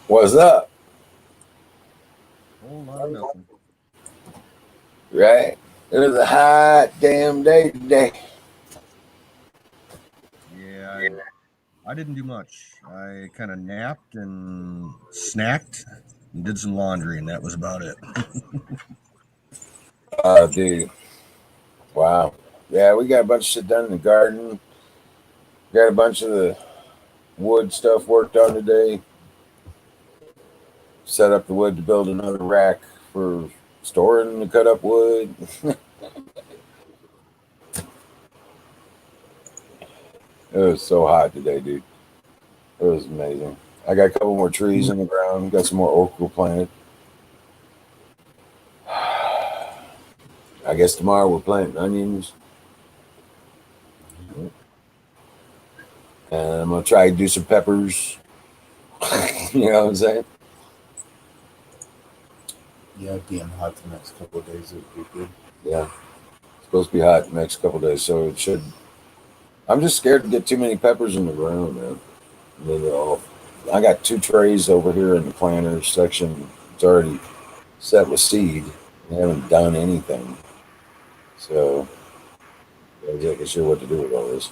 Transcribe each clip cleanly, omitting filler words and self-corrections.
What's up? Whole lot of nothing. Right? It was a hot damn day today. Yeah, I didn't do much. I kind of napped and snacked and did some laundry, and that was about it. Dude. Wow. Yeah, we got a bunch of shit done in the garden. Got a bunch of the wood stuff worked on today. Set up the wood to build another rack for storing the cut up wood. It was so hot today, dude. It was amazing. I got a couple more trees in the ground. Got some more okra planted. I guess tomorrow we're planting onions. And I'm gonna try to do some peppers. You know what I'm saying? Yeah, it being hot the next couple of days, it would be good. Yeah. It's supposed to be hot the next couple of days, so it should. I'm just scared to get too many peppers in the ground, man. And then they're all. I got two trays over here in the planter section. It's already set with seed. I haven't done anything, so I'm not exactly sure what to do with all this.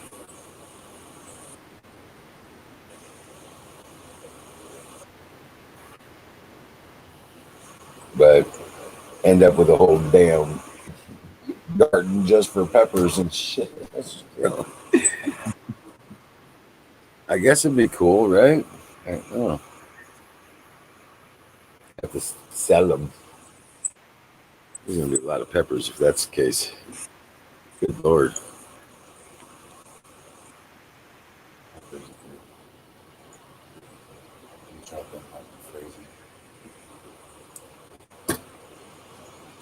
But end up with a whole damn garden just for peppers and shit. I guess it'd be cool, right? I don't know. Have to sell them. There's gonna be a lot of peppers if that's the case. Good lord. You chop them hot and freezing.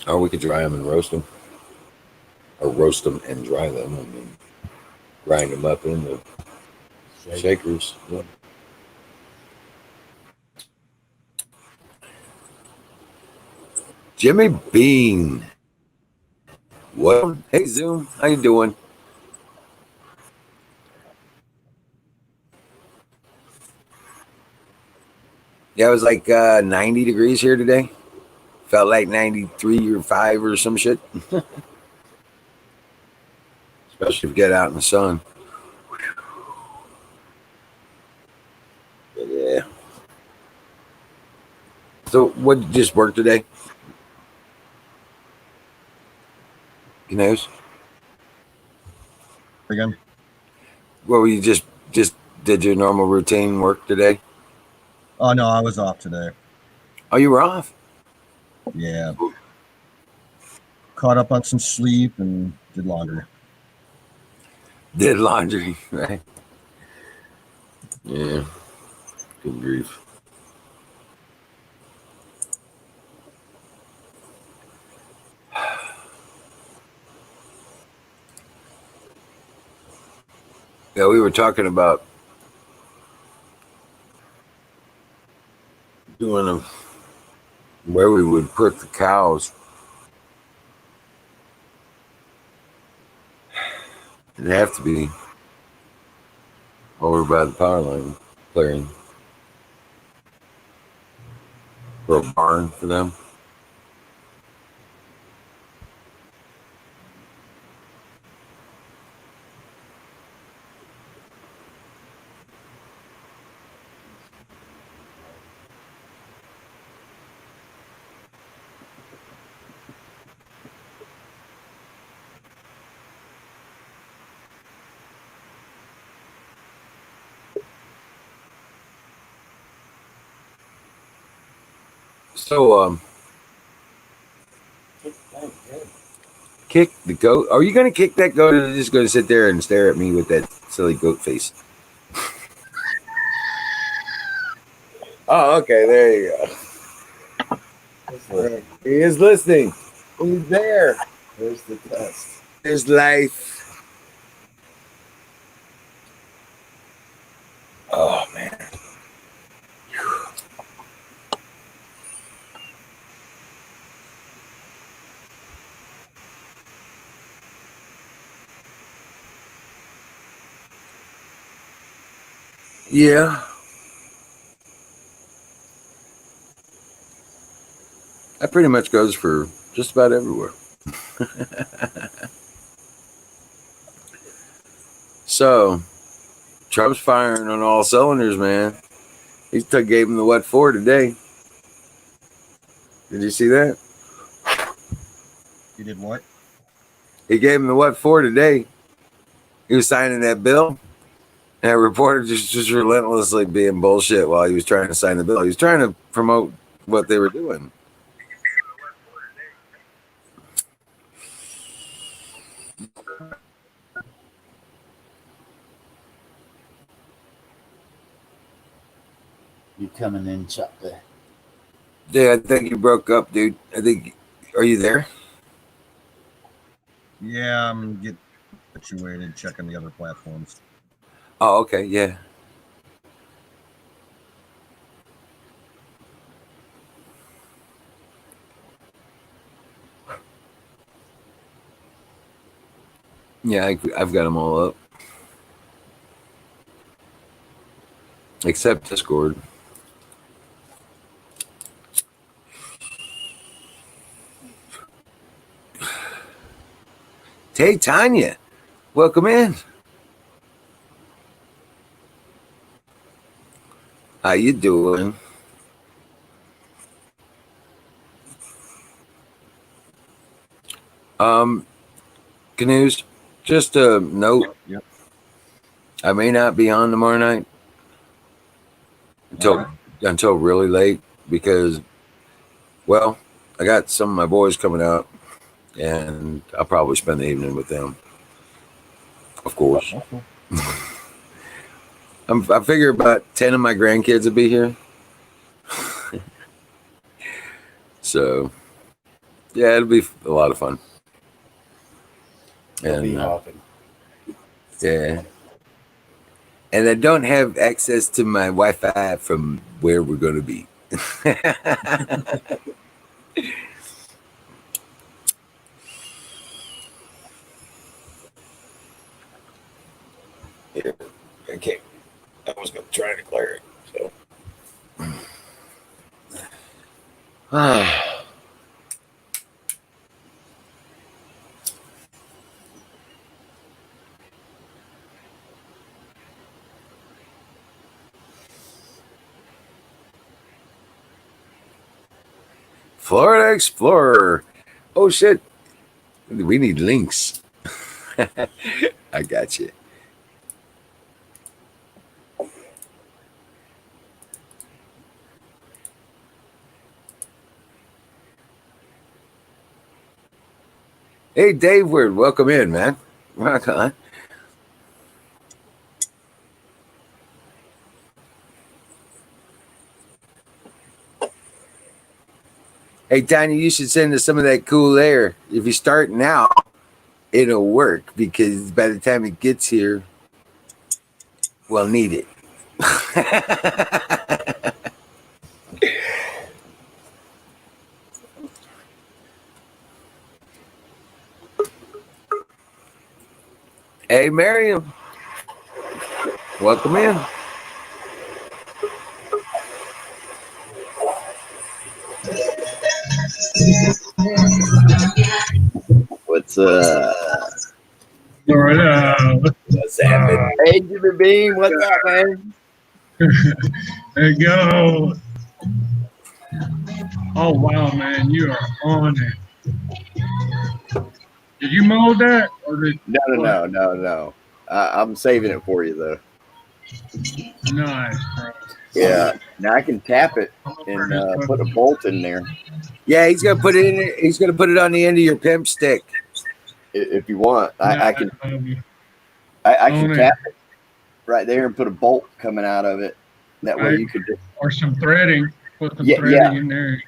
Or we could dry them and roast them, or roast them and dry them, and then grind them up in the shakers. Yeah. Jimmy Bean. What? Hey Zoom, how you doing? Yeah, it was like 90 degrees here today. Felt like 93 or 5 or some shit. Especially if you get out in the sun. But yeah. So what, did you just work today? You know? Again? Well, you just did your normal routine work today? Oh no, I was off today. Oh, you were off? Yeah, caught up on some sleep and did laundry. Did laundry, right? Yeah. Good grief. Yeah, we were talking about doing a where we would put the cows. It'd have to be over by the power line clearing for a barn for them. So, kick the goat. Are you going to kick that goat, or are you just going to sit there and stare at me with that silly goat face? Oh, okay. There you go. He is listening. He's there. There's the test. There's life. Oh man. Yeah. That pretty much goes for just about everywhere. So, Trump's firing on all cylinders, man. He gave him the what for today. Did you see that? You did what? He gave him the what for today. He was signing that bill. And a reporter just relentlessly being bullshit while he was trying to sign the bill. He was trying to promote what they were doing. You coming in, Chocolate? Yeah, I think you broke up, dude. Are you there? Yeah, I'm getting situated, checking the other platforms. Oh, okay, yeah. Yeah, I've got them all up. Except Discord. Hey, Tanya. Welcome in. How you doing? Canoes, just a note. Yep. I may not be on tomorrow night until really late because, well, I got some of my boys coming out, and I'll probably spend the evening with them. Of course. I figure about 10 of my grandkids will be here. So, yeah, it'll be a lot of fun. You'll be hopping. Yeah. And I don't have access to my Wi-Fi from where we're going to be. Yeah. Okay. I was going to try to clear it. So. Florida Explorer. Oh, shit. We need links. I got you. Hey, Dave Word, welcome in, man. Rock on. Hey, Tiny, you should send us some of that cool air. If you start now, it'll work because by the time it gets here, we'll need it. Hey, Miriam. Welcome in. What's up? What's happening? Hey, Jimmy Beam, what's up, man? There you go. Oh, wow, man. You are on it. Did you mow that? Or did No. I'm saving it for you, though. Nice, bro. Yeah. Now I can tap it and put a bolt in there. Yeah, he's gonna put it in. He's gonna put it on the end of your pimp stick. If you want, I can Own tap it right there and put a bolt coming out of it. That way Right. you could just Or some threading. Put some Yeah, threading in there.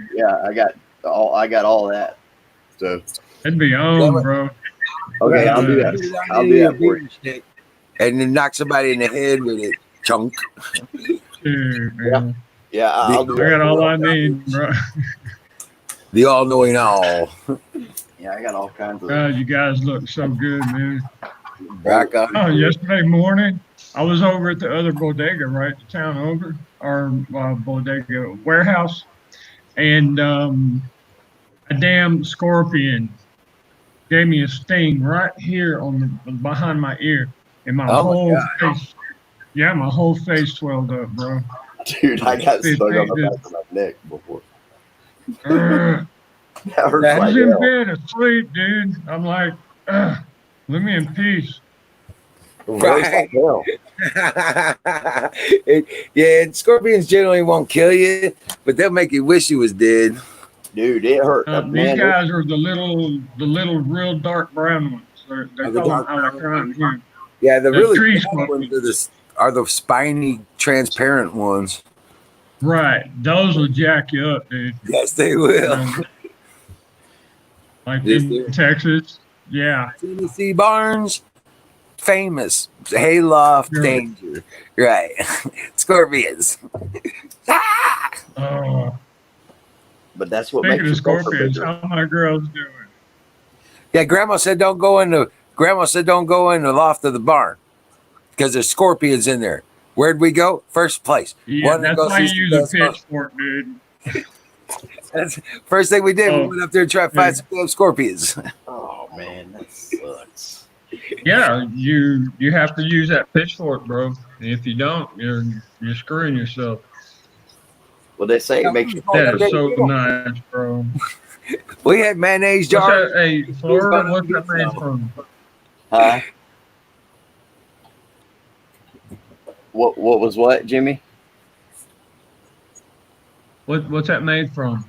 I got all that. So It'd be on, bro. okay, I'll do that. I'll do that for you. Stick. And then knock somebody in the head with it. Chunk. Dude, man. Yeah, I'll do I that. got all I need, bro. The all-knowing all. Yeah, I got all kinds of. God, you guys look so good, man. Rock on. Oh, yesterday morning, I was over at the other bodega, right, the town over, our bodega warehouse, and a damn scorpion gave me a sting right here on the behind my ear, and my Oh my whole God. face. Yeah, my whole face swelled up, bro. Dude, I got It, stung on the it, back of my neck before. it, That hurts I like was in hell. bed asleep, dude. I'm like, leave me in peace. It hurts Right. like hell. Yeah, and scorpions generally won't kill you, but they'll make you wish you was dead. Dude, it hurt. These Man, guys are the little, real dark brown ones. They Oh, the call them dark brown alacron here. Yeah, the The really tree bad ones scorpions. are the spiny, transparent ones. Right. Those will jack you up, dude. Yes, they will. Um, like Yes, in they Texas. Yeah. Tennessee Barnes, famous hayloft You're, danger. Right, scorpions. Ah! but that's what speaking makes of your pecker scorpions, bigger. how my girls doing? Yeah, Grandma said don't go in the. Grandma said don't go in the loft of the barn because there's scorpions in there. Where'd we go? First place. Yeah, Wanted to that's go why see you some use a ghosts. pitchfork, dude. That's first thing we did. We Oh, went up there and tried to find yeah. some damn scorpions. Oh man, that sucks. Yeah, you have to use that pitchfork, bro. If you don't, you're screwing yourself. Well, they say it makes your That pecker is bigger. so nice, bro. We had mayonnaise What's jars. that? Hey, Florida, what's that made from? Huh? What was what, Jimmy? What's that made from?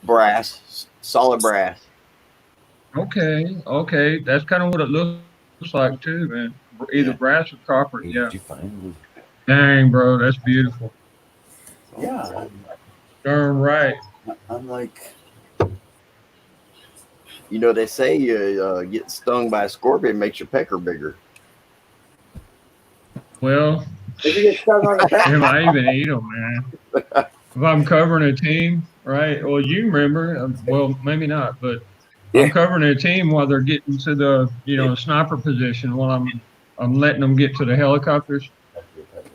Brass, solid brass. Okay. That's kind of what it looks like too, man. Either Yeah. brass or copper. Hey, Yeah. did you find Dang, bro, that's beautiful. Yeah, Darn right. I'm like, You know, they say you get stung by a scorpion makes your pecker bigger. Well, If you get stung on the back, if I even eat them, man. If I'm covering a team, right? Well, you remember. Well, maybe not, but Yeah. I'm covering a team while they're getting to the sniper position while I'm letting them get to the helicopters.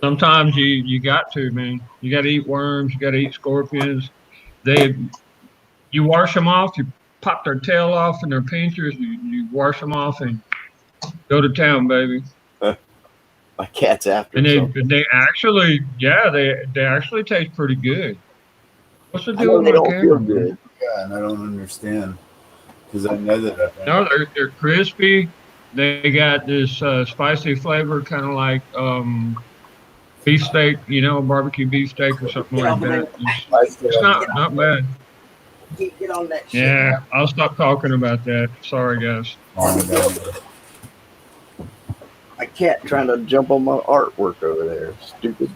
Sometimes you got to, man. You got to eat worms. You got to eat scorpions. You wash them off. You pop their tail off and their pinchers. You wash them off and go to town, baby. my cat's after And something. they actually, yeah, they actually taste pretty good. What's the I deal know with they my don't feel camera, man? good. yeah, and I don't understand because I know that I've No, they're crispy. They got this spicy flavor, kind of like beefsteak, barbecue beefsteak or something like that. It's not bad. Get on that shit. Yeah, I'll stop talking about that. Sorry, guys. My cat trying to jump on my artwork over there. Stupid.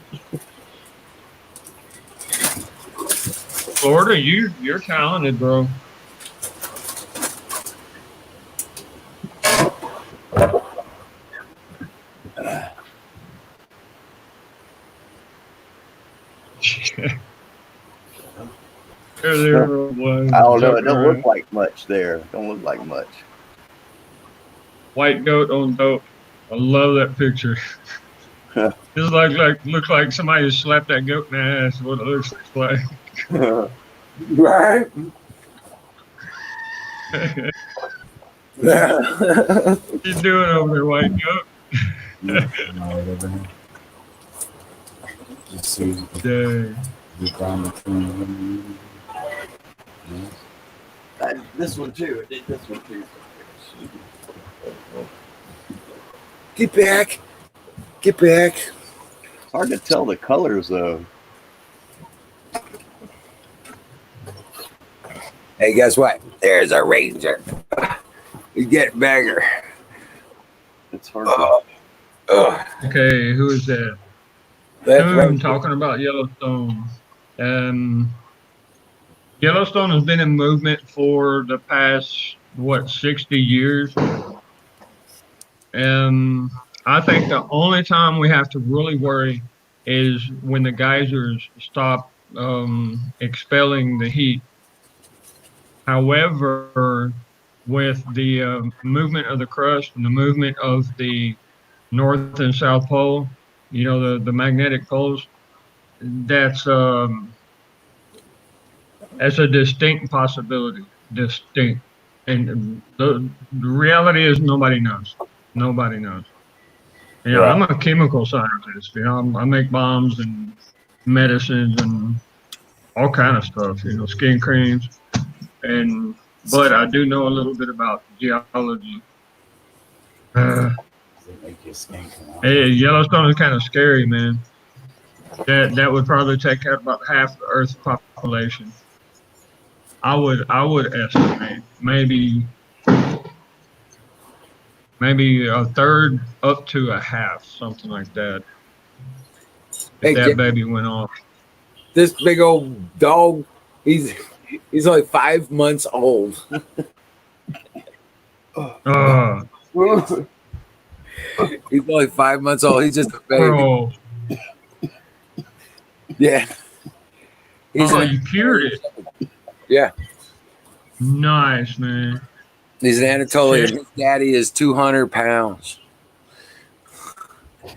Florida, you're talented, bro. There was. I don't know. It don't look like much there. Don't look like much. White goat on dope. I love that picture. It's looks like somebody just slapped that goat in the ass. What it looks like. Right. What you doing over there, white goat? just see Dang. the drama between This one too. I did this one too. Get back. Get back. It's hard to tell the colors though. Hey, guess what? There's a ranger. He's getting bigger. It's hard to. Okay, who is that? That's I'm right. talking about Yellowstone. Yellowstone has been in movement for the past 60 years. I think the only time we have to really worry is when the geysers stop expelling the heat. However, with the movement of the crust and the movement of the North and South Pole, the magnetic poles, that's That's a distinct possibility. Distinct. And the reality is nobody knows. Nobody knows. You know, Right. I'm a chemical scientist. You know, I make bombs and medicines and all kind of stuff. You know, skin creams, and but I do know a little bit about geology. Uh, Does it make your skin come out? Hey, Yellowstone is kind of scary, man. That would probably take out about half the Earth's population. I would estimate maybe a third up to a half, something like that. Hey, If that Jim, baby went off. this big old dog, he's only 5 months old. Uh, He's only 5 months old. He's just a baby. bro. Yeah. He's Oh, an, you cured it. yeah. Nice, man. He's an Anatolian. His daddy is 200 pounds.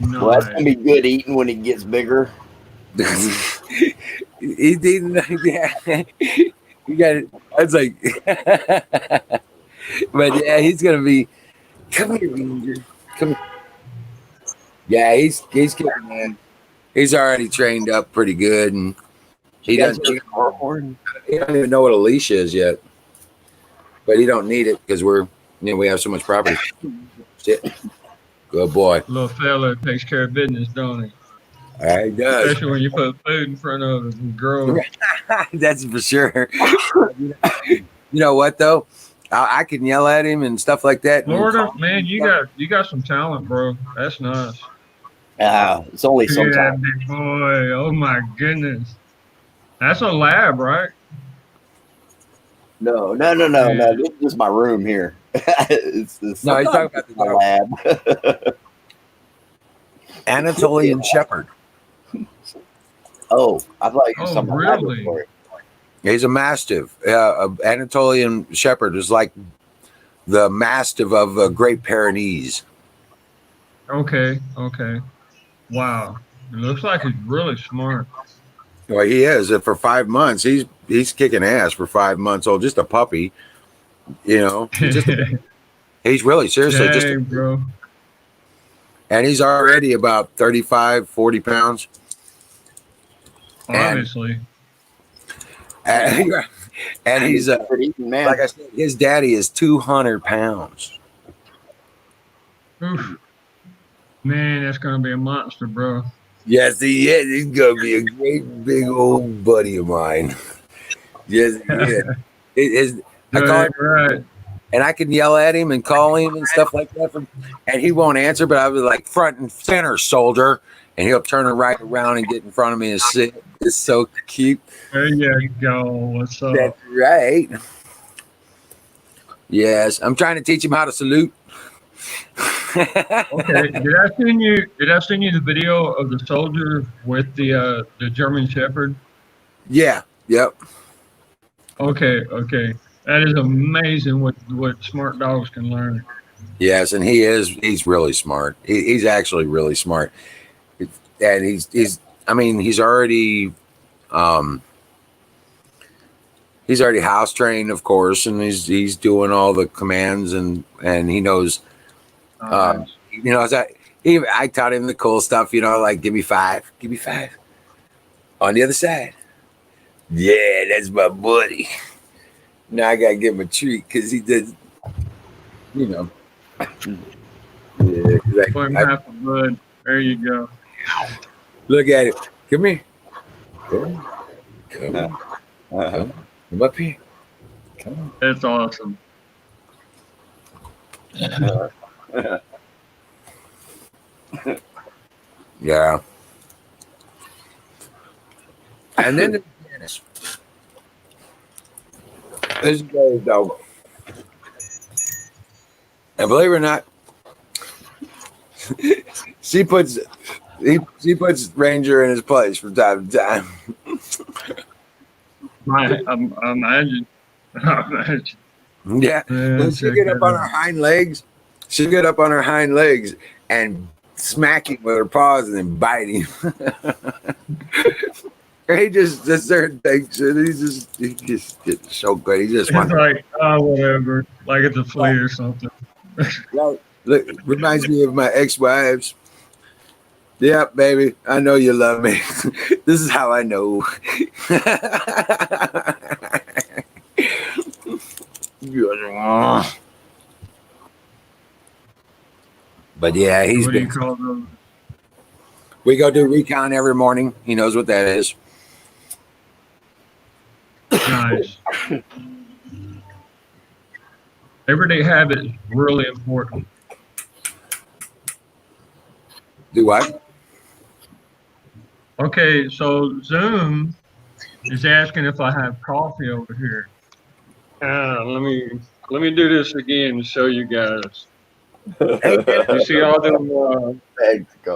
Well, that's gonna Nice. be good eating when he gets bigger. He's eating, yeah. You got it. That's like, but yeah, he's gonna be. Come here, Ranger. Come here. Yeah, he's getting man. He's already trained up pretty good, and he You guys doesn't. hear car horn? He don't even know what a leash is yet. But he don't need it because we have so much property. Shit. Good boy. Little fella takes care of business, don't he? He does. Especially when you put food in front of him and grow. That's for sure. You know what though? I can yell at him and stuff like that. Florida, man, you got some talent, bro. That's nice. It's only Yeah, sometimes. big boy. Oh my goodness. That's a lab, right? No. Yeah. This is just my room here. it's No, he's talking about the dog. lab. Anatolian Shepherd. Oh, I thought you were Oh, something really? laboratory. He's a Mastiff. Anatolian Shepherd is like the Mastiff of Great Pyrenees. Okay. Wow. It looks like he's really smart. Well, he is. For 5 months, he's kicking ass for 5 months old. Just a puppy, you know. He's really seriously just. Dang, bro. And he's already about 35, 40 pounds. Obviously. And he's Pretty eating, man. like I said, his daddy is 200 pounds. Oof. Man, that's gonna be a monster, bro. Yes, he is. He's gonna be a great big old buddy of mine. Yes, he is. It is. I call him, Right. and I can yell at him and call him and stuff like that, and he won't answer. But I was like, front and center, soldier, and he'll turn right around and get in front of me and sit. It's so cute. There you go. What's up? That's right. Yes, I'm trying to teach him how to salute. Okay. Did I send you the video of the soldier with the German Shepherd? Yeah. Yep. Okay. That is amazing what smart dogs can learn. Yes, and he's really smart. He's actually really smart. And he's already house trained, of course, and he's doing all the commands and he knows Nice. I taught him the cool stuff, like give me five on the other side. Yeah, that's my buddy. Now I gotta give him a treat because he does, Yeah, 'cause Pour him half a bud. There you go. look at it. Come here. Come up here. Come on. That's awesome. Yeah. And then there's Janice. This is a dog. And believe it or not, she puts Ranger in his place from time to time. I imagine. Yeah. She'll get up on her hind legs. She'll get up on her hind legs and smack him with her paws and then bite him. He just sits there and thinks it. He just gets so good. He just It's wants. like, whatever. Like it's a flea or something. Look, reminds me of my ex-wives. Yeah, baby, I know you love me. This is how I know. But yeah, he's What do you been. call those? We go do recon every morning. He knows what that is. Nice. Everyday habit is really important. Do what? Okay, so Zoom is asking if I have coffee over here. Let me do this again to show you guys. You see all them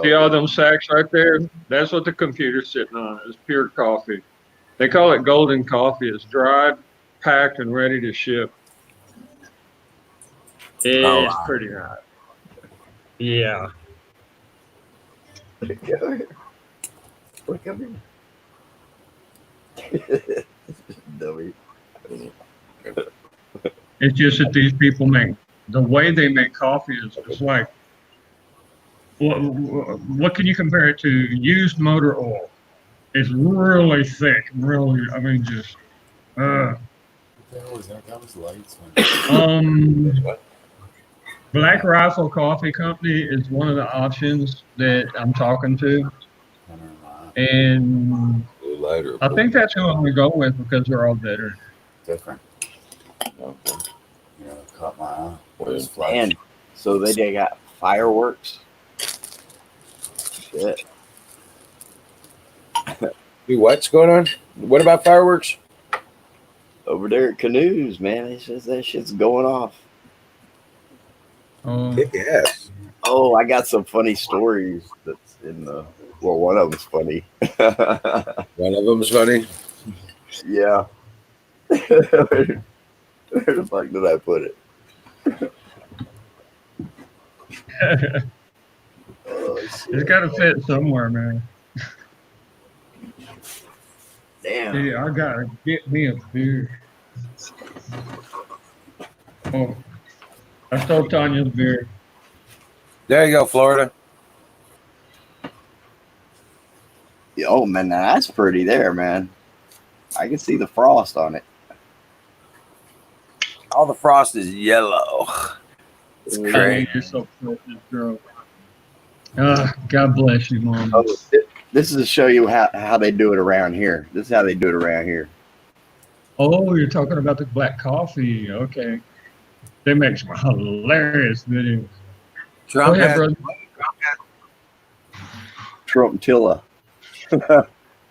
see all them sacks right there? That's what the computer's sitting on. It's pure coffee. They call it golden coffee. It's dried, packed, and ready to ship. Oh, It's pretty hot. Yeah. Look at me. Dummy. It's just that these people make the way they make coffee is it's like what can you compare it to? Used motor oil. It's really thick, really. I mean, just What the hell was that? That was lights. When Black Rifle Coffee Company is one of the options that I'm talking to, and lighter. I think that's who I'm gonna go with because they're all better. different. Okay. You know, caught my eye. Well, It's flash. And so they got fireworks. Shit. Dude, what's going on? What about fireworks? Over there at Canoes, man. It says that shit's going off. Yes. Oh, I got some funny stories that's in the. Well, one of them's funny. One of them's funny. Yeah. Where the fuck did I put it? Oh, shit. It's got to fit somewhere, man. Damn. Yeah, I gotta get me a beer. Oh, I stole Tanya's beer. There you go, Florida. Yeah, oh, man, now that's pretty there, man. I can see the frost on it. All the frost is yellow. It's Tanya, great. you're so precious, girl. God bless you, Mom. Oh, this is to show you how they do it around here. This is how they do it around here. Oh, you're talking about the black coffee. Okay. They make some hilarious videos. Trump Go ahead, has- brother. Trumptilla.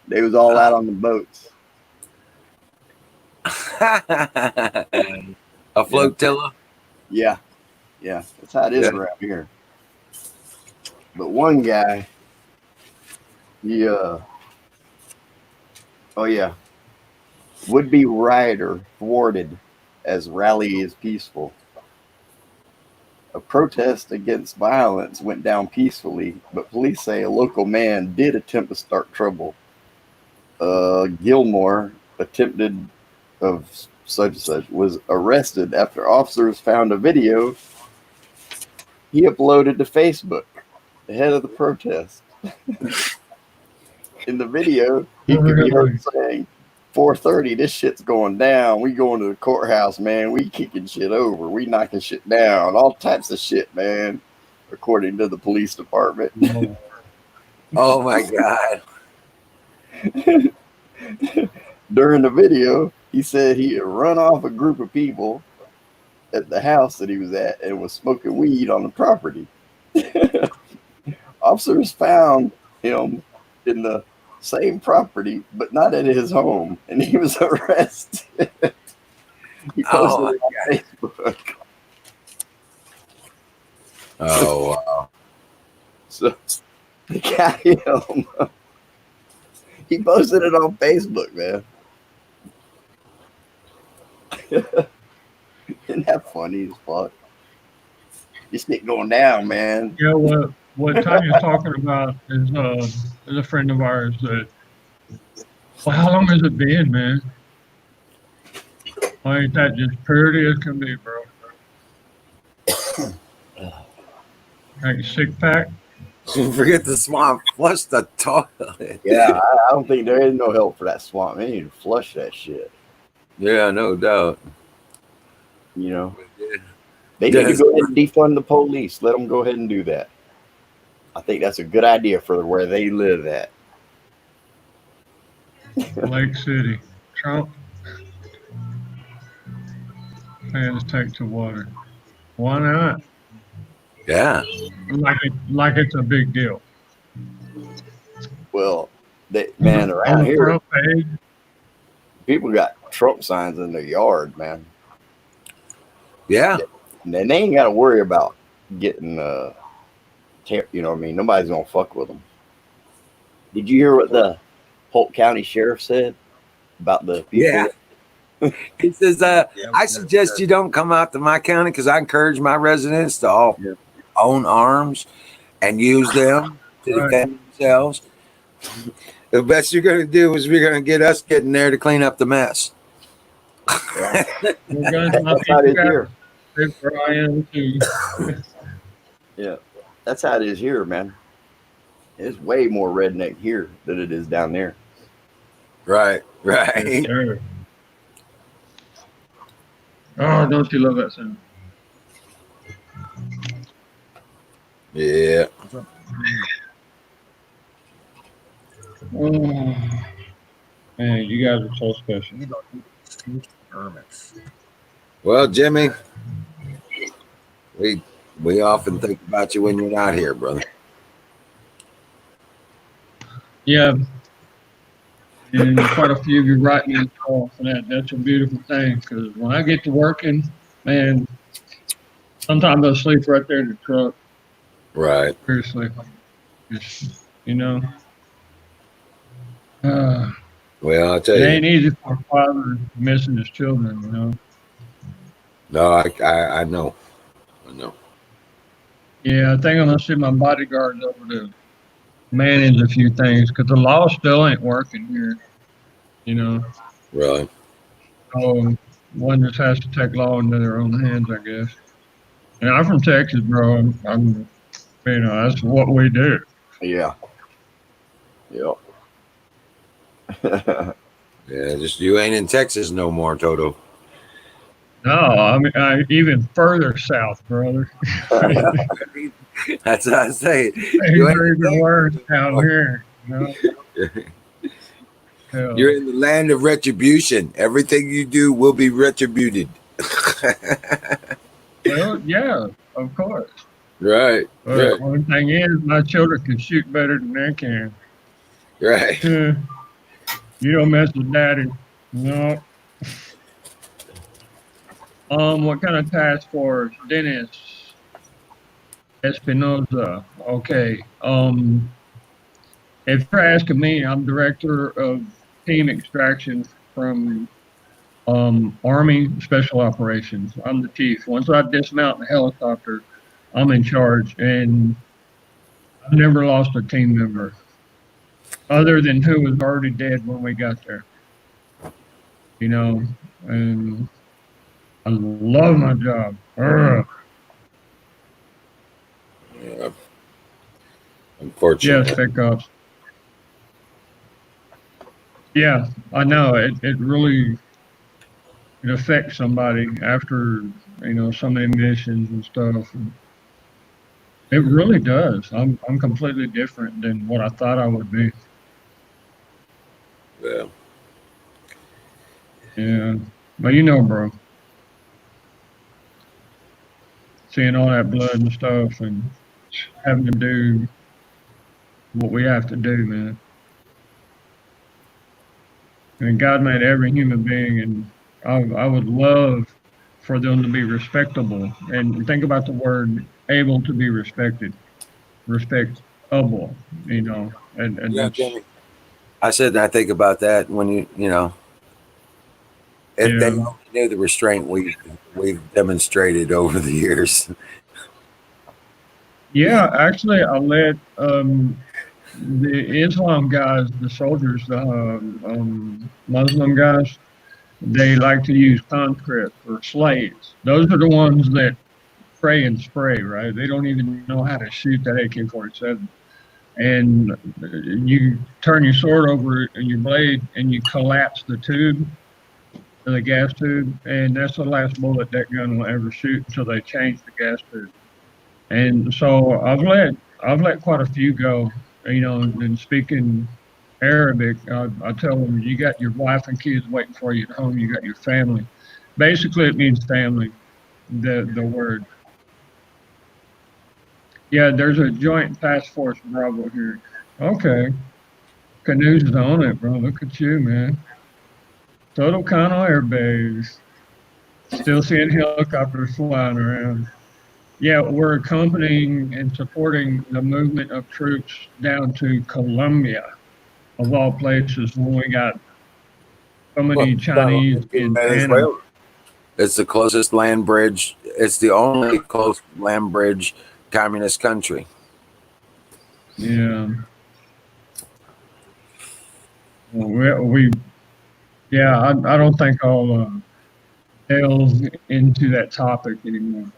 They was all out on the boats. A flotilla. Yeah. Yeah. That's how it is Yeah. around here. But one guy, he oh yeah. Would-be rioter thwarted as rally is peaceful. A protest against violence went down peacefully, but police say a local man did attempt to start trouble. Gilmore, attempted of such and such, was arrested after officers found a video he uploaded to Facebook ahead of the protest. In the video, he could be heard saying, 4:30, this shit's going down. We going to the courthouse, man. We kicking shit over. We knocking shit down. All types of shit, man, according to the police department. Oh my God. During the video, he said he had run off a group of people at the house that he was at and was smoking weed on the property. Officers found him in the same property, but not at his home, and he was arrested. He posted it on Facebook. Oh wow. So they got him. He posted it on Facebook, man. Isn't that funny as fuck? This shit going down, man. Yeah, what Tanya's talking about is a friend of ours that Well, how long has it been, man? Why ain't that just pretty as can be, bro? Like a six pack? Forget the swamp. Flush the toilet. Yeah, I don't think there is no help for that swamp. They need to flush that shit. Yeah, no doubt. You know, they need to go ahead and defund the police. Let them go ahead and do that. I think that's a good idea for where they live at. Lake City. Trump fans take to water. Why not? Yeah. Like it's a big deal. Well, man, On around the here, front page. people got Trump signs in their yard, man. Yeah. And they ain't got to worry about getting, you know what I mean? Nobody's going to fuck with them. Did you hear what the Polk County Sheriff said about the people? Yeah. He says, I suggest you don't come out to my county because I encourage my residents to all own arms and use them to defend themselves. The best you're going to do is we're going to get us getting there to clean up the mess. That's how it is here. Yeah, that's how it is here, man. It's way more redneck here than it is down there. Right. Sure. Oh, don't you love that sound? Yeah. Oh, man, you guys are so special. Well, Jimmy, we often think about you when you're not here, brother. Yeah. And quite a few of you write me off, and that's a beautiful thing because when I get to working, man, sometimes I'll sleep right there in the truck. Right. Seriously. Just, you know. Well, I'll tell it you. It ain't easy for a father missing his children, you know. No, I know. I know. Yeah, I think I'm going to send my bodyguards over to manage a few things because the law still ain't working here, you know. Really? So one just has to take law into their own hands, I guess. And I'm from Texas, bro. I'm you know, that's what we do. Yeah. Yep. Yeah, just you ain't in Texas no more, Toto. No, I mean, even further south, brother. That's what I say. You ain't even worse down here. You know? You're in the land of retribution. Everything you do will be retributed. Well, yeah, of course. Right. But one thing is, my children can shoot better than they can. Right. You don't mess with daddy. No. What kind of task force? Dennis Espinoza. Okay. If you're asking me, I'm director of team extraction from Army Special Operations. I'm the chief. Once I dismount the helicopter, I'm in charge, and I've never lost a team member other than who was already dead when we got there. You know, and I love my job. Yeah. Unfortunately. Yes, pickups. Yeah, I know. It really it affects somebody after, you know, so many missions and stuff. It really does. I'm completely different than what I thought I would be. Yeah. Yeah. But you know, bro. Seeing all that blood and stuff and having to do what we have to do, man. And God made every human being, and I would love for them to be respectable. And think about the word able to be respected, respectable, you know. And Yeah, that's, Jimmy. I said I think about that when you know, if they only knew the restraint we've demonstrated over the years. Yeah, actually, I let the Islam guys, the soldiers, the Muslim guys, they like to use conscripts or slaves. Those are the ones that pray and spray, right? They don't even know how to shoot that AK-47. And you turn your sword over and your blade and you collapse the tube, the gas tube, and that's the last bullet that gun will ever shoot until they change the gas tube. And so I've let quite a few go, and speaking Arabic, I tell them you got your wife and kids waiting for you at home. You got your family. Basically, it means family. The word. Yeah, there's a joint task force Bravo here. Okay, canoes is on it, bro. Look at you, man. Total Cano Air Base. Still seeing helicopters flying around. Yeah, we're accompanying and supporting the movement of troops down to Colombia, of all places, when we got so many Chinese in Panama. Venezuela. It's the closest land bridge. It's the only close land bridge communist country. Yeah. We yeah, I don't think I'll delve into that topic anymore.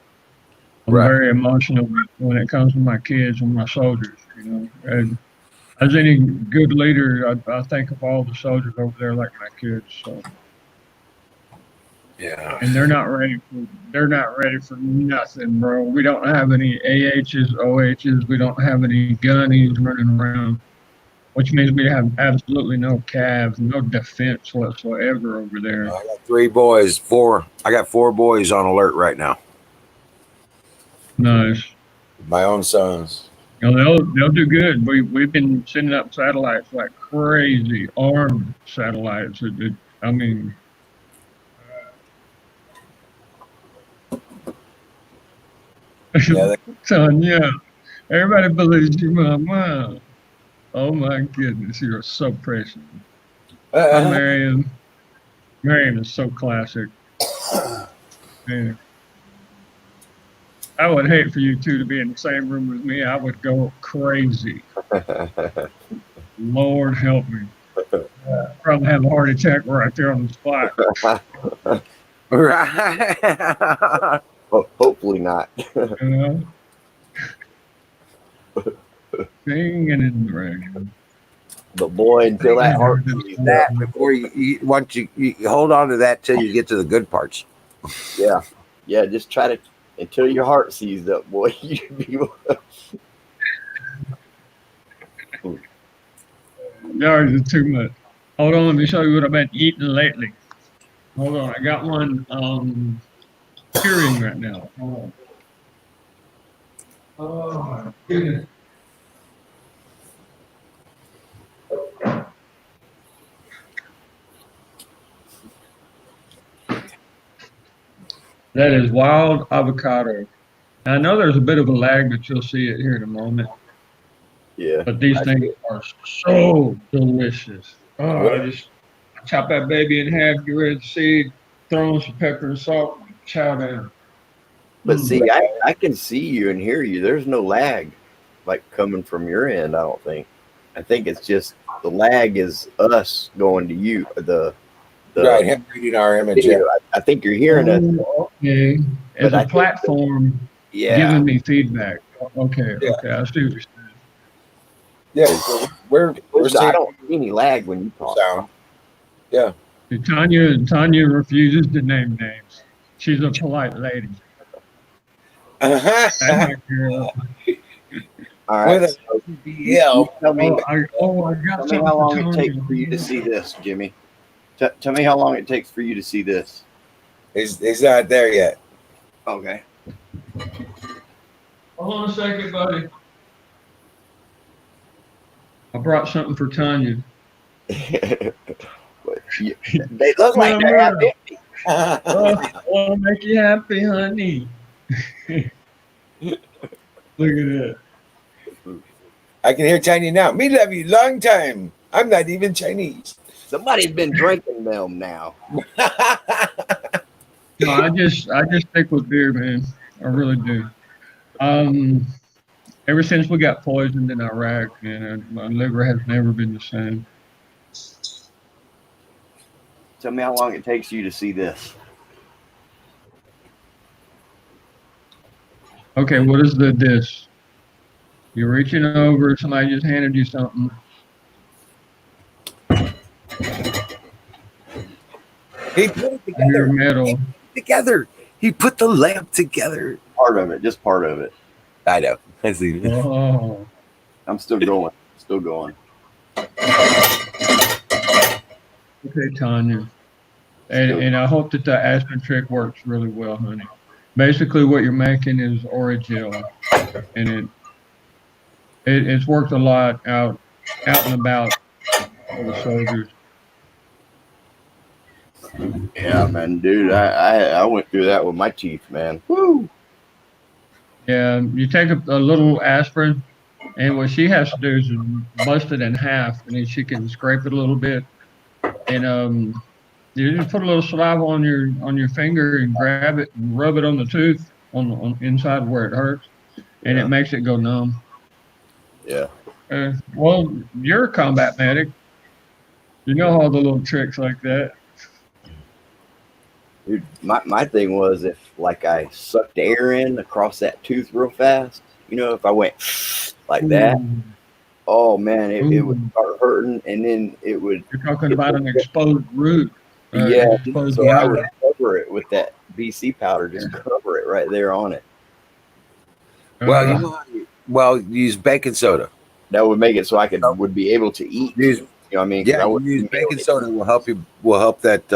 I'm Right. very emotional when it comes to my kids and my soldiers, And as any good leader, I think of all the soldiers over there like my kids. So, Yeah. and they're not ready for nothing, bro. We don't have any AHs, OHs. We don't have any gunnies running around, which means we have absolutely no calves, no defense whatsoever over there. I got 3 boys. I got 4 boys on alert right now. Nice. My own sons. They'll do good. We've been sending up satellites like crazy, armed satellites. I mean, Yeah, Tanya, everybody believes you, mama. Oh my goodness, you're so precious. Hi, Marion. Marion is so classic. Man. I would hate for you two to be in the same room with me. I would go crazy. Lord help me. Probably have a heart attack right there on the spot. Right. Hopefully not. Singing in the rain. But boy, until that heart That before once you hold on to that till you get to the good parts. yeah, just try to until your heart seized up, boy. Yours is too much. Hold on, let me show you what I've been eating lately. Hold on, I got one curing right now. Hold on. Oh my goodness. That is wild avocado. I know there's a bit of a lag, but you'll see it here in a moment. Yeah. But these things are so delicious. Oh, I chop that baby in half, get rid of the seed, throw in some pepper and salt, and chow down. But see, I can see you and hear you. There's no lag like coming from your end, I don't think. I think it's just the lag is us going to you. The Right, him reading our image. video. I think you're hearing it. Okay. As But a platform giving me feedback. Okay, Yeah. okay, I see what you're saying. Yeah, so we're I seeing don't see any lag when you talk. sound. Yeah. Tanya refuses to name names. She's a polite lady. That's my girl. All right. With So BL. tell me, I got tell me something how for long it Tanya. takes for you to see this, Jimmy. Tell me how long it takes for you to see this. He's not there yet. Okay. Hold on a second, buddy. I brought something for Tanya. They look like they're half empty. I want to make you happy, honey. Look at that. I can hear Chinese now. Me love you long time. I'm not even Chinese. Somebody's been drinking them now. No, I just stick with beer, man. I really do. Ever since we got poisoned in Iraq, man, my liver has never been the same. Tell me how long it takes you to see this. Okay, what is this? You're reaching over, somebody just handed you something. He put it Your together. metal. Together. He put the lamp together. Part of it, just part of it. I know. I see. Oh, I'm still going. Still going. okay, Tanya. And I hope that the aspirin trick works really well, honey. Basically, what you're making is Oragel, and it's worked a lot out and about for the soldiers. Yeah, man, dude, I went through that with my teeth, man. Woo! Yeah, you take a little aspirin, and what she has to do is bust it in half, and then she can scrape it a little bit, and you just put a little saliva on your finger and grab it and rub it on the tooth on inside where it hurts, and Yeah. it makes it go numb. Yeah. Well, you're a combat medic. You know all the little tricks like that. Dude, my thing was if like I sucked air in across that tooth real fast, if I went like that, Ooh, oh man, it would ooh. start hurting and then it would You're talking about an exposed root, yeah, exposed so I would line. cover it with that BC powder, just cover it right there on it. Well, you Uh, know how use baking soda. That would make it so I would be able to eat. Use You know what I mean? 'Cause yeah, I you wouldn't use be able baking to soda eat. will help you. Will help that.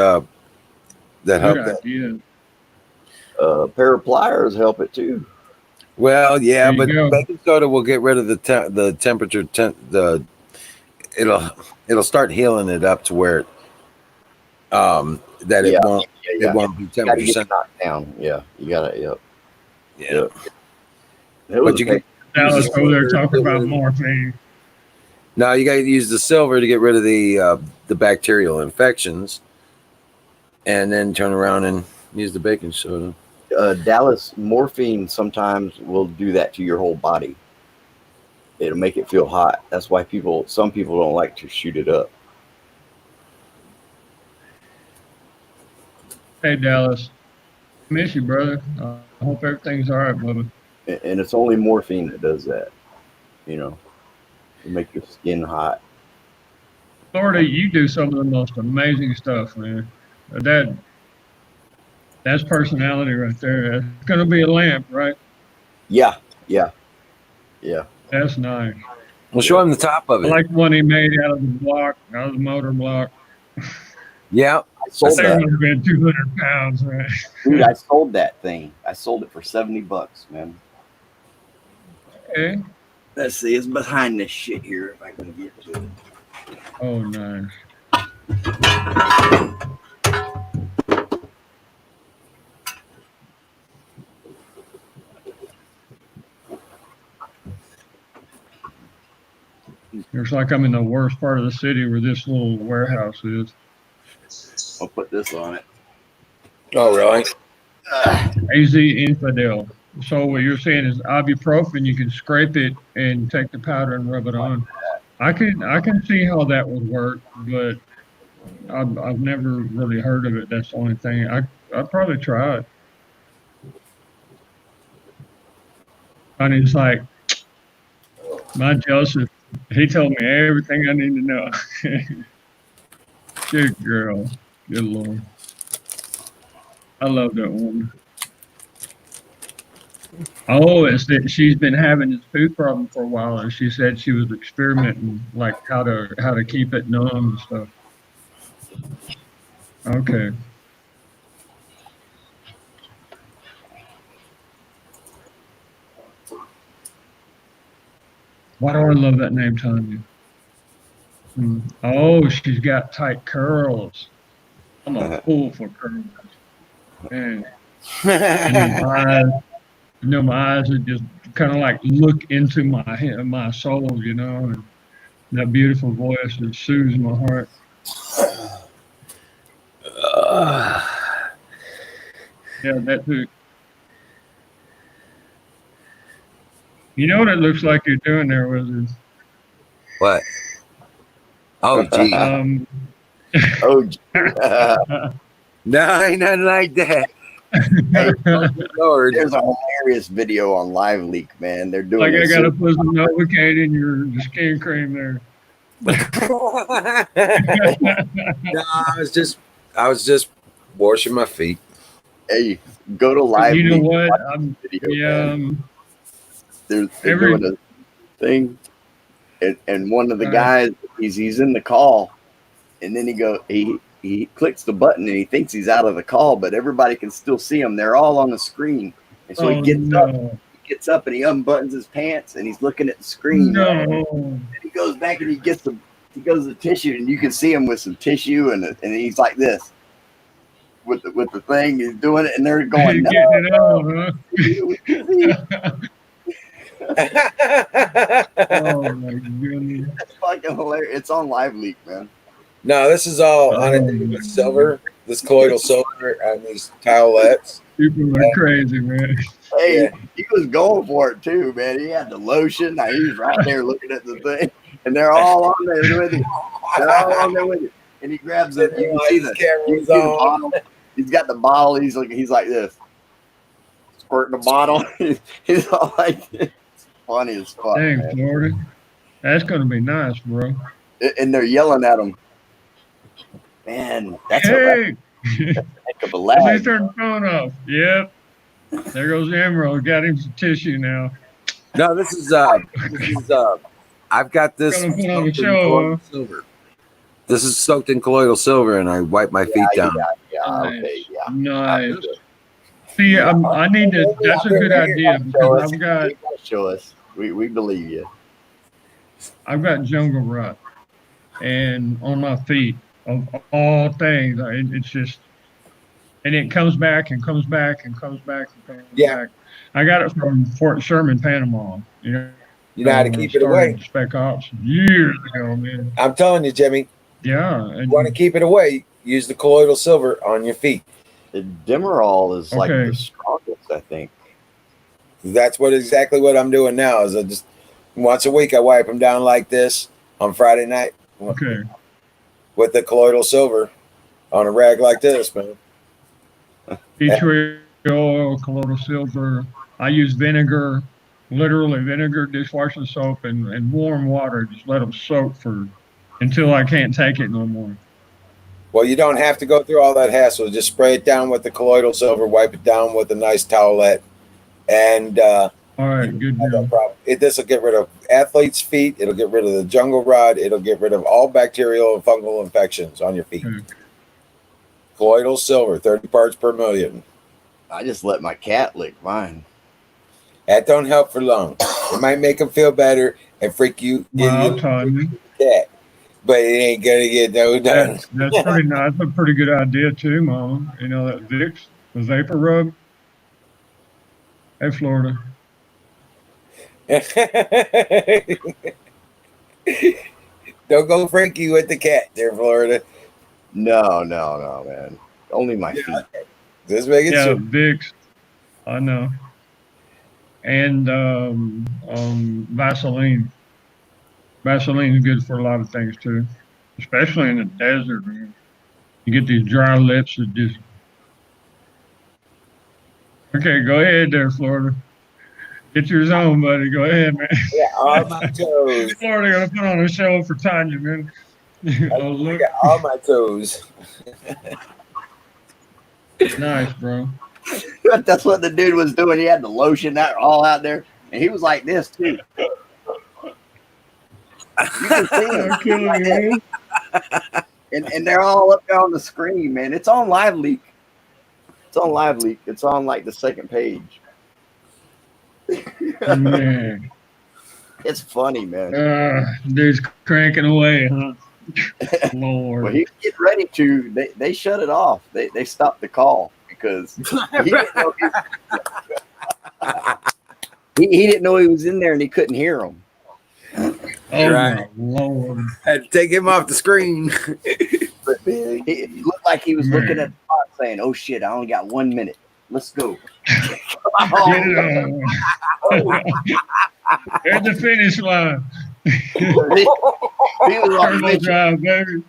That good help that. idea. A pair of pliers help it too. Well, yeah, There you but go. baking soda will get rid of the temperature. It'll start healing it up to where that Yeah, it won't be You gotta temperature get it sensitive. knocked down. Yeah, you gotta. Yep. Yeah, Yep. It was but you a pain. can use the Dallas over there silver. talking about morphine. No, you got to use the silver to get rid of the bacterial infections, and then turn around and use the baking soda. Dallas morphine sometimes will do that to your whole body. It'll make it feel hot. That's why some people don't like to shoot it up. Hey, Dallas. Miss you, brother. I hope everything's all right, brother. And it's only morphine that does that. To make your skin hot. Florida, you do some of the most amazing stuff, man. That's personality right there. That's gonna be a lamp, right? Yeah. That's nice. We'll show him the top of I it. like the one he made out of the block, out of the motor block. Yeah, I sold That that. must have been 200 pounds, right? Dude, I sold that thing. I sold it for $70, man. Okay. Let's see, it's behind this shit here if I can get to it. Oh, nice. It's like I'm in the worst part of the city where this little warehouse is. I'll put this on it. Oh, really? AZ Infidel. So what you're saying is ibuprofen, you can scrape it and take the powder and rub it on. I can see how that would work, but I've never really heard of it. That's the only thing. I'd probably try it. And he's like, my Joseph, he told me everything I need to know. Good girl. Good Lord. I love that woman. Oh, it's that she's been having this food problem for a while, and she said she was experimenting, like how to keep it numb and stuff. Okay. Why do I love that name, Tanya? Oh, she's got tight curls. I'm a fool for curls. Man, my eyes are just kind of like look into my soul, and that beautiful voice that soothes my heart. Yeah, that too. You know what it looks like you're doing there, Wizard? What? Oh, gee. Um, Oh, No, ain't nothing like that. Hey, oh, good Lord. there's a hilarious video on Live Leak, man. They're doing like I a gotta put some Novocaine in your skin cream there. No, I was just washing my feet. Hey, go to Live You know Leak. what? Watch the video, Yeah. man. They're Every doing a thing, and one of the Right. guys, he's in the call, and then he clicks the button and he thinks he's out of the call, but everybody can still see him. They're all on the screen, and so oh he gets up and he unbuttons his pants and he's looking at the screen. Right? no. And he goes back and he goes to the tissue, and you can see him with some tissue, and he's like this with the thing. He's doing it, and they're going, Getting no, it on, huh? Oh my goodness. it's fucking hilarious. It's on Live Leak, man. No, this is all Oh, on with silver, this colloidal silver on these towelettes. People are crazy, man. Hey, Yeah. he was going for it too, man. He had the lotion. Now he's right there looking at the thing, and they're all on there with him. They're all on there with him. And he grabs it. You can see His the camera's the on. bottle. He's got the bottle. He's like this, squirting the bottle. He's all like this. Funny as fuck, Dang, man. Florida. That's gonna be nice, bro. And they're yelling at him. Man, that's a Hey, heck of a somebody lag. turned the phone off. Yep. There goes Emerald. Got him some tissue now. No, this is I've got this Gonna put on a soaked in show, colloidal silver. This is soaked in colloidal silver, and I wipe my feet down. Okay, yeah. Nice. See, I need to. That's a good idea because Show us. We believe you. I've got jungle rot, and on my feet of all things, it's just, and it comes back and comes back and comes back and comes back. I got it from Fort Sherman, Panama. You know how to keep it away. Spec Ops years ago, man. I'm telling you, Jimmy. Yeah. You want to keep it away? Use the colloidal silver on your feet. The Demerol is like Okay. the strongest, I think. That's exactly what I'm doing now. Is I just once a week I wipe them down like this on Friday night. Okay. With the colloidal silver on a rag like this, man. Tea tree oil, colloidal silver. I use vinegar, literally vinegar, dishwashing soap, and warm water. Just let them soak until I can't take it no more. Well, you don't have to go through all that hassle. Just spray it down with the colloidal silver, wipe it down with a nice towelette, and all right, good deal. This will get rid of athlete's feet. It'll get rid of the jungle rod. It'll get rid of all bacterial and fungal infections on your feet. Okay. Colloidal silver, 30 parts per million. I just let my cat lick mine. That don't help for long. It might make them feel better and freak you Well, Tanya, cat, but it ain't gonna get no done. that's pretty nice. That's a pretty good idea too, Mama. You know that Vicks, the vapor rub. Hey, Florida. Don't go freaky with the cat there, Florida. No, man. Only my feet. Just make it Yeah, sure. Vicks. I know. And Vaseline. Vaseline is good for a lot of things too, especially in the desert, man. You get these dry lips that just. Okay, go ahead there, Florida. Get yours on, buddy. Go ahead, man. Yeah, on my toes. Florida gonna put on a show for Tanya, man. Oh, look. I got all my toes. Nice, bro. That's what the dude was doing. He had the lotion all out there, and he was like this too. You can see him. I'm killing you, man. And they're all up there on the screen, man. It's on Live Leak. It's on Live Leak. It's on like the second page. Man. It's funny, man. Dude's cranking away, huh? Lord. Well, he get ready to. They shut it off. They stopped the call because he didn't know he didn't know he was in there and he couldn't hear him. Oh, Right. my Lord. Had to take him off the screen. But it looked like he was looking at the clock saying, "Oh shit, I only got 1 minute. Let's go." Get it on. There's the finish line. he was on a Turbo mission. drive, baby.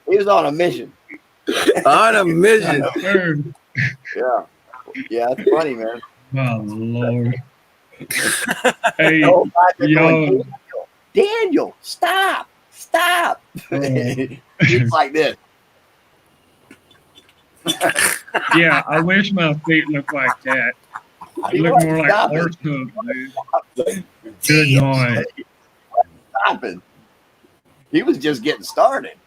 He was on a mission. On a mission. Sir. Yeah. Yeah, that's funny, man. My Lord. Hey, Oh, God, they're yo. going, Daniel, stop. It's like this. Yeah, I wish my feet looked like that. They He look wasn't more like stopping. horse hooves, dude. Good night. Stopping. He was just getting started.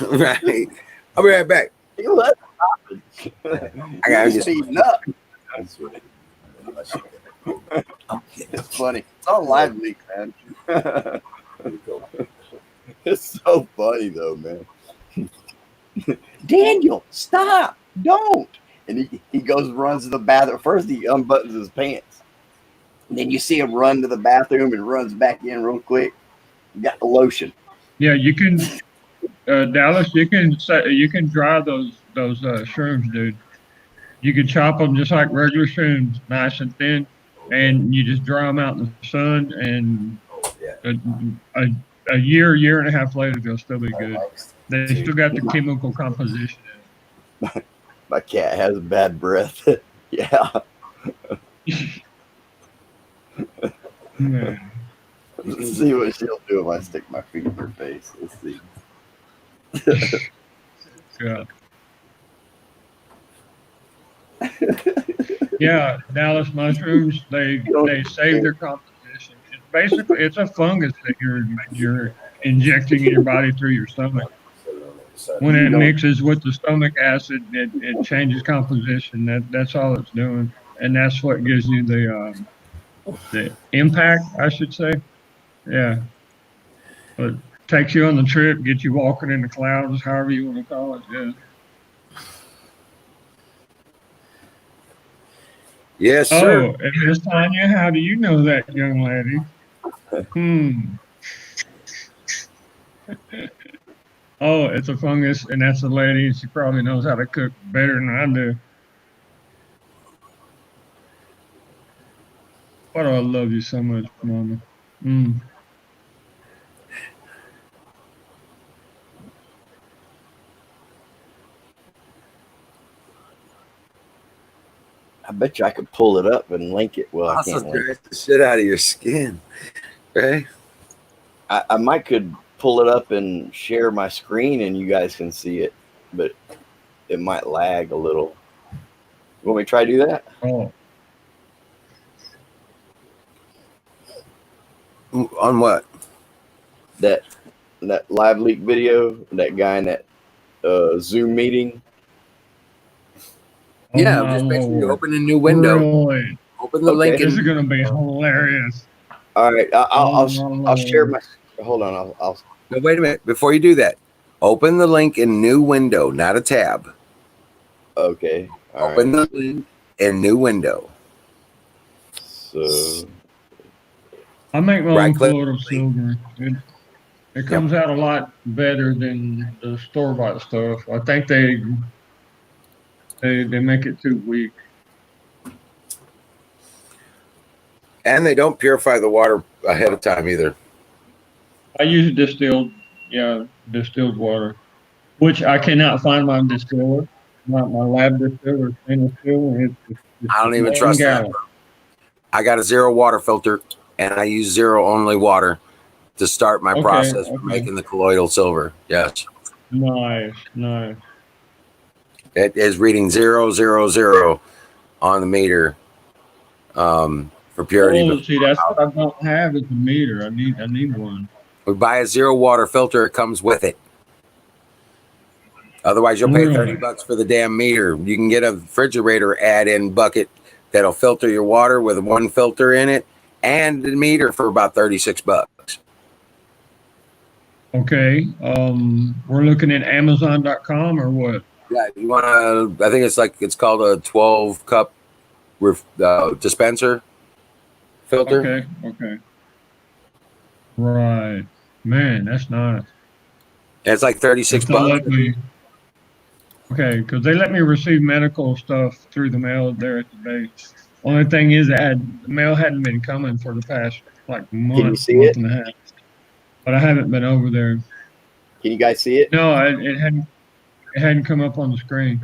Right. I'll be right back. He was stopping. I gotta He was just- speeding up. It's funny. It's on live leak, man. It's so funny though, man. Daniel, stop! Don't! And he goes and runs to the bathroom. First, he unbuttons his pants. And then you see him run to the bathroom and runs back in real quick. Got the lotion. Yeah, you can, Dallas. You can dry those shrooms, dude. You can chop them just like regular shrooms, nice and thin, and you just dry them out in the sun. And a year and a half later, they'll still be good. They still got the chemical composition. My cat has bad breath. Yeah. Yeah. Let's see what she'll do if I stick my feet in her face. Let's see. Yeah. Yeah, Dallas mushrooms, they save their composition. It's a fungus that you're injecting in your body through your stomach. When it mixes with the stomach acid, it changes composition. That's all it's doing, and that's what gives you the impact, I should say. Yeah, but takes you on the trip, gets you walking in the clouds, however you want to call it. Yeah. Yes, sir. Oh, and Miss Tanya, how do you know that young lady? Oh, it's a fungus, and that's a lady, and she probably knows how to cook better than I do. Why do I love you so much, Mama? I bet you I could pull it up and link it. Well, I Also can't link dries the shit out of your skin, right? I might could pull it up and share my screen and you guys can see it, but it might lag a little. You want me to try to do that? Oh, On what? That live leak video, that guy in that Zoom meeting. Yeah, my just basically Lord. open a new window. Really? Open the Okay. link. This is gonna be hilarious. All right, I'll share Lord. my. Hold on, I'll. No, wait a minute. Before you do that, open the link in new window, not a tab. Okay. All Open right. the link in new window. So I make my Right own click. colloidal silver. It comes out a lot better than the store-bought stuff. I think they make it too weak. And they don't purify the water ahead of time either. I use distilled water, which I cannot find my distiller. My lab distiller, stainless steel. It's I don't even 1 trust that. gallon. I got a zero water filter, and I use zero only water to start my process for making the colloidal silver. Yes. Nice. It is reading 000 on the meter for purity. Oh, see, that's what I don't have is a meter. I need one. We buy a zero water filter, it comes with it. Otherwise, you'll pay Really? $30 for the damn meter. You can get a refrigerator add-in bucket that'll filter your water with one filter in it and the meter for about $36. Okay. We're looking at Amazon.com or what? Yeah, you want to? I think it's called a 12-cup dispenser filter. Okay. Right. Man, that's nice. And it's like $36. Okay, because they let me receive medical stuff through the mail there at the base Only thing is that the mail hadn't been coming for the past like month, see month it? and a half. But I haven't been over there. Can you guys see it? No, it hadn't come up on the screen.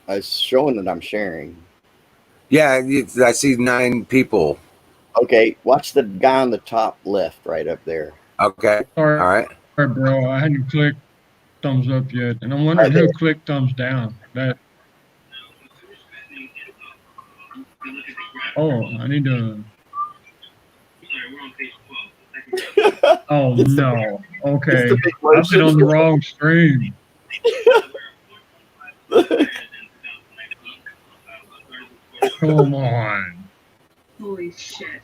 It's showing that I'm sharing. Yeah, I see 9 people. Okay, watch the guy on the top left, right up there. Okay. Sorry, All right. bro. I hadn't clicked thumbs up yet, and I'm wondering who clicked thumbs down. That. Oh, I need to. Oh no. Okay, It's the big I've been on the wrong stream. Come on. Holy shit.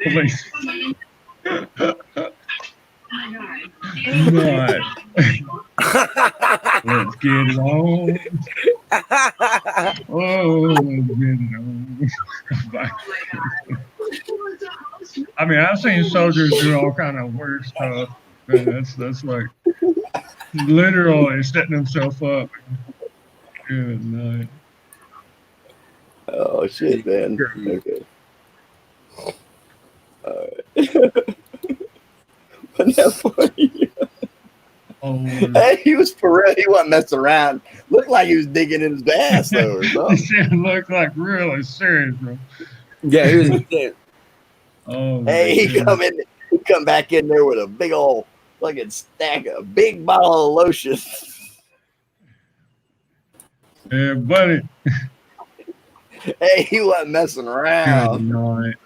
Holy what? Let's get it on. Oh, let's get it on. I mean, I've seen soldiers do all kind of weird stuff. Man, that's like literally setting himself up. Good night. Oh shit, man. Okay. All right. Wasn't that funny? Oh, Hey, he was for real. He wasn't messing around. Looked like he was digging in his ass though, or this something. shit looks like really serious, bro. Yeah, he was. Oh, Hey, he man. come back in there with a big old fucking stack, a big bottle of lotion. Yeah, buddy. Hey, he wasn't messing Good around. night.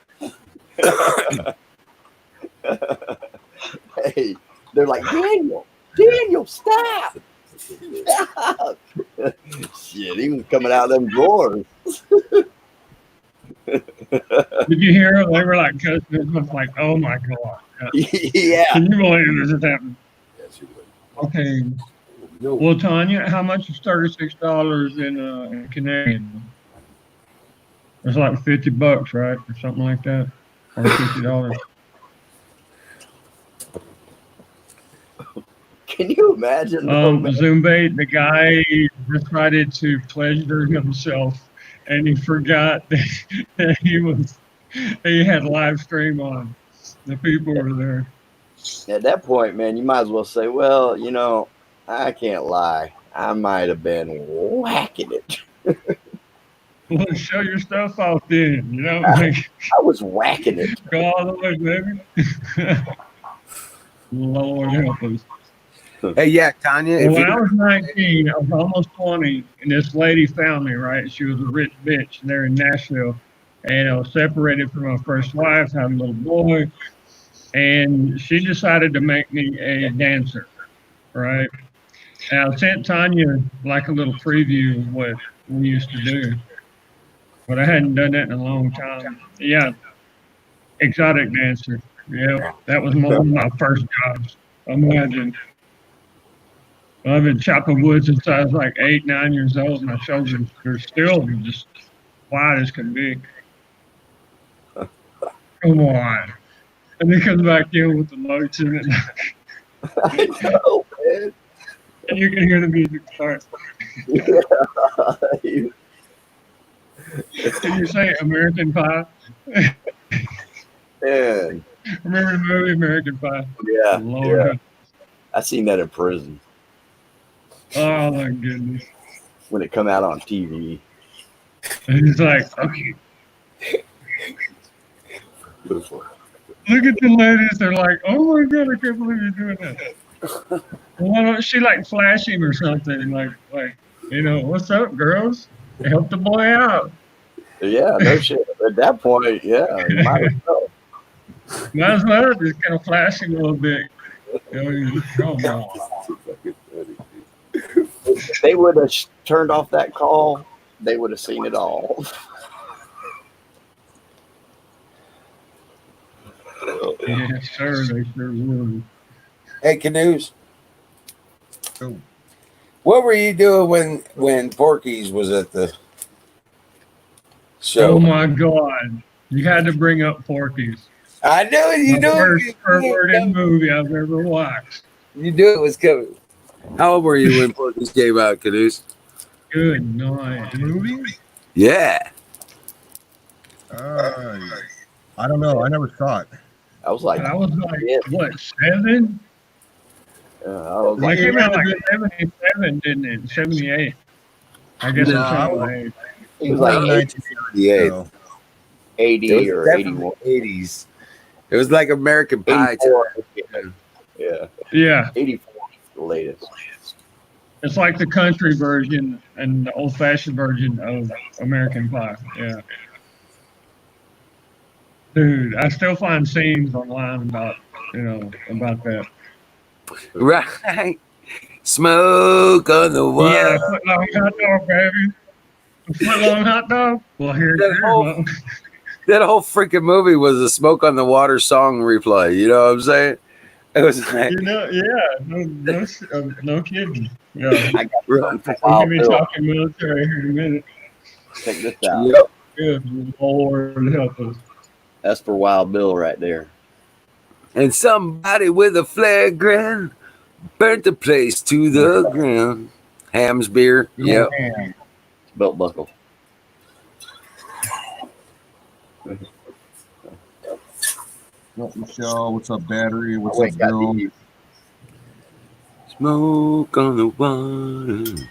Hey, they're like, Daniel, stop. Stop. Shit, he was coming out of them drawers. Did you hear them? They were like cussing. It was like, oh my god. Yeah. Can you believe this is happening? Yes, he would. Okay. No. Well, Tanya, how much is $36 in Canadian? It's like $50, right, or something like that, or $50. Can you imagine? Zumbait, the guy decided to pleasure himself, and he forgot that he had live stream on. The people were there. At that point, man, you might as well say, well, you know, I can't lie. I might have been whacking it. Well, show your stuff off then, you know? Like, I was whacking it. go all the way, baby. Lord help us. Hey, yeah, Tanya. Well, If when you I was 19, I was almost 20, and this lady found me, right? She was a rich bitch, and they're in Nashville. And I was separated from my first wife, had a little boy, and she decided to make me a dancer, right? And I sent Tanya like a little preview of what we used to do, but I hadn't done that in a long time. Yeah, exotic dancer. Yeah, that was one of my first jobs. Imagine. I've been chopping wood since I was like 8, 9 years old. My shoulders are still just wide as can be. Come on. And he comes back in with the lotion, and I know, man. you can hear the music start. Yeah. Did you say American Pie? Man. Remember the movie American Pie? Yeah. Lord. Yeah. I seen that in prison Oh my goodness. when it come out on TV. And he's like, okay. Look at the ladies. They're like, oh my god, I can't believe you're doing that. Why don't she like flash him or something? Like, you know, what's up, girls? Help the boy out. Yeah, no shit. At that point, yeah, you might as well. Might as well just kind of flash him a little bit. You know, come on. If they would have turned off that call, they would have seen it all. Yeah, sure, they sure would. Hey, Canoes. Oh. What were you doing when Porky's was at the show? Oh my god. You had to bring up Porky's. I knew it. You The knew first it. perverted movie I've ever watched. You knew it was coming. How old were you when Porky's came out, Caduce? Good night. The movie? Yeah. I don't know. I never saw it. I was like, I was like, yeah, what, 7? I was They like, came out like Yeah, 77, didn't it? 78. I guess No, I'm I saying was- my age. he was like 1978. So, 80 It was or definitely 81. 80s. It was like American Pie. 84. Yeah, Yeah, 84 is the latest. it's like the country version and the old-fashioned version of American Pie. Yeah. Dude, I still find scenes online about that. Right. Smoke on the Yeah, water. foot long hot dog, baby. A foot long hot dog. Well, here's That whole- one. That whole freaking movie was a Smoke on the Water song replay. You know what I'm saying? It was like, No kidding. Yeah. I got something for We're Wild gonna be Bill. talking military here in a minute. Check this out. yep. Good Lord help us. That's for Wild Bill right there. And somebody with a flag grin burnt the place to the ground. Ham's beer. Yep. man. Belt buckle. What's up, Michelle? What's up, Battery? What's Wait, up, got Bill? these. Smoke on the water.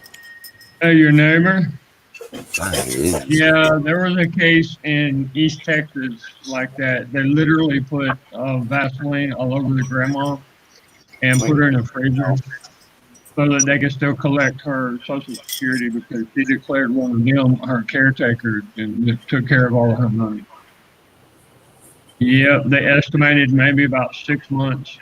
Hey, your neighbor? Fire. Yeah, there was a case in East Texas like that. They literally put Vaseline all over the grandma and put her in a freezer so that they could still collect her Social Security because she declared one of them her caretaker and that took care of all of her money. Yep, they estimated maybe about 6 months.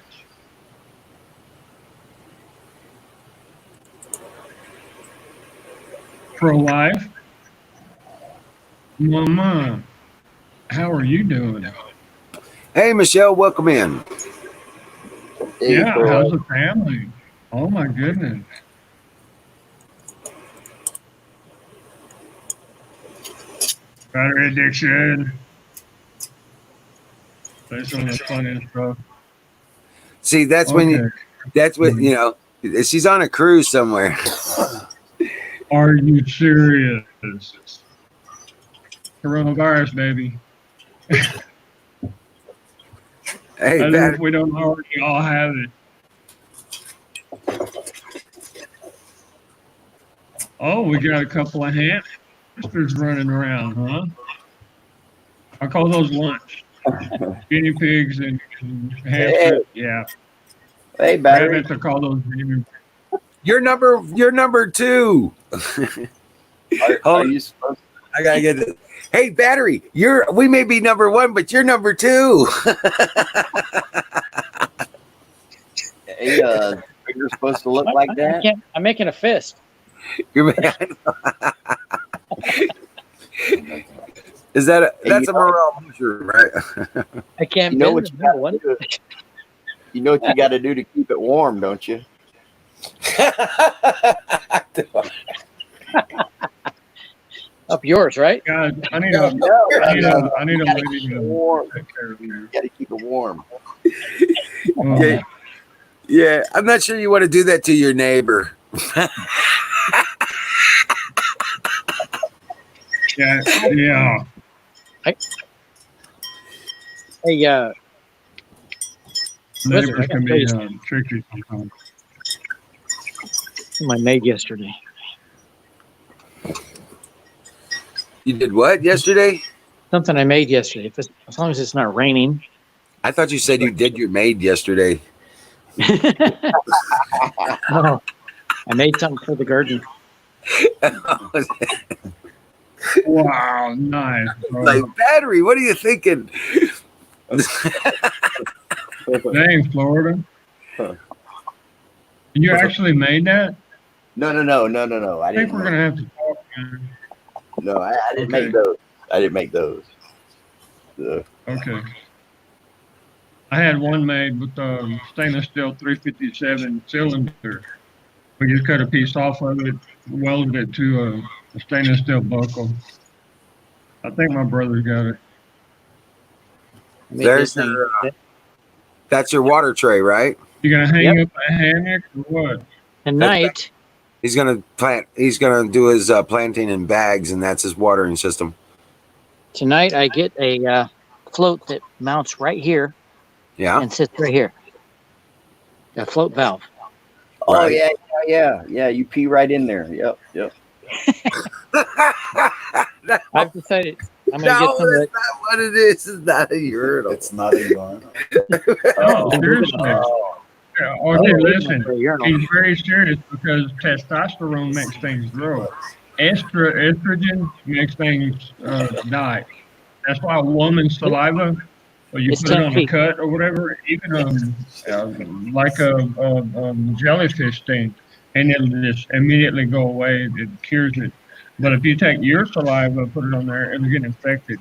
Pro-life? Mama, how are you doing? Hey, Michelle, welcome in. Hey, Yeah, bro. how's the family? Oh my goodness. Battery addiction. That's some of the funniest stuff. See, that's when you, Okay. that's what, you know, she's on a cruise somewhere. Are you serious? Coronavirus, baby. Hey, As Pat, if we don't already all have it. Oh, we got a couple of hamsters running around, huh? I call those lunch. Guinea pigs and hamsters. Yeah. Hey, Battery. Rabbits, I call those baby. you're number 2. Are you supposed I gotta get this. Hey, Battery, we may be number 1, but you're number 2. Hey, you're supposed to look like that? I'm making a fist. You're Is that that's a morale booster, right? I can't You know bend what the you middle one. gotta do? You know what you got to do to keep it warm, don't you? Up yours, right? God, I need a lady to take care of you. You got to keep it warm. Oh, Yeah. Yeah, I'm not sure you want to do that to your neighbor. yeah, yeah. Hey, Neighbors I can gotta be tell you tricky sometimes. something I made yesterday. You did what yesterday? Something I made yesterday. As long as it's not raining. I thought you said you did your maid yesterday. No, I made something for the garden. Wow, nice. Bro. Like, Battery, what are you thinking? Dang, Florida. You actually made that? No. I think we're gonna have to talk, man. No, I didn't Okay. make those. I didn't make those. Okay. I had one made with stainless steel 357 cylinder. We just cut a piece off of it, welded it to a stainless steel buckle. I think my brother got it. Make There's this thing- your, that's your water tray, right? You gonna hang Yep. up a hammock or what? Tonight, He's gonna plant. He's gonna do his planting in bags, and that's his watering system. tonight I get a float that mounts right here Yeah. and sits right here. A float valve. Oh Right. yeah. You pee right in there. Yep. I've decided I'm gonna get some of it. not what it is. It's not a urinal. It's not a urinal. Oh, seriously. Oh, Yeah, okay, listen. For a urinal. He's very serious because testosterone makes things grow. Estrogen makes things die. That's why a woman's saliva, or you It's put it 10 on a feet. cut or whatever, even like a jellyfish sting, and it'll just immediately go away. It cures it. But if you take your saliva, put it on there, it'll get infected.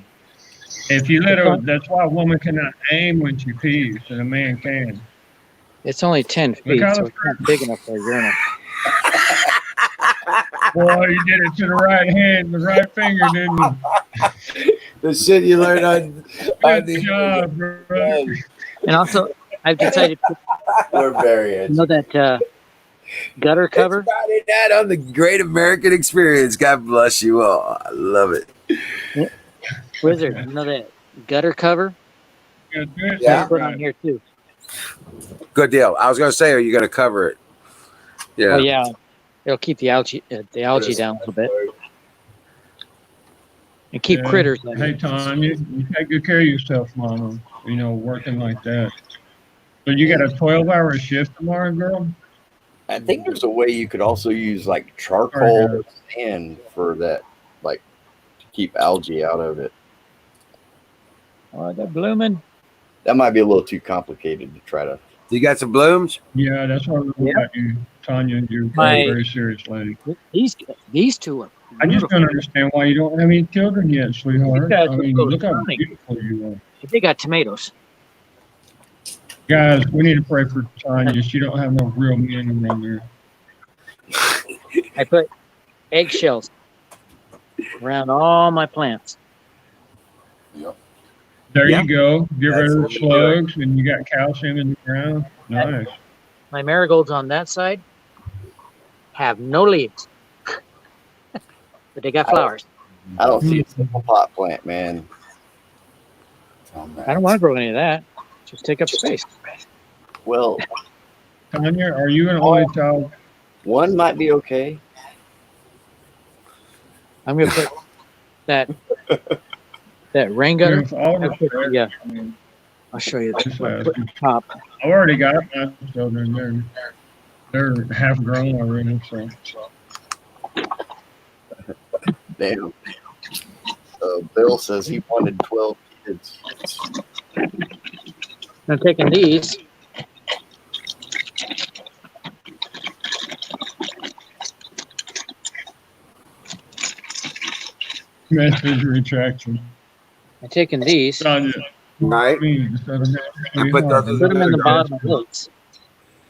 If you let her, that's why a woman cannot aim when she pees, and a man can. It's only 10 Look feet, how so the it's not big enough for a urinal. Boy, you did it to the right hand, the right finger, didn't you? The shit you learn on Good job, bro. And also, I've decided to We're very know that gutter cover. It's Friday night on the Great American Experience. God bless you all. I love it. Wizard, you know that gutter cover? Good, good. Yeah. Put on here too. Good deal. I was going to say, are you going to cover it? Yeah. Oh yeah, it'll keep the algae down a little bit and keep Yeah. critters. Hey, Tanya, you take good care of yourself, Mama. You know, working like that. So you got a 12-hour shift tomorrow, girl? I think there's a way you could also use like charcoal or sand for that, like to keep algae out of it. Oh, they're blooming. That might be a little too complicated to try to. You got some blooms? Yeah, that's what I'm looking Yep. at you, Tanya. You're My- a very serious lady. These two are I just beautiful. don't understand why you don't have any children yet, sweetheart. guys I mean, are look how stunning. beautiful you are. They got tomatoes. Guys, we need to pray for Tanya. She don't have no real men around there. I put eggshells around all my plants. There Yeah. you go. Get rid That's of the what we do. slugs, and you got calcium in the ground. Nice. My marigolds on that side have no leaves, but they got flowers. I don't see a simple pot plant, man. I don't want to grow any of that. Just take up space. Well, Tanya, are you an only child? one might be okay. I'm gonna put that rain gutter. If all I put the- the, I mean, I'll show you Just the asking. top. I've already got my children. They're half grown already. So Damn. Bill says he wanted 12 kids. I'm taking these. message retraction. I'm taking these. Tanya, Right. please, instead of I put those Put them in the bottom of those.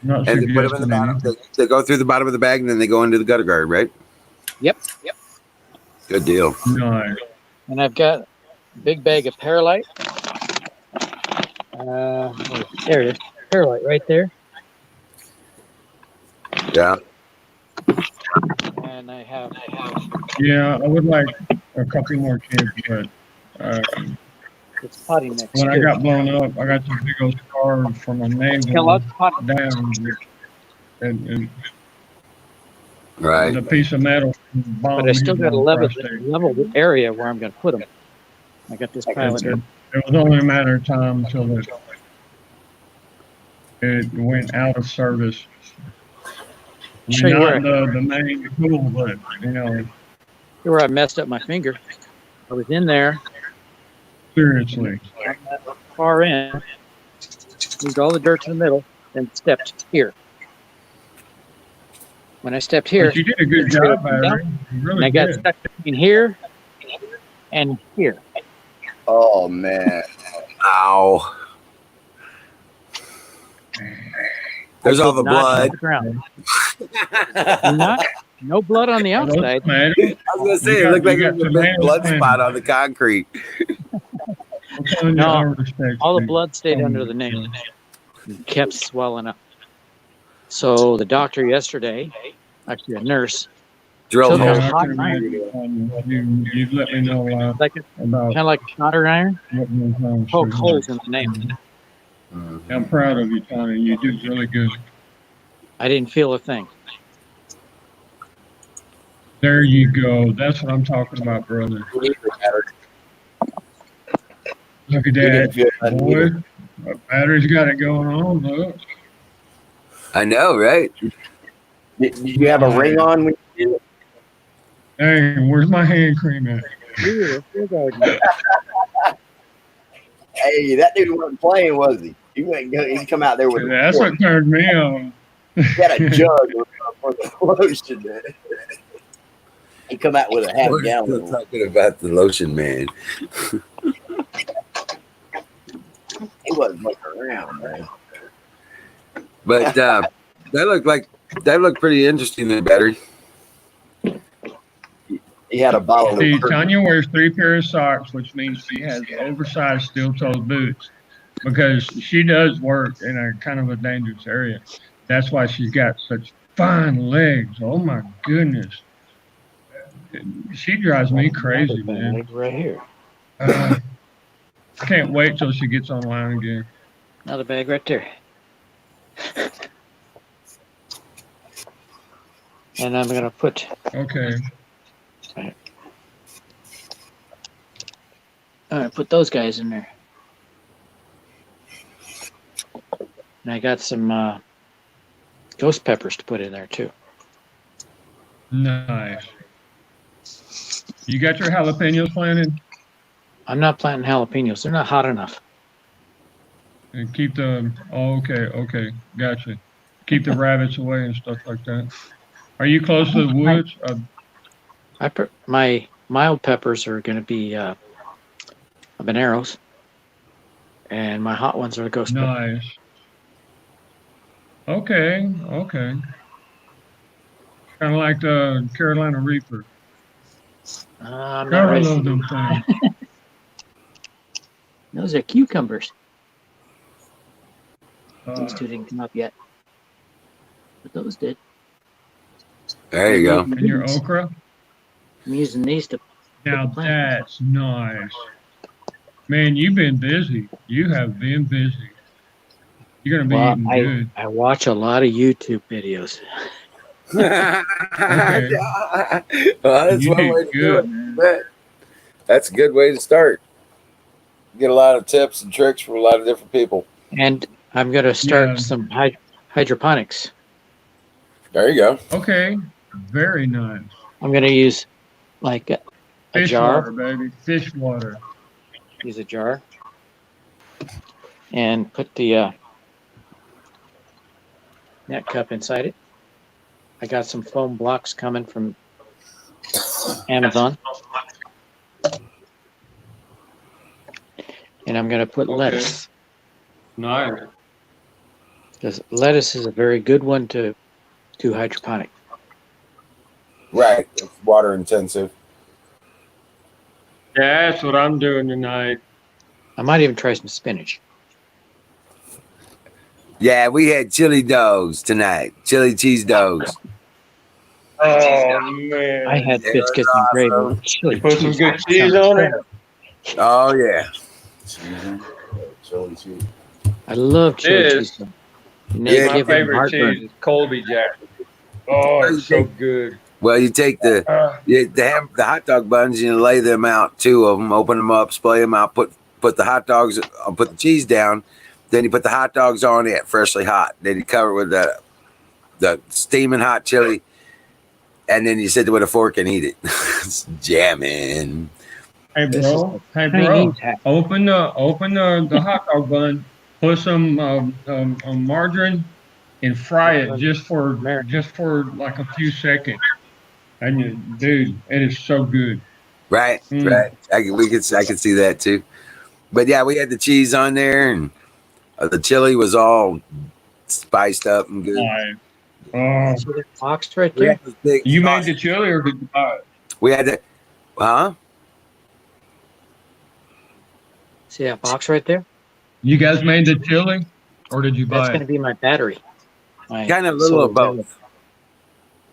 Not And they put them in the suggesting bottom. any. They go through the bottom of the bag, and then they go into the gutter guard, right? Yep. Good deal. Nice. And I've got a big bag of perlite. There it is. Perlite right there. Yeah. And I have Yeah, I would like a couple more kids, but it's potty mix. when I too. got blown up, I got some big old scars from a navel Kellogg's potty mix. down, and Right. the piece of metal. But I still got a level area where I'm going to put them. I got this pile here. It was only a matter of time until it went out of service. I Show mean, you where, not the main tool, but you know, where I messed up my finger. I was in there, seriously. far in, moved all the dirt to the middle, then stepped here. When I stepped here, But you did a good job, Barry. You and really I got did. stuck between here and here. Oh, man. Ow. There's all the Not blood. hit the ground. No blood on the Are those outside. tomatoes? I was gonna say You it got- looked like you it got was a big tomatoes blood planted. spot on the concrete. I'm telling you, No, I respect all the you. blood stayed Oh, under the nail. It kept swelling up. So the doctor yesterday, actually a nurse, Drill took a Yeah, hole. I hot can iron, imagine. You've let me know like about kind of like a solder iron, what goes on. poked So holes in the nail. I'm proud of you, Tony. You do really good. I didn't feel a thing. There you go. That's what I'm talking about, brother. Look at You didn't that, feel that boy. either. Battery's got it going on. Look. I know, right? Did you have a ring on when you did it? Dang, where's my hand cream at? Ooh, that's still garden. Hey, that dude wasn't playing, was he? He went. He come out there with a That's quart. what turned me on. He had a jug for the lotion. He come out with a half We're still gallon. talking about the lotion man. He wasn't looking around, man. But that looked pretty interesting. The battery. He had a bottle See, of bourbon. Tanya wears 3 pairs of socks, which means she has oversized steel-toed boots because she does work in a kind of a dangerous area. That's why she's got such fine legs. Oh my goodness. She drives me crazy, man. Bag right here. I can't wait till she gets online again. Another bag right there. And I'm gonna put Okay. put those guys in there. And I got some ghost peppers to put in there too. Nice. You got your jalapenos planted? I'm not planting jalapenos. They're not hot enough. And keep the okay, gotcha. Keep the rabbits away and stuff like that. Are you close to the woods? My mild peppers are going to be habaneros, and my hot ones are ghost peppers. Nice. Okay. Kind of like the Carolina Reaper. I'm not God, I ready. love them things. Those are cucumbers. Uh, These two didn't come up yet, but those did. There you go. and your okra? I'm using these to. Now that's nice. Man, you've been busy. You have been busy. You're gonna be Well, eating good. I watch a lot of YouTube videos. Okay. Well, that's You one did way to do good, it. man. But that's a good way to start. Get a lot of tips and tricks from a lot of different people. And I'm going to start Yeah. some hydroponics. There you go. Okay. Very nice. I'm going to use like a Fish jar. water, baby. Fish water. Use a jar. And put the net cup inside it. I got some foam blocks coming from Amazon. And I'm going to put lettuce. Nice. Because lettuce is a very good one to do hydroponic. Right. It's water intensive. Yeah, that's what I'm doing tonight. I might even try some spinach. Yeah, we had chili dogs tonight. Chili cheese dogs. Oh man. I had Yeah, biscuits that's and gravy awesome. with chili You put some cheese. good That cheese sounds on it? better. Oh yeah. Chili cheese. I love chili It cheese. is. You Yeah, never My give them favorite heartburn. cheese is Colby Jack. Oh, it's so good. Well, you take the hot dog buns and you lay them out, 2 of them, open them up, splay them out, put the hot dogs, put the cheese down, then you put the hot dogs on it, freshly hot. Then you cover it with the steaming hot chili, and then you sit there with a fork and eat it. It's jamming. Hey This is bro, the Chinese hack. open the hot dog bun, put some margarine, and fry it just for like a few seconds. And dude, it is so good. Right, Mm. right. I could see that too. But yeah, we had the cheese on there, and the chili was all spiced up and good. Oh, See that box right We there? had this big you sauce. made the chili or did you buy it? We had the, huh? See that box right there? You guys made the chili, or did you That's buy going to it? be my battery. My Kind of a little solar of both. tablet.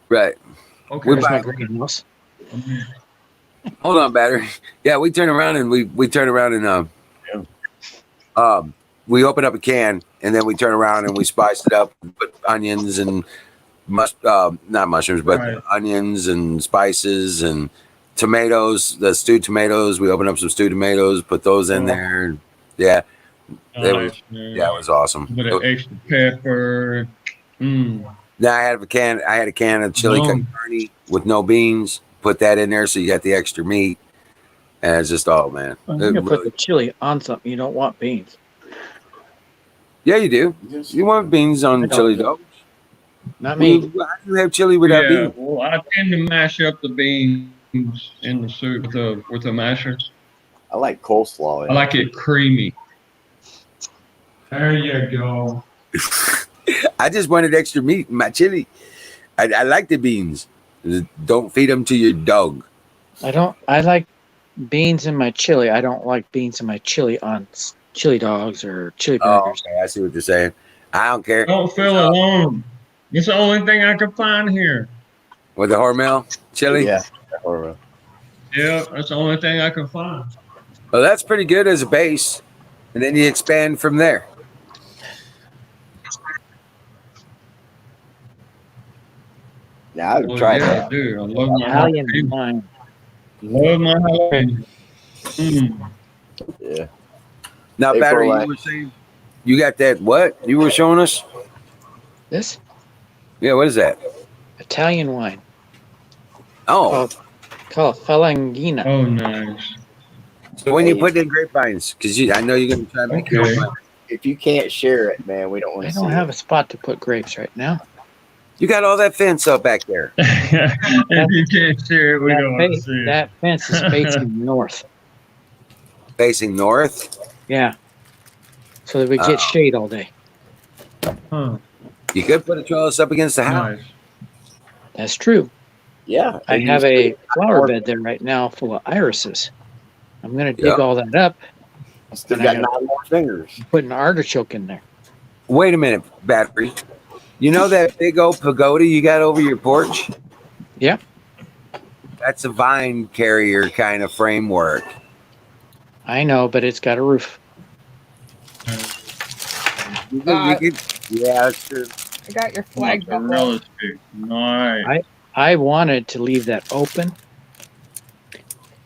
Right. Okay. We There's my buy- greenhouse. Hold on, battery. Yeah, we turn around and we turn around and we open up a can and then we turn around and we spice it up, put onions and not mushrooms, but Right. onions and spices and tomatoes, the stewed tomatoes. We open up some stewed tomatoes, put those in Oh. there. Yeah, it was Nice, man. yeah, it was awesome. A bit of extra pepper. Mm. Now I had a can of chili No. con carne with no beans. Put that in there so you got the extra meat. And it's just man. I'm It going to put really- the chili on something. You don't want beans. yeah, you do. You want beans on I don't. chili dogs? Not me. How do you have chili without Yeah, beans? well, I tend to mash up the beans in the soup with the masher. I like coleslaw. I like it creamy. There you go. I just wanted extra meat in my chili. I like the beans. Don't feed them to your dog. I like beans in my chili. I don't like beans in my chili on chili dogs or chili Oh, burgers. okay. I see what you're saying. I don't care. Don't feel alone. It's the only thing I could find here. With the Hormel chili? Yeah. Or, Yeah, that's the only thing I can find. Well, that's pretty good as a base. And then you expand from there. yeah, I've Well, tried yeah, I that. do. I love my Italian jalapeno. wine. Love my jalapeno. Mm. Yeah. Now, April, Battery, like- you were saying you got that what? You were showing us? This Yeah, what is that? Italian wine Oh, called Falangina. Oh, nice. so when you put in grapevines, because I know you're going to try to make your Okay. own wine. If you can't share it, man, we don't want I to see don't have it. a spot to put grapes right now. You got all that fence up back there. If you can't share it, we don't want to see it. That fence is facing north. Facing north. Yeah. So that we get shade all day. Huh, You could put a trellis up against the house. nice. That's true. Yeah. I and have you a still- flower bed there right now full of irises. I'm going to dig Yeah. all that up, Still and I got got- 9 more fingers. put an artichoke in there. Wait a minute, Battery. You know that big old pagoda you got over your porch? Yeah. That's a vine carrier kind of framework. I know, but it's got a roof. You Uh, could- yeah, that's true. I got your flag. Buffalo. Mozzarella stick. Nice. I wanted to leave that open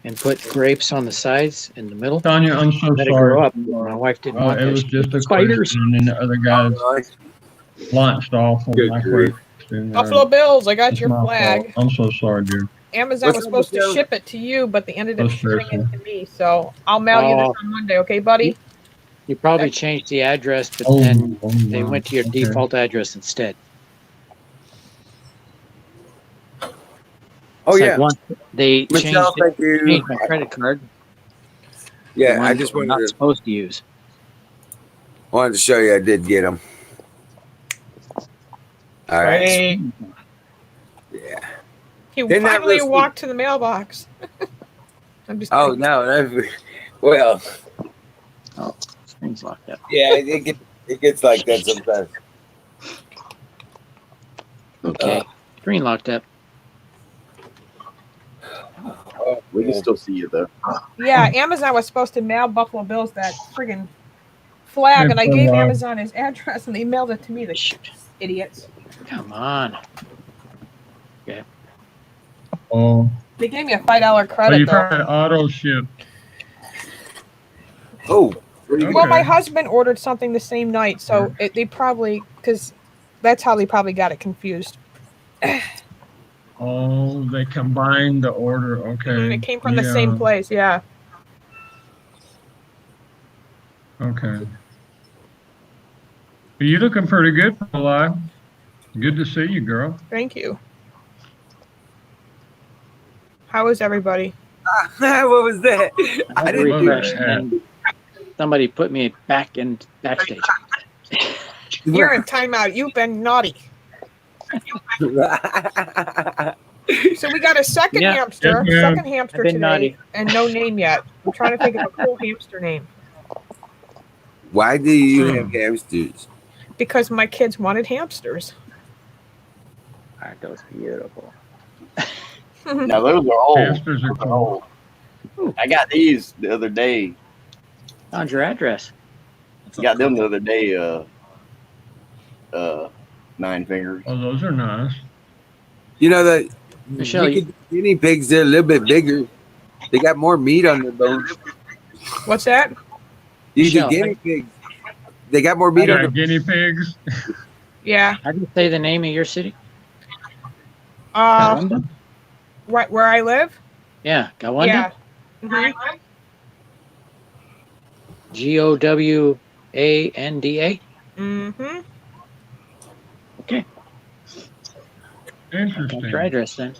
and put grapes on the sides in the middle. Tanya, I'm so Let it sorry. grow up. My wife didn't want It that. was just a Spiders. question, and then the other guys launched off on Good my grief. question. Buffalo Bills, I got It's your my flag. fault. I'm so sorry, dear. Amazon What's was up supposed with to those? ship it to you, but they ended up That's shipping stressful. it to me. So I'll mail you this Oh. on Monday, okay, buddy? You probably changed the address, but Oh, then oh, they wow. went to your Okay. default address instead. Oh It's yeah, like one, they Michelle, changed, thank you. changed my credit card. the Yeah, one I just I'm not wanted supposed to use. to show you I did get them. All right. Great. Yeah. He They're not finally listed. walked to the mailbox. I'm just Oh kidding. no, well, Things locked up. yeah, it gets like that sometimes. Okay. Screen locked up. We can still see you, though. Yeah, Amazon was supposed to mail Buffalo Bills that friggin' flag, and I gave Amazon his address, and they mailed it to me. The idiots. Come on. Oh, They gave me a $5 oh, credit you though. tried auto ship. Oh, Well, my Okay. husband ordered something the same night, so they probably because that's how they probably got it confused. Oh, they combined the order. Okay. It came from the same Yeah, place. Yeah. Okay. Well, you looking pretty good, alive. Good to see you, girl. Thank you. How is everybody? what was that? I I didn't do refreshed, that. and somebody put me backstage. You're in timeout. You've been naughty. So we got a second Yeah. hamster, Yes, ma'am. second hamster I've been today, naughty. and no name yet. I'm trying to think of a cool hamster name. Why do you have hamsters? Because my kids wanted hamsters. Aren't those beautiful? Now those are old. Hamsters are Those are cool. old. I got these the other day. Found your address. Got them the other day. Nine fingers. Oh, those are nice. You know that Michelle, you could guinea pigs. They're a little bit bigger. They got more meat on their bones. What's that? You Michelle, do guinea pigs. They got more meat on Yeah, their guinea pigs. Yeah. how do you say the name of your city? Uh, Gawanda? right where I live. Yeah, Gawanda. Yeah. Mhm. Gowanda. Mhm. Okay, that's your Interesting. address then.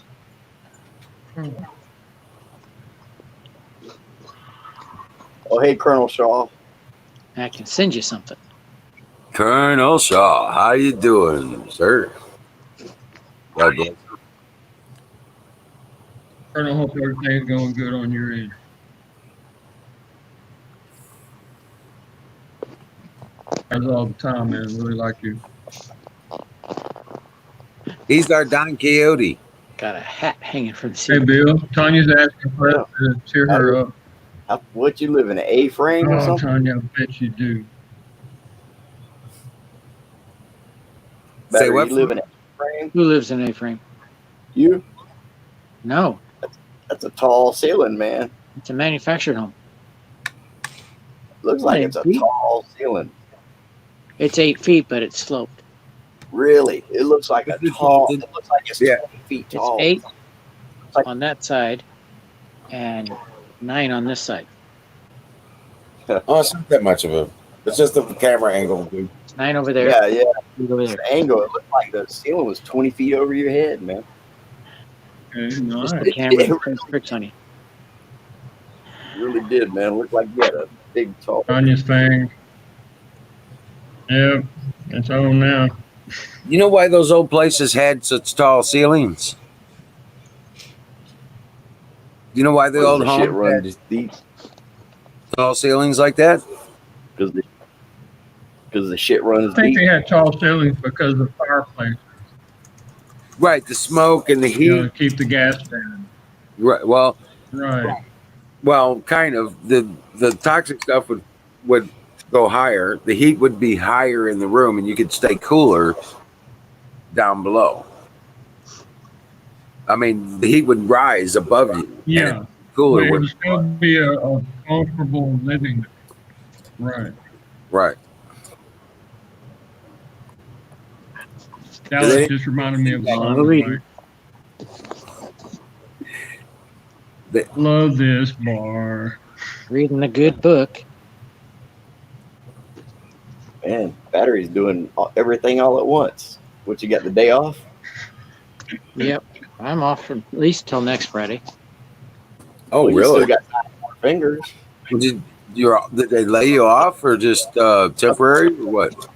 Oh, hey, Colonel Shaw. I can send you something. Colonel Shaw, how you doing, sir? God bless. I hope everything's going good on your end. That's all the time, man. Really like you. He's our Don Quixote. Got a hat hanging from the Hey, ceiling. Bill. Tanya's asking for us to cheer her up. What you live in an A-frame or Oh, something? Tanya, I bet you do. Say Better, what? you live in an A-frame? Who lives in A-frame? You? No, That's a tall ceiling, man. it's a manufactured home. Looks like it's a tall ceiling. It's 8 feet, but it's sloped. Really, it looks like a tall. It looks like it's 20 feet It's tall. 8 like- on that side and 9 on this side. Oh, it's not that much of a. It's just the camera angle, dude. It's 9 over there. Yeah, 8 over It's there. the angle. It looked like the ceiling was 20 feet over your head, man. Okay, Just nice. the camera that plays tricks on you. It really did, man. It looked like you had a big, tall. Tanya's thing. Yep, it's on now. You know why those old places had such tall ceilings? You know why the old the shit homes run had deep tall ceilings like that? because the shit runs I think deep. they had tall ceilings because of the fireplace. Right, the smoke and the heat. You know, to keep the gas down. Right. Well, Right. kind of. The toxic stuff would go higher. The heat would be higher in the room, and you could stay cooler down below. I mean, the heat would rise above you. Yeah. And cooler But it would. would still be a comfortable living. Right. Right. Dallas just reminded me of the song. reading. Like, love this bar. Reading a good book. Man, battery's doing everything all at once. What, you got the day off? Yep. I'm off for at least till next Friday. Oh, Well, you really? still got 9 more fingers. Did they lay you off or just temporary or what?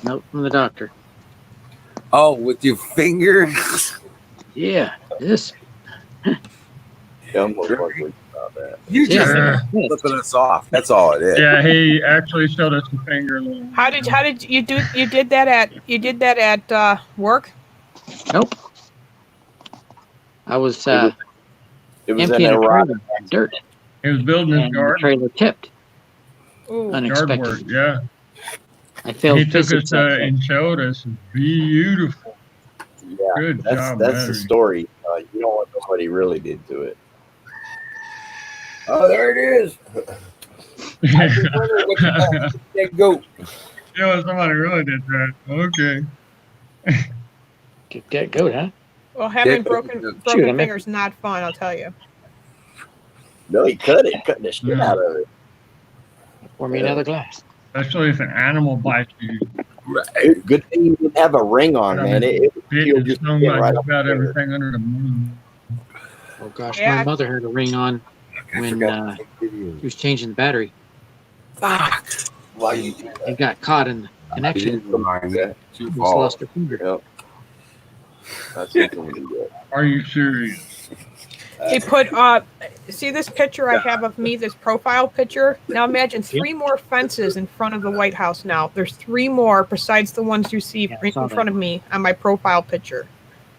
Note from the doctor. Oh, with your finger? Yeah. This. Yeah, I'm more worried about that. You just Yeah. flipping us off. That's all it is. Yeah, he actually showed us the finger. How did you do? You did that at work? Nope. I was It was in emptying a a rock. trailer of dirt, He was building his and the garden. trailer tipped Ooh. Yard work, unexpectedly. yeah. I failed He took us physics that day. and showed us. Beautiful. Yeah, Good that's job, the battery. story. You don't want nobody really did to it. Oh, there it is. I just wonder what the go. Yeah, somebody really did that. Okay. Kick that goat, huh? Well, having Yeah. broken Shoot, I meant- fingers not fun. I'll tell you. No, he cut the shit Yeah. out of it. Pour me another glass. Especially if an animal bites you. Right. Good thing you didn't have a ring on, I man. mean, It would Bit feel and just stung right like up about there. everything under the moon. Oh gosh, Yeah. my mother had a ring on I when forgot to take video. she was changing the battery. Fuck. Why you do that? It got caught in the connection. You didn't remind me. It's your Just fault. lost her finger. Yep. That's something we do. Are you serious? They put see this picture I have of me, this profile picture. Now imagine 3 more fences in front of the White House now. There's 3 more besides the ones you see Yeah, I saw in front that. of me on my profile picture.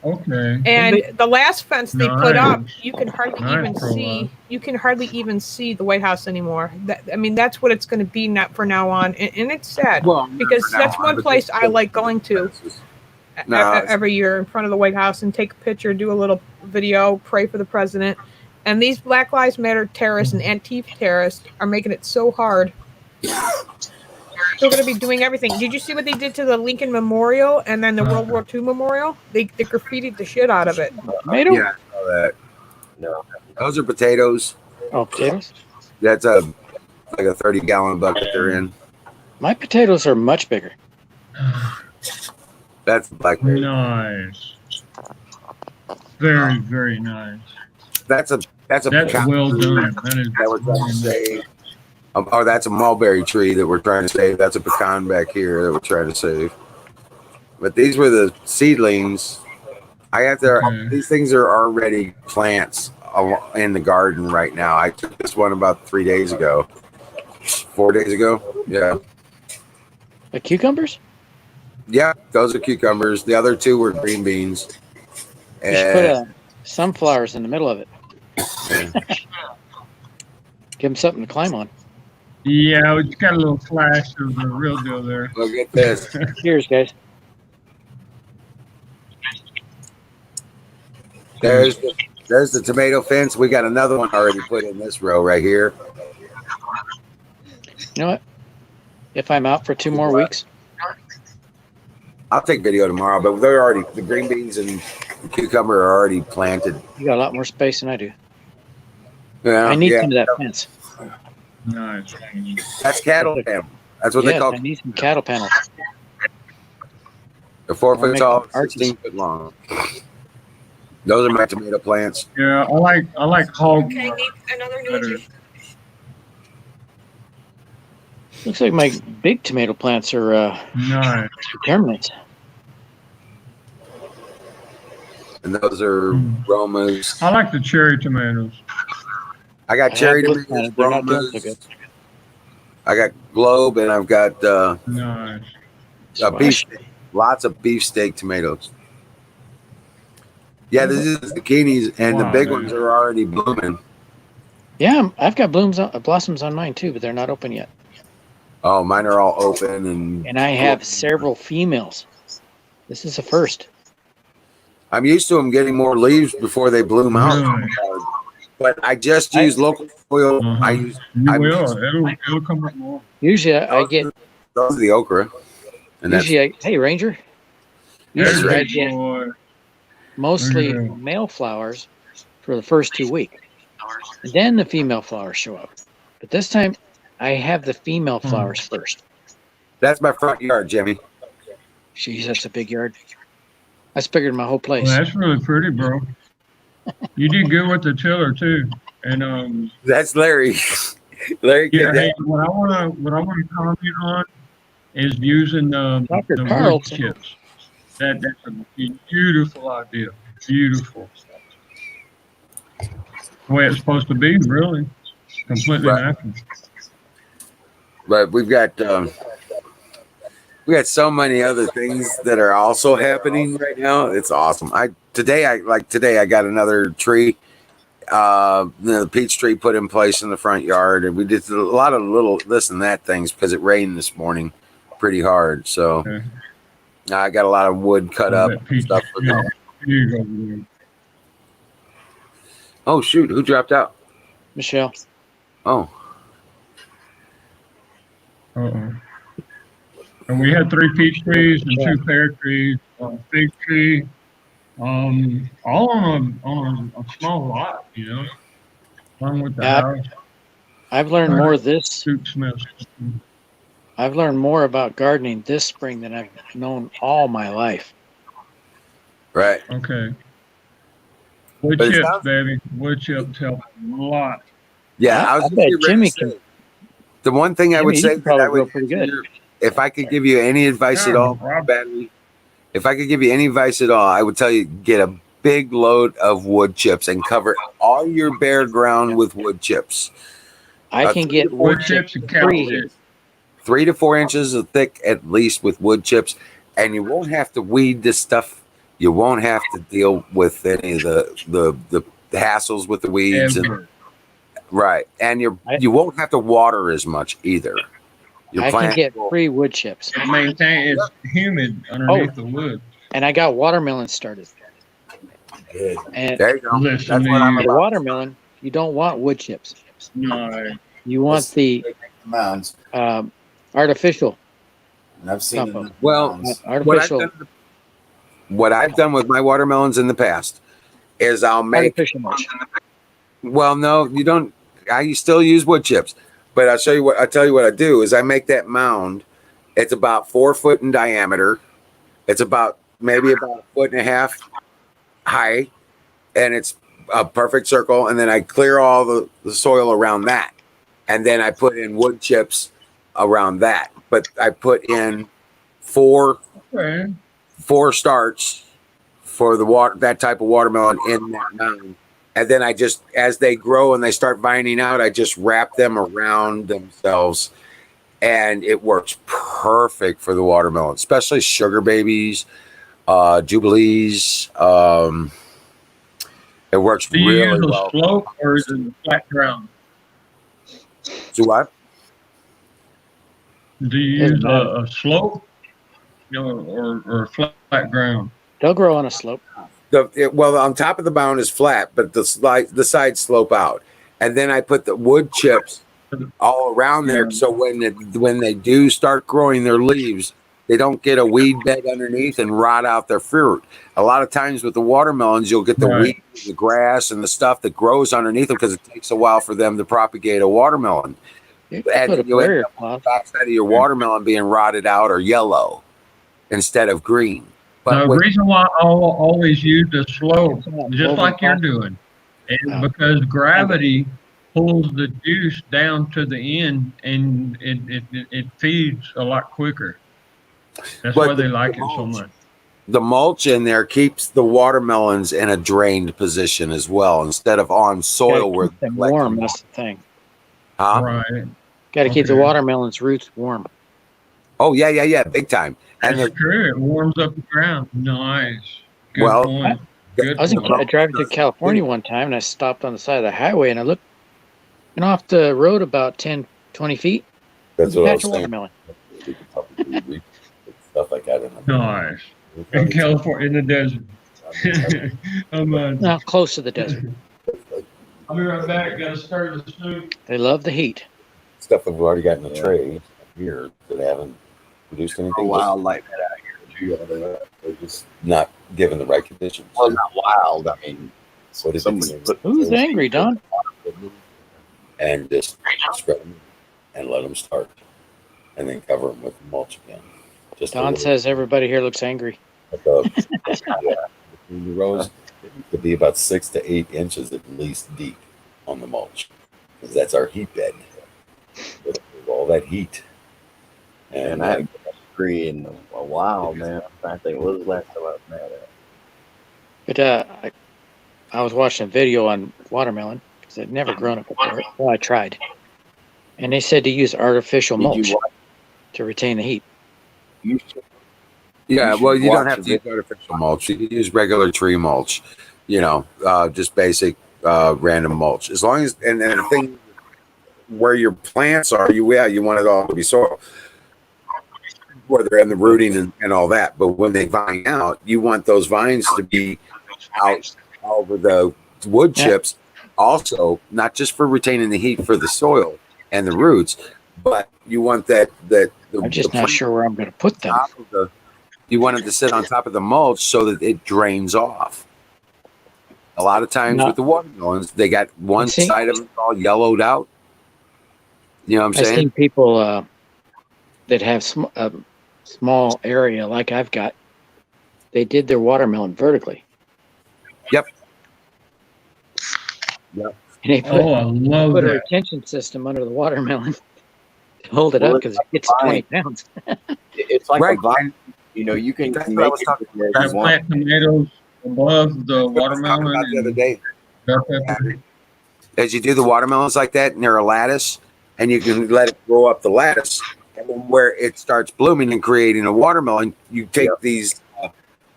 Okay. And the last fence they put up, Nice. you can hardly Nice even profile. see. You can hardly even see the White House anymore. I mean, that's what it's going to be not for now on, and it's sad Well, because for now that's on, one but place I like going to No, it's- every year in front of the White House and take a picture, do a little video, pray for the president. And these Black Lives Matter terrorists and Antifa terrorists are making it so hard. They're going to be doing everything. Did you see what they did to the Lincoln Memorial and then the World War II Memorial? They graffitied the shit out of it. Tomato? yeah, I saw that. No, those are potatoes. Oh, potatoes. That's a like a 30-gallon bucket they're in. My potatoes are much bigger. That's blackberry. Nice. Very, very nice. That's a That's pecan well tree done. That is that we're trying to very nice. save. Oh, that's a mulberry tree that we're trying to save. That's a pecan back here that we're trying to save. But these were the seedlings. I have to. Okay. These things are already plants in the garden right now. I took this one about 3 days ago. 4 days ago. Yeah. The cucumbers? Yeah, those are cucumbers. The other 2 were green beans. You should put sunflowers in the middle of it. Give them something to climb on. Yeah, it's got a little flash of the real deal there. Look at this. Cheers, guys. There's the tomato fence. We got another one already put in this row right here. You know what? If I'm out for 2 more weeks, I'll take video tomorrow, but they're already the green beans and the cucumber are already planted. you got a lot more space than I do. Yeah, I need yeah. some of that fence. Nice. That's cattle panel. That's what they Yes, call I need some cattle panels. the 4 I'll foot make tall, arches. 16 foot long. Those are my tomato plants. Yeah, I like hog. Okay, need another new better. addition. Looks like my big tomato plants are Nice. permanent. And those are Romas. I like the cherry tomatoes. I got I cherry have looked tomatoes, at it. They're not doing so Romas. good. I got Globe, and I've got Nice. beef. Lots of beefsteak tomatoes. Yeah, this is zucchinis, and the Wow, big man. ones are already blooming. Yeah, I've got blossoms on mine too, but they're not open yet. Oh, mine are all open, And I have several females. This is a first. I'm used to them getting more leaves before they bloom out. Really? But I just use local oil. Uh-huh. I use You I'm will. used- It'll come up more. Usually I get, those are the okra, and that's hey Ranger. There's Usually I big get boy. mostly Yeah. male flowers for the first 2 weeks. And then the female flowers show up. But this time I have the female flowers first. that's my front yard, Jimmy. Jeez, that's a big yard. That's bigger than my whole place. Well, that's really pretty, bro. You did good with the tiller too. And That's Larry. Larry, yeah, get hey, that. what I wanna comment on is using Dr. the wood Carlson. chips. That's a beautiful idea. Beautiful. The way it's supposed to be, really. Completely Right. natural. But we got so many other things that are also happening right now. It's awesome. Today I got another tree, the peach tree put in place in the front yard, and we did a lot of little this and that things because it rained this morning pretty hard. So Okay. I got a lot of wood cut up That and peach stuff for tree. that. Huge over there. Oh shoot, who dropped out? Michelle. Oh, Uh-oh. And we had 3 peach trees and 2 pear trees, a fig tree, all on a small lot, you know, along with the Yeah. house. I've learned more this. Soup smells. I've learned more about gardening this spring than I've known all my life. right. Okay. Wood But it chips, sounds- baby. Wood chips help a lot. Yeah, I I was bet just getting ready Jimmy to say, the one thing I Jimmy, would you say can that probably I would grow pretty good. if I could give you any advice at Yeah, all, Rob. Battery, if I could give you any advice at all, I would tell you get a big load of wood chips and cover all your bare ground with wood chips. I can get Wood chips and cow free shit. 3 to 4 inches of thick at least with wood chips, and you won't have to weed this stuff. You won't have to deal with any of the hassles with the weeds Ever. right, and you won't have to water as much either. Your I can plant get will- free wood chips, It maintain it's humid underneath the wood. and I got watermelon started. Good. And There you go. Listen That's to what I'm you. the about. watermelon, you don't want wood chips. No. You want the Mounds. artificial. And I've seen Compost. enough Well, mounds. Artificial. What I've done with my watermelons in the past is I'll make. Artificial mulch. Well, no, you don't. I still use wood chips, but I'll tell you what I do is I make that mound. It's about 4 foot in diameter. It's about maybe about 1.5 feet high, and it's a perfect circle. And then I clear all the soil around that, and then I put in wood chips around that. But I put in four starts for that type of watermelon in that mound. And then I just, as they grow and they start vining out, I just wrap them around themselves, and it works perfect for the watermelon, especially sugar babies, jubilees. It works Do you really use a well. slope or is it flat ground? Do what? Do you use a slope, or flat ground? They'll grow on a slope. Well, on top of the mound is flat, but the sides slope out, and then I put the wood chips all around there. So when they do start growing their leaves, they don't get a weed bed underneath and rot out their fruit. A lot of times with the watermelons, you'll get the weed, the grass, and the stuff that grows underneath them because it takes a while for them to propagate a watermelon. You And put a you end barrier up with cloth. the backside of your watermelon being rotted out or yellow instead of green. Now, the with- reason why I always use the slope, just Woven like you're plastic. doing, is because gravity pulls the juice down to the end, and it feeds a lot quicker. That's But why they the like it so mulch- much. The mulch in there keeps the watermelons in a drained position as well, instead of on soil where Keep them warm. That's the thing. Huh? Right. Got to keep the Okay. watermelon's roots warm. Oh yeah, big time. And That's true. It warms up the ground. Nice. Good Well, point. Good I was point. driving through California one time, and I stopped on the side of the highway, and I looked off the road about 10, 20 feet. that's There's a what I patch was of saying. watermelon. We could probably read stuff like that in the Nice. In California, in the desert. I'm, Not close to the desert. I'll be right back. Got to stir the soup. They love the heat. stuff that we've already got in the tray here that haven't produced anything. Wild like that out here. Yeah, they're just not given the right conditions. Well, not wild. I mean, What is somebody it? put Who's angry, Don? And just spread them and let them start, and then cover them with mulch again. Just a Don little- says everybody here looks angry. yeah, between the rows, it could be about 6 to 8 inches at least deep on the mulch, because that's our heat bed. With all that heat, And I haven't been tree in a while, man. I'm trying to think what was the last time I was mad at. But I was watching a video on watermelon because I'd never grown it before. Well, I tried. And they said to use artificial mulch Did you watch? to retain the heat. You should- yeah. You Well, should you don't watch have a to use artificial mulch. You can use regular tree mulch. Just basic random mulch. As long as and the thing where your plants are, you want it all to be soil, where they're in the rooting and all that. But when they vine out, you want those vines to be out over the wood chips. Also, not just for retaining the heat for the soil and the roots, but you want that I'm just not sure where I'm going to put them. you want it to sit on top of the mulch so that it drains off. A lot of times with the watermelons, they got one side of them all yellowed out. You know what I'm I've saying? seen people that have a small area like I've got. They did their watermelon vertically. Yep. And they put, Oh, I love put a that. retention system under the watermelon to hold it Well, up because it gets 20 pounds. It's like Right. a vine. You know, you can That's make what I was it talking where I you want. plant tomatoes above the I was talking watermelon about the other and day. bell pepper. As you do the watermelons like that, and they're a lattice, and you can let it grow up the lattice, and then where it starts blooming and creating a watermelon, you take these,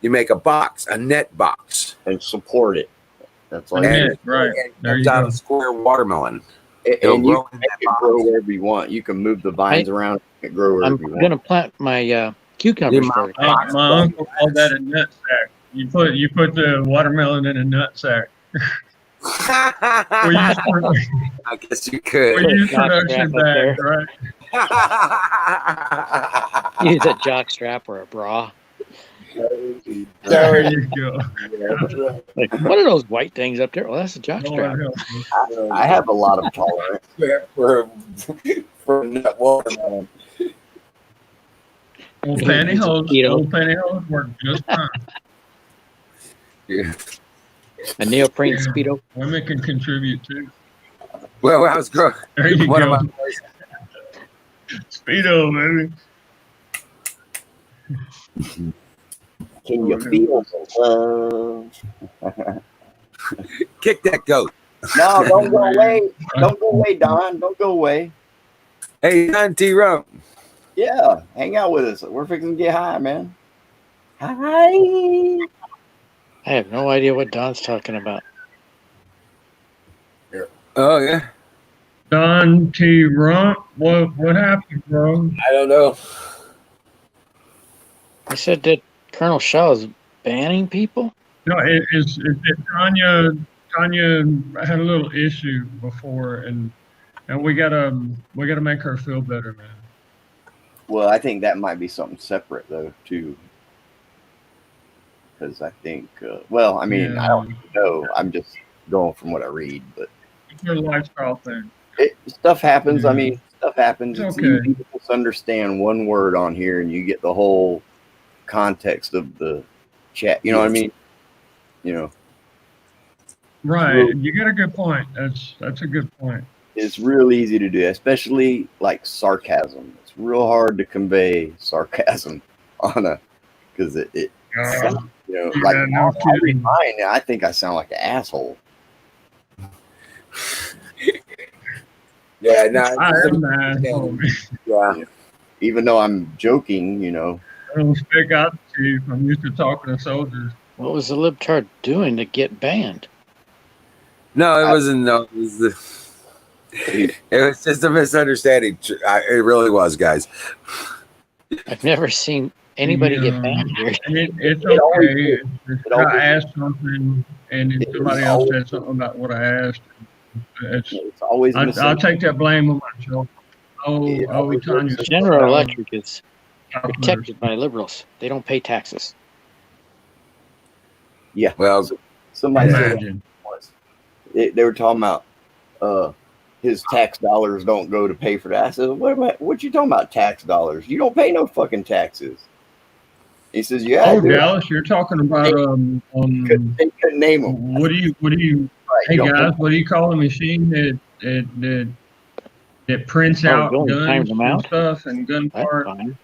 you make a box, a net box, and support it. That's all. And you net, right. and it There comes you out go. a square watermelon. do. It'll And you grow can in make that it box. grow wherever you want. You can move the vines around, make it grow I'm wherever you want. gonna plant my cucumbers You there. My uncle called that a nut sack. You put the watermelon in a nut sack. We use I guess you could. production Jock strap up there. bags, right? Use a jock strap or a bra. There you go. Like, what are those white things up there? Well, that's a jock strap. Lord help us. I have a lot of tolerance. for a nut watermelon. Old Speedo. pantyhose work just fine. Yeah. A neoprene speedo. Women can contribute too. Well, I was growing. There you One go. of my Speedo, baby. Can you feel the love? kick that goat. No, don't go away. Don't go away, Don. Don't go away. Hey, Don T. Rump. Yeah, hang out with us. We're fixing to get high, man. Hi. I have no idea what Don's talking about. Oh yeah. Don T. Rump, what happened, bro? I don't know. I said that Colonel Shaw is banning people. No, it's Tanya. Tanya had a little issue before, and we gotta make her feel better, man. Well, I think that might be something separate, though, too. Because I think, well, I mean, I don't know. I'm just going from what I read, but It's a lifestyle thing. stuff happens. I Yeah. mean, stuff happens. It's It's okay. easy to misunderstand one word on here, and you get the whole context of the chat. You know what I mean? You know, Right, you got a good point. That's a good point. it's real easy to do, especially like sarcasm. It's real hard to convey sarcasm on a because it Uh, you know, yeah, like no I read kidding. mine, and I think I sound like an asshole. Yeah, no. I am an asshole. Yeah. Even though I'm joking, you know. I don't stick out to Chief. I'm used to talking to soldiers. What was the libtard doing to get banned? No, it wasn't. No, it was it was just a misunderstanding. It really was, guys. I've never seen anybody Yeah. get banned here. And it's It always okay. is. If It always I asked something and if It somebody is else always said something about what I asked, It's always I'll take that blame on myself. It always Tanya. is. General Electric is protected by liberals. They don't pay taxes. Yeah. Well, Somebody said Imagine. they were talking about his tax dollars don't go to pay for that. I said, what you talking about tax dollars? You don't pay no fucking taxes. He says, yeah, I Oh, do. Dallas, you're talking about They couldn't name them. what do you Right, hey you don't guys, what do you call the machine that prints Oh, out you only timed guns them and out? stuff and gun That's parts? fine.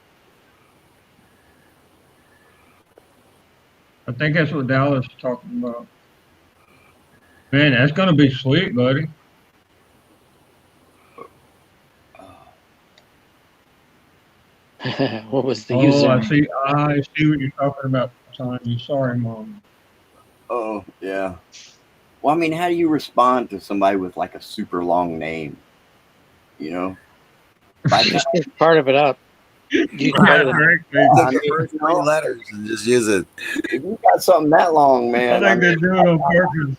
I think that's what Dallas is talking about. Man, that's gonna be sweet, buddy. What was the Oh, user? I see what you're talking about, Tanya. Sorry, Mom. Oh, yeah. Well, I mean, how do you respond to somebody with like a super long name? You know? By the Just take part of it up. You Yeah, try to- correctly. I take mean, the first three letters and just use it. if you got something that long, I man, think they do it on purpose.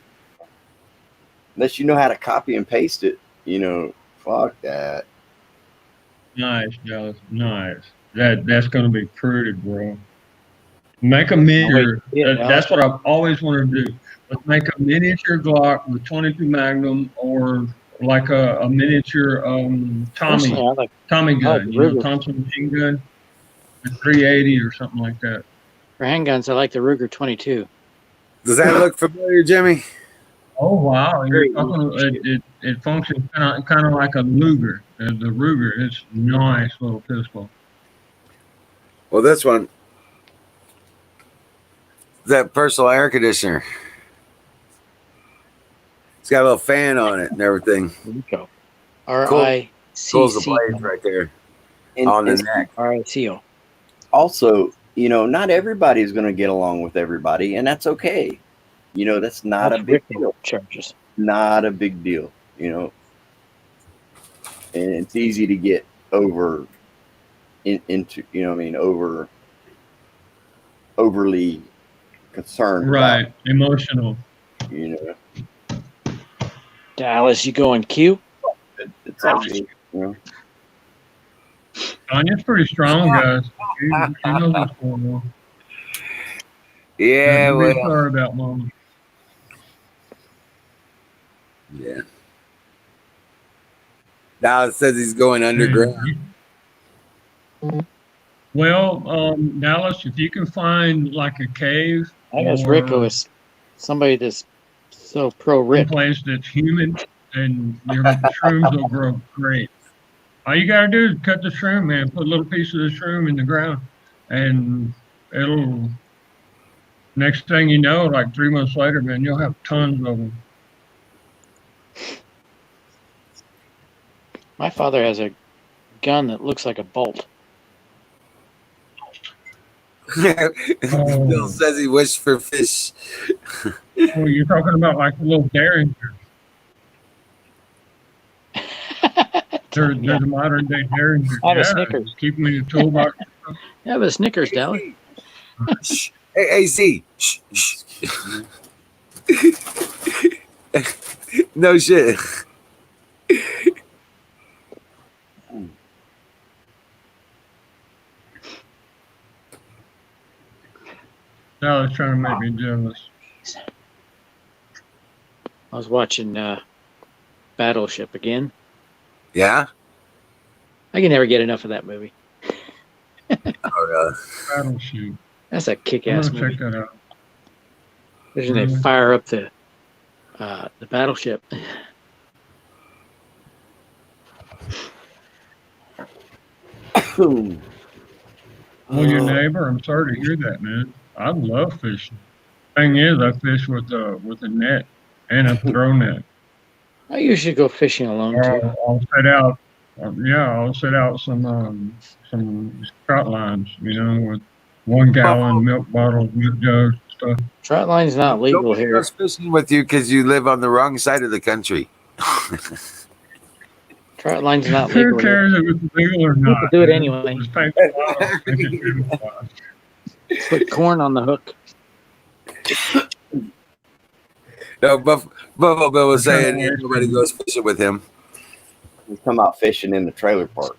unless you know how to copy and paste it, you know, fuck that. Nice, Dallas. Nice. That's gonna be pretty, bro. Make a miniature. yeah, That's what I've always wanted to do. Let's make a miniature Glock with 22 Magnum, or like a miniature Personally, I like Tommy I gun. like You know, Ruger. Thompson machine gun, a 380 or something like that. for handguns. I like the Ruger 22. Does that look familiar, Jimmy? Oh wow! Very It functions kind of like a Luger. The Ruger is a nice little pistol. Well, this one that personal air conditioner. It's got a little fan on it and everything. Rico. Pulls the R-I-C-C. blades right there And, on the and neck. R-I-C-O. also, not everybody's going to get along with everybody, and that's okay. That's not a big deal. Charges. Not a big deal, and it's easy to get over into, overly concerned Right. Emotional. about, Dallas, you going Q? it's actually, Tanya's pretty strong, guys. She knows what's going on. Yeah, Be well, sorry about Mama. yeah. Dallas says he's going underground. Well, Dallas, if you can find like a cave I guess or Rico is somebody that's so pro-Rick. place that's humid and your shrooms will grow great. All you gotta do is cut the shroom, man. Put a little piece of the shroom in the ground, and it'll. Next thing you know, like 3 months later, man, you'll have tons of them. My father has a gun that looks like a bolt. Bill says he wished for fish. Oh, you're talking about like a little Derringer. There's a modern day Derringer. I have a Snickers. Keep them in your toolbox. I have a Snickers, Dallas. Hey, Z. No shit. No, it's trying to make me jealous. I was watching Battleship again. Yeah? I can never get enough of that movie. Oh, Battleship. That's a I'm kick-ass gonna movie. check that out. There's when they Really? fire up the battleship. Well, your neighbor, I'm sorry to hear that, man. I love fishing. Thing is, I fish with a net and a throw net. I usually go fishing alone Or too. I'll set out, I'll set out some trout lines, with 1 gallon milk bottles, milk jugs, stuff. Trout line's not legal nobody here. goes fishing with you because you live on the wrong side of the country. Trout line's not Who legal here. cares if it's legal or People not? do it man? anyway. Just pay for it. Make it beautiful. Put corn on the hook. No, Buffalo Bill was Okay. saying nobody goes fishing with him. He's come out fishing in the trailer park.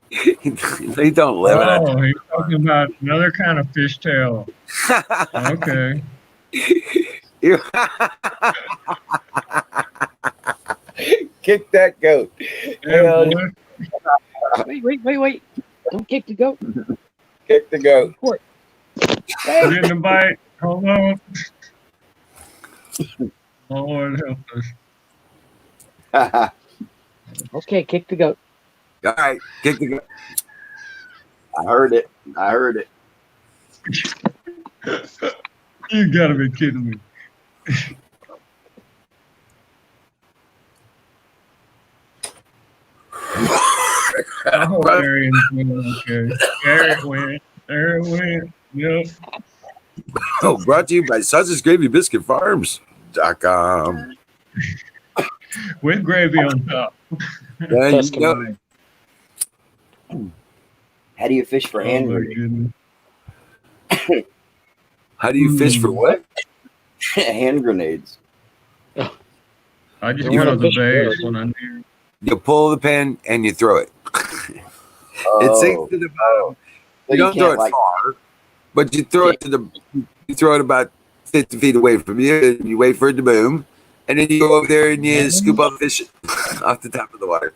They don't live Oh, he's talking about another kind of fishtail. Okay. Kick that goat. Yeah, Hell, boy. Wait. Don't kick the goat. kick the goat. We're getting a bite. Hold on. Lord help us. Okay, kick the goat. All right, kick the goat. I heard it. You gotta be kidding me. I hope Arian's doing okay. There it went. Yep. Oh, brought to you by Sausage Gravy Biscuit Farms.com. With gravy on top. Yeah, you know it. How do you fish for Oh, hand my grenades? goodness. How do you fish for what? Hand grenades. I just You go wanna to the fish base for when I need. You pull the pin and you throw it. It sinks to the bottom. So You don't throw can't, it far, but you throw it you throw it about 50 feet away from you, and you wait for it to boom, and then you go over there and you scoop up fish off the top of the water.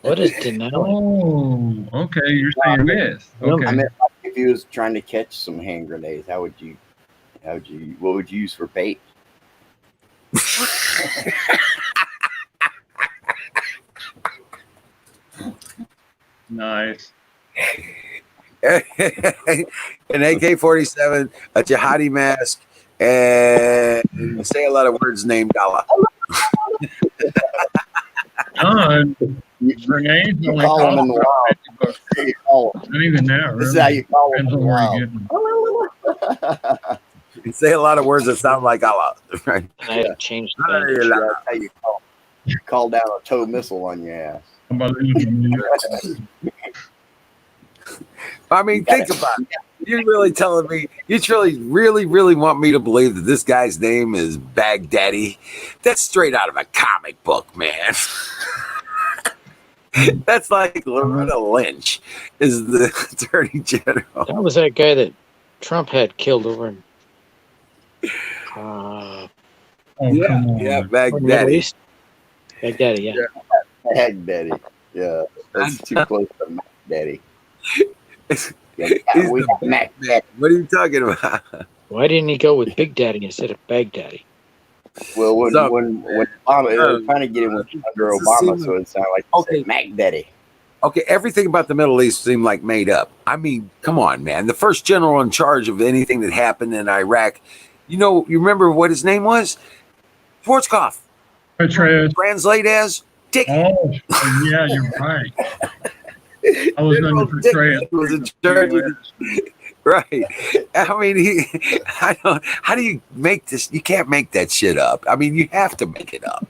What is Denali? Oh, okay. You're saying this. Okay. I meant like if you was trying to catch some hand grenades, what would you use for bait? Nice. an AK-47, a jihadi mask, and say a lot of words named Allah. No, You, grenades you only call them cost in the about wild. 50 bucks. You call them. Not even that, This is how really. you call them Depends in on the where you wild. get them. Say a lot of words that sound like Allah. Right? And I had to change the La bandage. ilaha. That's how you call down a tow missile on your ass. I mean, You gotta- think about it. You're really telling me, you really want me to believe that this guy's name is Baghdadi? That's straight out of a comic book, man. That's like Loretta Lynch is the attorney general. That was that guy that Trump had killed over in Oh, Yeah, come on. yeah, over in the Middle Baghdadi. East. Baghdadi, yeah. Baghdaddy. Yeah, that's too close to Mac Daddy. Yeah, He's we the got Mac Daddy. What are you talking about? Why didn't he go with Big Daddy instead of Baghdaddy? Well, when So- Obama, they were trying to get him under It's a Obama, semen- so it sounded like Okay. Mac Daddy. Okay, everything about the Middle East seemed like made up. I mean, come on, man. The first general in charge of anything that happened in Iraq, you remember what his name was? Schwarzkopf. Petraeus. Translate as Dick. Oh, yeah, you're right. I was General under Dick Petraeus. was in charge of right. I mean, how do you make this? You can't make that shit up. I mean, you have to make it up.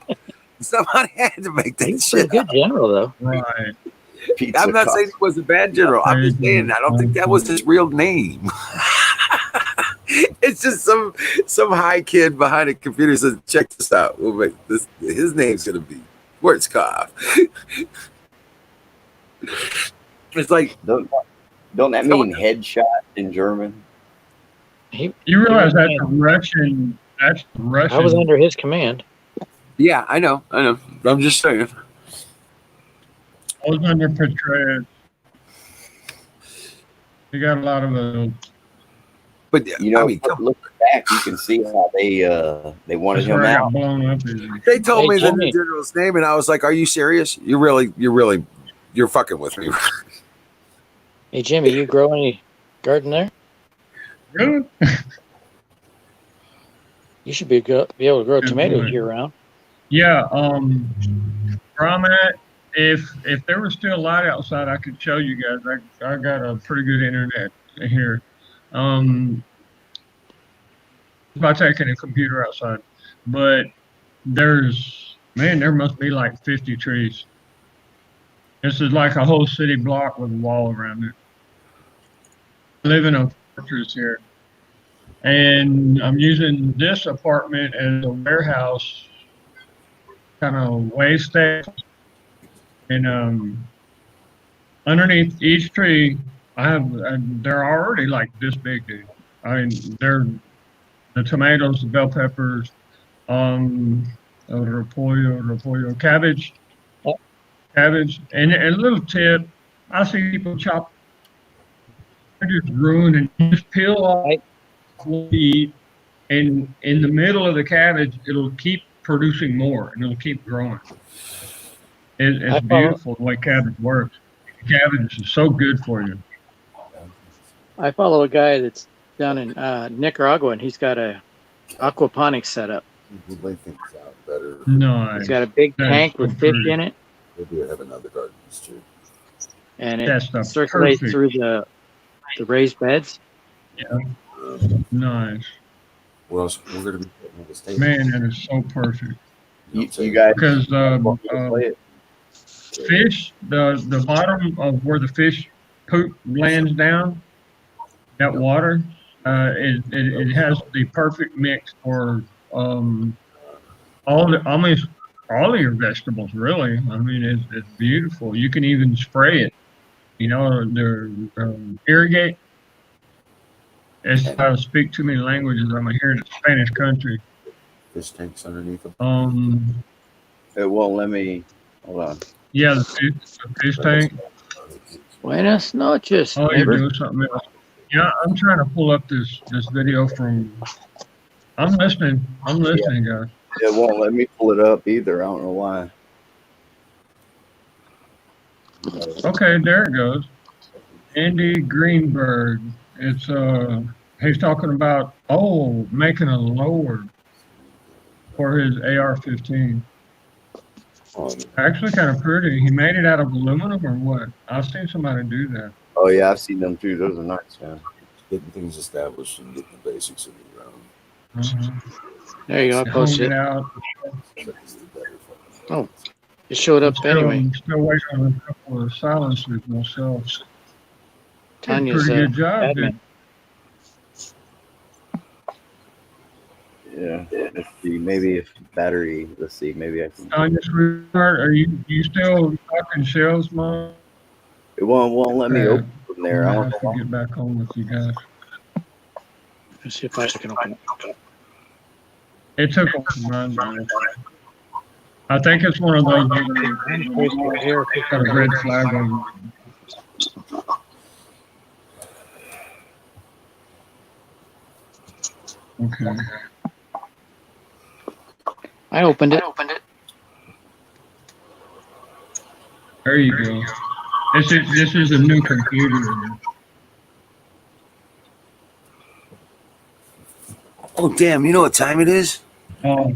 Somebody had to make that He's a pretty shit good up. general, though. Right. Pizza I'm not Puff. saying he was a bad general. I'm just saying I don't think that was his real name. It's just some high kid behind a computer says, "Check this out. We'll make this. His name's gonna be Schwarzkopf." It's like Don't that mean headshot in German? He, You realize that's Yeah. a Russian. That's Russian. I was under his command. yeah, I know. I'm just saying. I was under Petraeus. You got a lot of those. But You know, I mean, come, look back, you can see how they wanted That's him where I got out. blown up. they told Hey, me the Jimmy. new general's name, and I was like, "Are you serious? You're fucking with me." Hey, Jimmy, you grow any garden there? Really? You should be able to grow Good tomatoes point. year round. Yeah. Where I'm at, if there was still light outside, I could show you guys. I got a pretty good internet here. By taking a computer outside, but there must be like 50 trees. This is like a whole city block with a wall around it. I live in a fortress here, and I'm using this apartment as a warehouse, kind of waste station. And underneath each tree, they're already like this big, dude. I mean, they're the tomatoes, the bell peppers, repollo, cabbage, and a little tip. I see people chop, they just ruin and just peel off what you eat, and in the middle of the cabbage, it'll keep producing more and it'll keep growing. It's I follow- beautiful the way cabbage works. Cabbage is so good for you. I follow a guy that's down in Nicaragua, and he's got a aquaponics setup. You lay things out better. No, He's got a big That is tank so with fish pretty. in it, Maybe I have another gardens too. and That it stuff's circulates perfect. through the raised beds. Nice. What else? We're gonna be putting on this table. Man, that is so perfect. You guys Because play it. fish, the bottom of where the fish poop lands down, that water, it has the perfect mix for almost all of your vegetables. Really, I mean, it's beautiful. You can even spray it. They're irrigate. It's I don't speak too many languages. I'm here in a Spanish country. Fish tanks underneath them. It won't let me. Hold on. Yeah, the fish tank. Buenas noches, Oh, you're neighbor. doing something else. Yeah, I'm trying to pull up this video from. I'm listening, guys. It won't let me pull it up either. I don't know why. Okay, there it goes. Andy Greenberg. It's he's talking about making a lower for his AR-15. Actually, kind of pretty. He made it out of aluminum or what? I've seen somebody do that. Oh yeah, I've seen them too. Those are nice, man. Getting things established and getting the basics of the ground. There you go. I Honed posted it it. out. Oh, it showed up anyway. I'm still waiting on a couple of silencers myself. Did a Tanya's pretty good job, dude. admin. Yeah. Let's see. Maybe if battery. Let's see. Maybe I can. Tanya's restart. Are you still talking shells, Mom? It won't let me open from there. I I don't have know to why. get back on with you guys. Let's see if I can open it. It took a mine, man. I think it's one of those that got a red flag on it. Okay. I opened it. There you go. This is a new computer. Oh, damn. You know what time it is? Oh,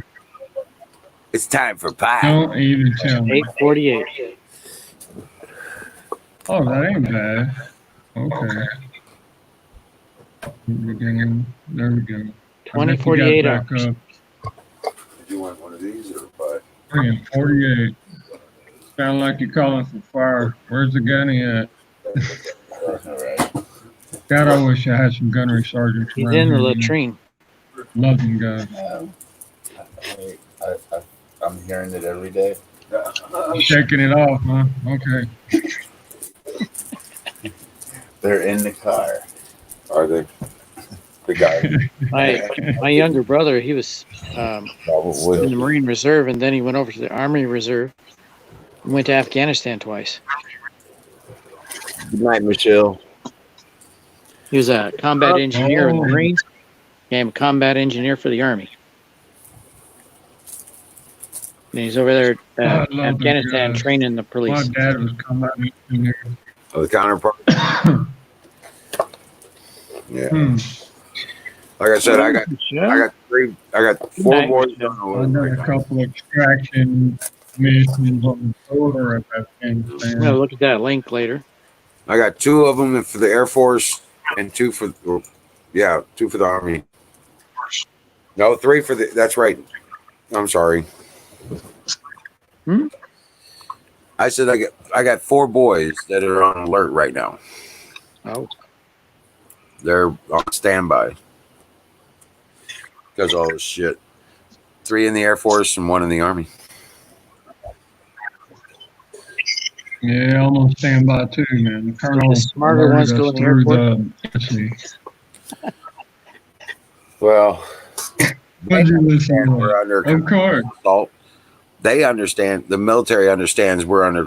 It's time for pie. don't even tell me. 8:48. Oh, that ain't bad. Okay. There we go. 20:48 back hours. up. Did you want one of these or pie? 3:48. Sound like you're calling for fire. Where's the gunny at? All right. God, I wish I had some gunnery sergeants He's around in the here. latrine. Love them guys. I'm hearing it every day. Shaking it off, huh? Okay. They're in the car. Are they? The guy. My younger brother, he was in Probably. the Marine Reserve, and then he went over to the Army Reserve. He went to Afghanistan twice. Good night, Michelle. He was a combat engineer in the Marines. Became a combat engineer for the Army. And he's over there I love Afghanistan those guys. training the My police. dad was combat engineer. Oh, the counterpart. Yeah. Like I said, I got 4 boys on the I road done right a now. couple of extraction missions on the border of Afghanistan. I'm gonna look at that link later. I got 2 of them for the Air Force and 2 for, 2 for the Army. No, 3 for the. That's right. I'm sorry. I said I got 4 boys that are on alert right now. Oh, They're on standby because of all this shit. 3 in the Air Force and 1 in the Army. Yeah, I'm on standby too, man. The colonel The smarter ones alerted go us in the through airport? Well, they understand we're under of course. assault. They understand. The military understands we're under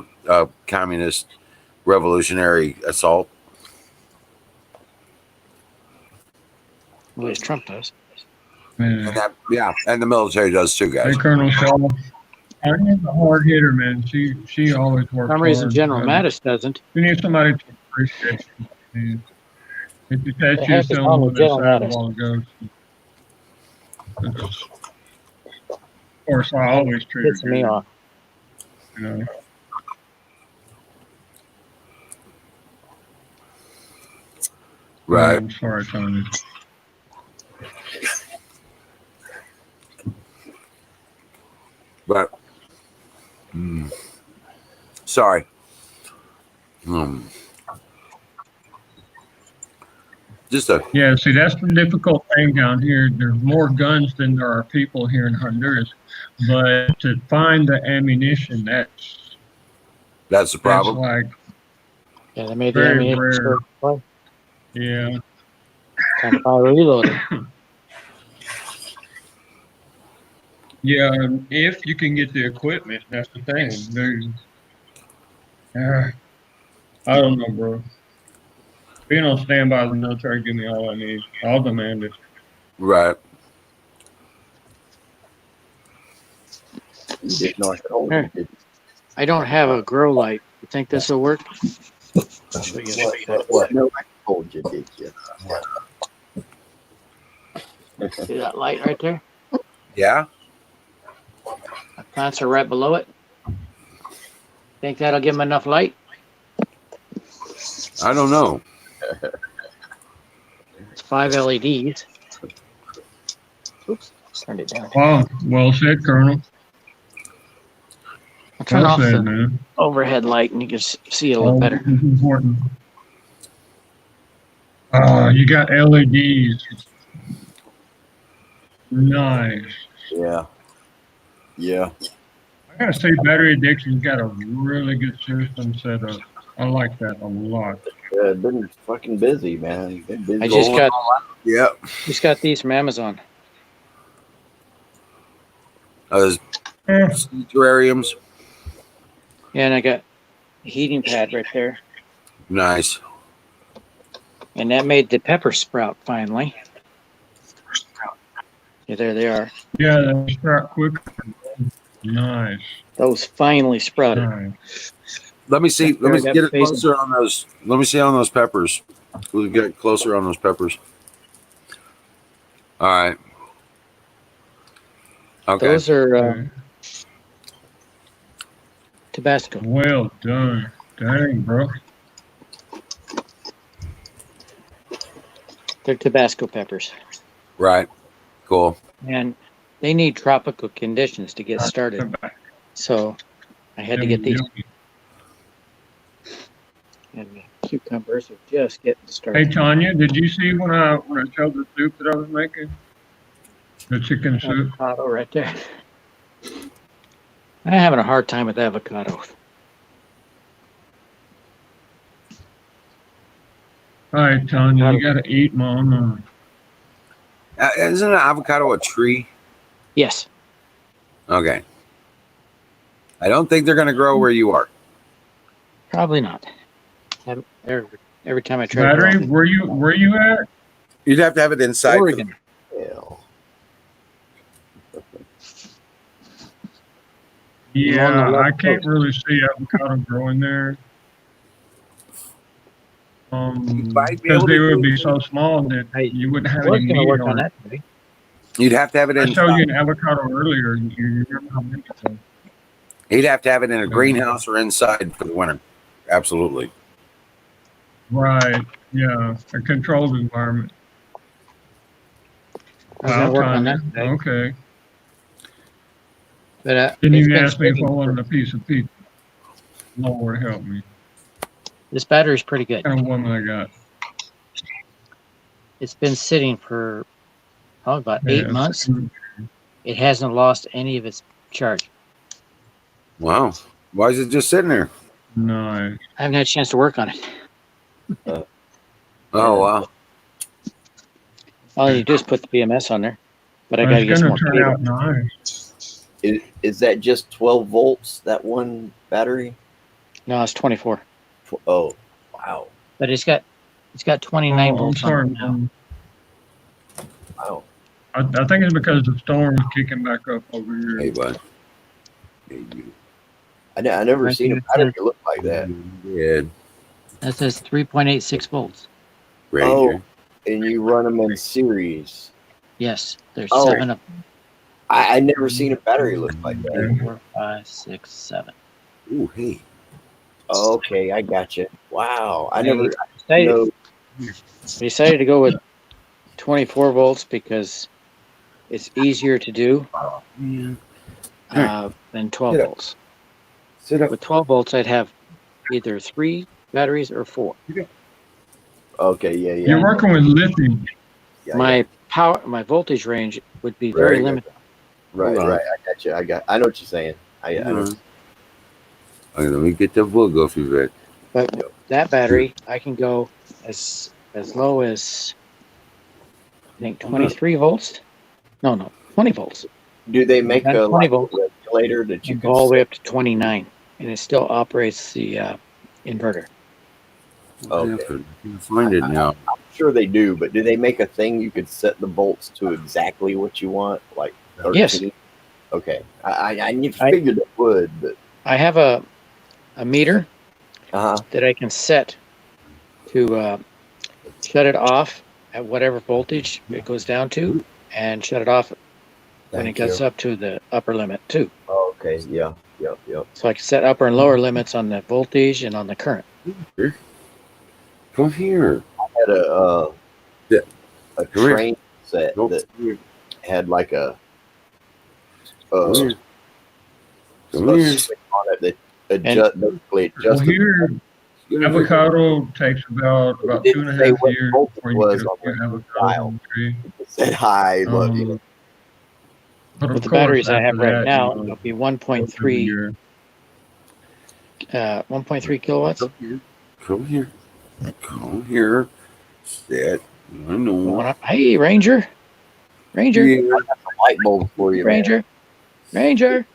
communist revolutionary assault. Well, at least Trump does. Man. And that, and the military does too, guys. Hey, Colonel Shaw. Tanya's a hard hitter, man. She always works For some reason, hard. General Mattis doesn't. You need somebody to appreciate you. If you The catch heck you is selling wrong with with this General side a Mattis? while ago. Of course, I always treat her Pissing me good, off. you know. Right. I'm sorry, Tony. But sorry. Just a Yeah, see, that's the difficult thing down here. There's more guns than there are people here in Honduras, but to find the ammunition, that's the that's problem. like Yeah, they made the very ammunition rare. so play. Yeah. Time to buy a reloader. Yeah, if you can get the equipment, that's the thing. I don't know, bro. Being on standby in the military give me all I need. I'll demand it. Right. You didn't know I could hold Here. it. I don't have a grow light. You think this will work? What? No, I told you, did you? See that light right there? Yeah. My plants are right below it. Think that'll give them enough light? I don't know. It's 5 LEDs. Oops, turned it down. Wow, well said, Colonel. I'll turn Well off said, the man. overhead light and you can see it a little All better. this is important. You got LEDs. Nice. Yeah. Yeah. I gotta say, Battery Addiction's got a really good system set up. I like that a lot. Been fucking busy, man. Been busy. I just got Yep. these from Amazon. Those Eh, terrariums. Yeah, and I got a heating pad right there. Nice. And that made the pepper sprout finally. Yeah, there they are. yeah, that's start quicker. Nice. Those finally sprouted. Nice. Let me see. Let I me got get it basil. closer on those. Let me see on those peppers. We'll get closer on those peppers. All right. Okay. Those are Okay. Tabasco. Well done. Dang, bro. They're Tabasco peppers. Right. Cool. And they need tropical conditions to get started. So I had to get these. And the cucumbers are just getting Hey, started. Tanya, did you see when I showed the soup that I was making? The chicken soup? Avocado right there. I'm having a hard time with avocado. All right, Tanya, you gotta eat, Mom. Isn't an avocado a tree? Yes. Okay. I don't think they're going to grow where you are. Probably not. Every time I try to Battery, grow where you at? You'd have to have it inside. Oregon. Hell. Yeah, left I can't coast. really see avocado growing there. might be Because able they to would do be it. so small that I you wouldn't have was any going to meat work on on it. that today. You'd have to have it I showed you inside. an avocado earlier. You remember how many of them? You'd have to have it in a greenhouse or inside for the winter. Absolutely. Right. Yeah. A controlled environment. I was going to work on Tanya. that today. Okay. But Then it's you been asked me if I sitting wanted for- a piece of pizza. Lord help me. This battery's pretty good. What kind of woman I got? It's been sitting for probably about 8 Yeah, months. It hasn't lost any of its charge. Wow. Why is it just sitting there? Nice. I haven't had a chance to work on it. Oh, wow. All you do is put the BMS on there. But I got to It's get some gonna more turn cable. out nice. Is that just 12 volts, that one battery? No, it's 24. Oh, wow. But it's got 29 Oh, I'm volts sorry. on it now. Wow. I think it's because the storm's kicking back up over here. Hey, bud. Hey, you. I never seen a battery look like that. Yeah. That says 3.86 volts. Ranger. Oh, and you run them in series. Yes, there's Oh. 7 of them. I never seen a battery look like that. 3, 4, 5, 6, 7. Ooh, hey. Okay, I got you. Wow. I I never decided, know. I decided to go with 24 volts because it's easier to do than 12 Get up. volts. Sit up. With 12 volts, I'd have either 3 batteries or 4. Okay, yeah. You're working with lithium. Yeah, My voltage range would be very Right. limited. Right. Hold on. I got you. I know what you're saying. I know. Okay, let me get the book off you, Vic. But that battery, I can go as low as I think 23 volts. No, 20 volts. Do they make That's a 20 like, volts. regulator that you And can go all the way up to 29, and it still operates the inverter. Okay. I can find it now. I'm sure they do, but do they make a thing you could set the volts to exactly what you want? Like 13? Yes. Okay. I figured it would, but I have a meter uh-huh. that I can set to shut it off at whatever voltage it goes down to, and shut it off when it Thank gets you. up to the upper limit too. Oh, okay. Yeah. Yep. So I can set upper and lower limits on the voltage and on the current. Come here. I had a Yeah. Come here. train set Nope. that had like a Come here. Come a here. switch on it that basically Well, adjusted. here, avocado takes about It didn't 2.5 say what years voltage before you was get on your the avocado dial. on the tree. It said high, but But With of the course, batteries I after have right that, now, you know, it'll be every 1.3 year. 1.3 kilowatts. Come here. Come here. Come here. Sit. I know. Hey, Ranger. Yeah. light bulbs for you, man. Ranger.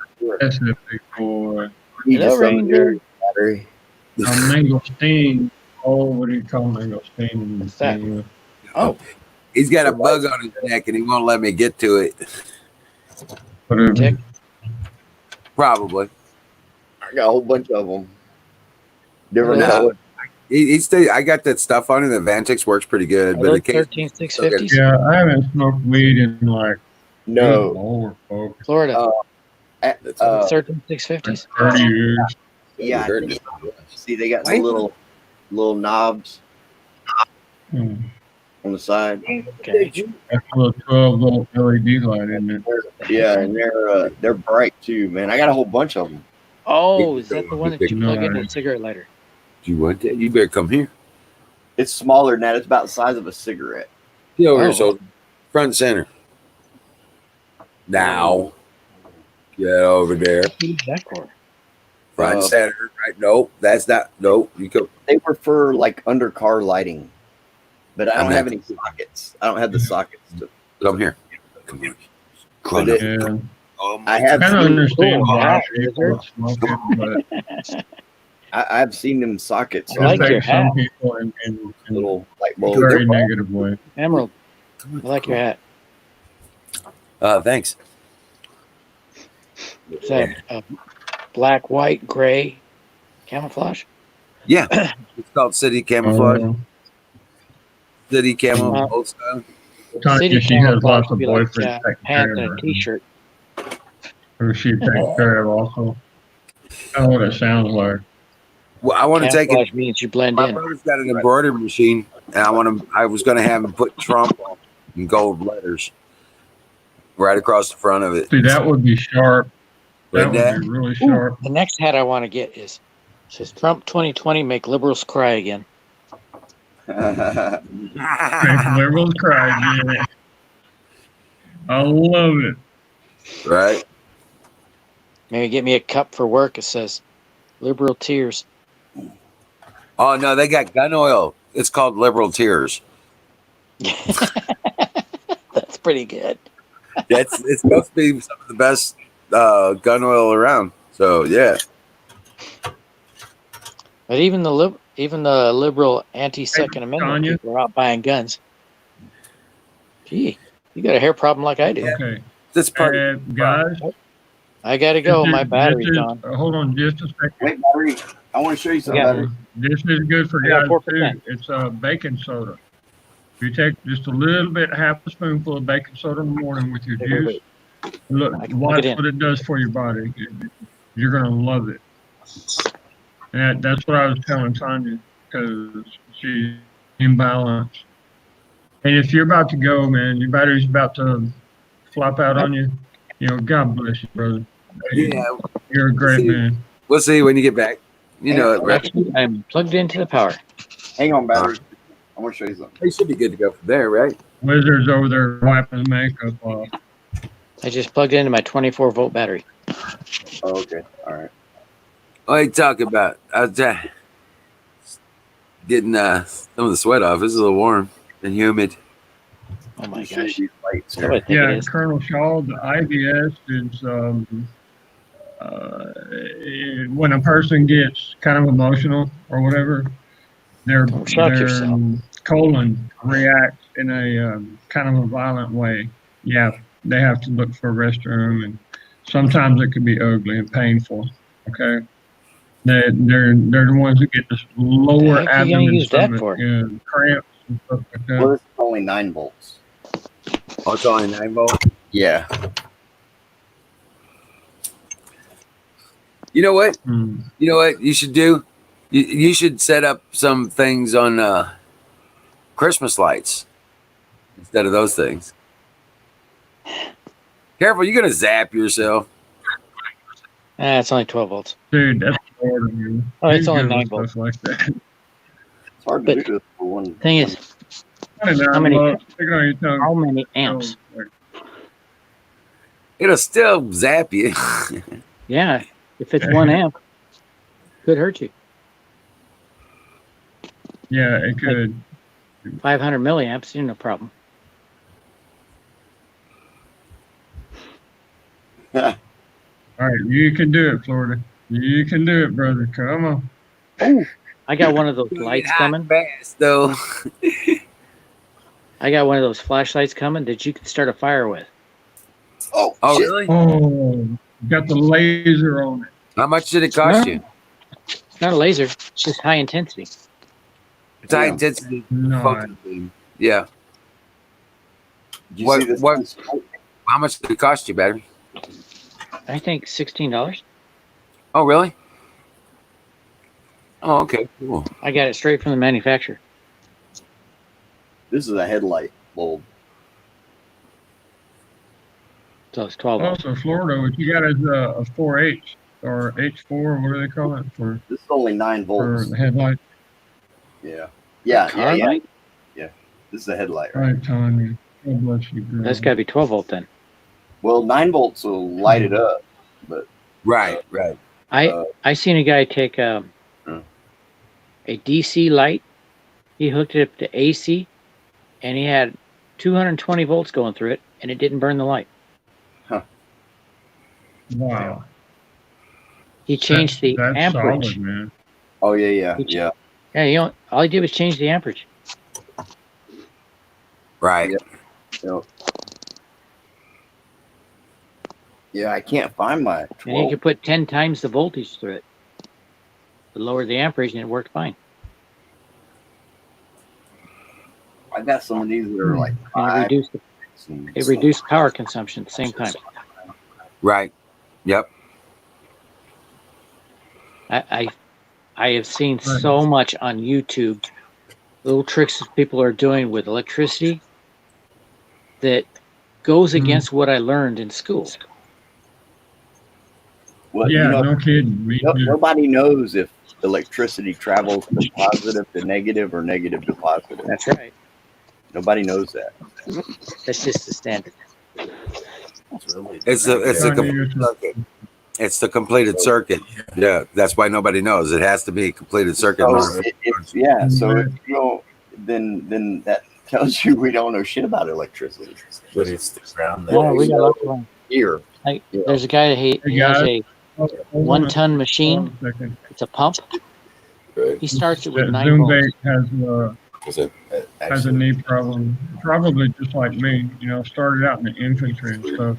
That's a big boy. You Hello, just Ranger. battery. Mangosteen. Oh, what do you call mangosteen? What's that? Oh, He's got a bug on his neck and he won't let me get to it. Whatever. tick. Probably. I got a whole bunch of them. Different No. colors. I got that stuff on it. The Vantix works pretty good, Are but those it can't. 13650s? Yeah, I haven't smoked weed in like, good No. Lord, folks, Florida. Uh, 13650s. 30 years. yeah. See, they got the little knobs Hmm. on the side. Okay. That's a little 12-volt LED light, isn't it? Yeah, and they're bright too, man. I got a whole bunch of them. Oh, is that the one that you plug into a Nice. cigarette lighter? Do you want that? You better come here. It's smaller than that. It's about the size of a cigarette. Get over here, Oh. soldier. Front and center. Now. Get over there. What is that for? Front and center. Right? Nope. That's not. Nope. You go. They were for like under car lighting, but I I'm don't have not- any sockets. I don't have the sockets. Come here. Come here. Come But here. Yeah. Oh, I my have I kind of seen, understand why hat, people smoke it, but I've seen them sockets. I like it your affects some hat. people in a little light bulbs. very They're negative way. Emerald. I like your hat. Thanks. Is that black, white, gray camouflage? Yeah. It's called City Camouflage. City Camo. Uh, Old style. Tanya, she has camouflage lots would of be like, boyfriends taking pants care and of a her. t-shirt. Who she takes care of also. I don't know what it sounds like. Well, I want to take it. Camouflage means you blend My in. brother's got an embroidery machine, and I was going to have him put Trump on in gold letters right across the front of it. See, that would be sharp. That Wouldn't would be really sharp. The next hat I want to get says Trump 2020 make liberals cry again. Make liberals cry again. I love it. Right? Maybe get me a cup for work. It says liberal tears. Oh no, they got gun oil. It's called Liberal Tears. That's pretty good. It's supposed to be some of the best gun oil around. So yeah. But even the liberal anti-Second Amendment Tanya? people are out buying guns. Gee, you got a hair problem like I do. Okay. This part Guys, I got to go. My battery's on. Hold on just a second. Wait, battery. I want to show you some battery. This is good for I got guys 4%. too. It's baking soda. You take just a little bit, half a spoonful of baking soda in the morning with your juice. Look, I can watch plug it in. what it does for your body. You're gonna love it. And that's what I was telling Tanya because she's imbalanced. And if you're about to go, man, your battery's about to flop out on you. You know, God bless you, brother. Yeah. You're a great See. man. We'll see when you get back. You know it, right? Actually, I'm plugged into the power. Hang on, battery. I want to show you something. They should be good to go from there, right? Wizard's over there wiping makeup off. I just plugged into my 24-volt battery. Oh, okay. All right. What are you talking about? I was getting some of the sweat off. It's a little warm and humid. Oh my Let me show you gosh. these lights That's what I here. think it Yeah, is. Colonel Shaw, the IBS is when a person gets kind of emotional or whatever, their Don't shock yourself. colon reacts in a kind of a violent way. Yeah, they have to look for a restroom, and sometimes it can be ugly and painful. Okay, They're the ones that get the lower The heck you gonna abdomen use that stomach, for? cramps and stuff like that. Well, it's only 9 volts. Oh, it's only 9 volt. Yeah. You know what? Hmm. You know what you should do? You should set up some things on Christmas lights instead of those things. Careful, you're gonna zap yourself. It's only 12 volts. Dude, that's Florida, man. Oh, it's He's only good 9 with volts. stuff like that. It's hard to But do this for one. Thing is, How many- Stick it on your tongue. how many amps? It'll still zap you. Yeah, if it's 1 amp, could hurt you. Yeah, it could. 500 milliamps, no problem. All right, you can do it, Florida. You can do it, brother. Come on. Oh, I got one of those lights coming. Fast though. I got one of those flashlights coming that you can start a fire with. Oh, Oh, shit. really? Oh, got the laser on it. How much did it cost you? It's not a laser, it's just high intensity. It's high Yeah. intensity. No, Focus beam. Yeah. Did you What- see this? what- How much did it cost you, battery? I think $16. Oh, really? Oh, okay. Cool. I got it straight from the manufacturer. This is a headlight bulb. So it's 12 volts. also Florida, what you got is a 4H or H4, what do they call it for This is only 9 volts. the headlight? Yeah. Yeah. Car Yeah. light? This is a headlight, All right? right, Tanya. God bless you, girl. That's got to be 12 volt then. Well, 9 volts will light it up. Right, right. I seen a guy take a DC light. He hooked it up to AC, and he had 220 volts going through it, and it didn't burn the light. Wow. He changed the That's amperage. solid, man. Oh, yeah. Yeah, all he did was change the amperage. Right. Yep. Yeah, I can't find my And he 12. could put 10 times the voltage through it. To lower the amperage, and it worked fine. I got some of these that are like And 5. it reduced power consumption at the same time. Right. Yep. I have seen so much on YouTube, little tricks that people are doing with electricity that goes against what I learned in school. Well, Yeah, you know, no kidding. nobody knows if electricity travels from positive to negative or negative to positive. That's right. Nobody knows that. That's just the standard. It's the complete circuit. It's the completed circuit. Yeah, that's why nobody knows. It has to be a completed circuit. So so if you don't, then that tells you we don't know shit about electricity. But it's the ground that Yeah, we got lots of them. Here. Like, there's a guy that he has a 1 ton machine. It's a pump. He starts it with 9 Zoom volts. bait has a knee problem. Probably just like me, started out in the infantry and stuff.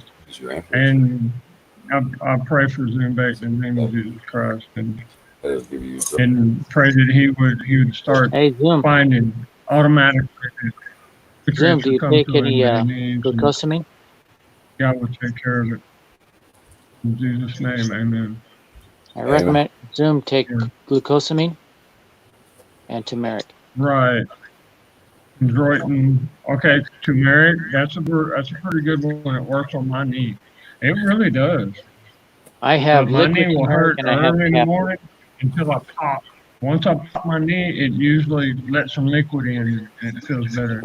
And I pray for Zoom bait in the name of Jesus Christ and pray that he would start Hey, Zoom. finding automatic. Zoom, do you take any glucosamine? God will take care of it. In Jesus' name, amen. I recommend Zoom take glucosamine and turmeric. Right. Droitin. Okay, turmeric. That's a pretty good one. It works on my knee. It really does. I have My liquid knee will hurt turmeric and I have early in the capsule. morning until I pop. Once I pop my knee, it usually lets some liquid in and it feels better.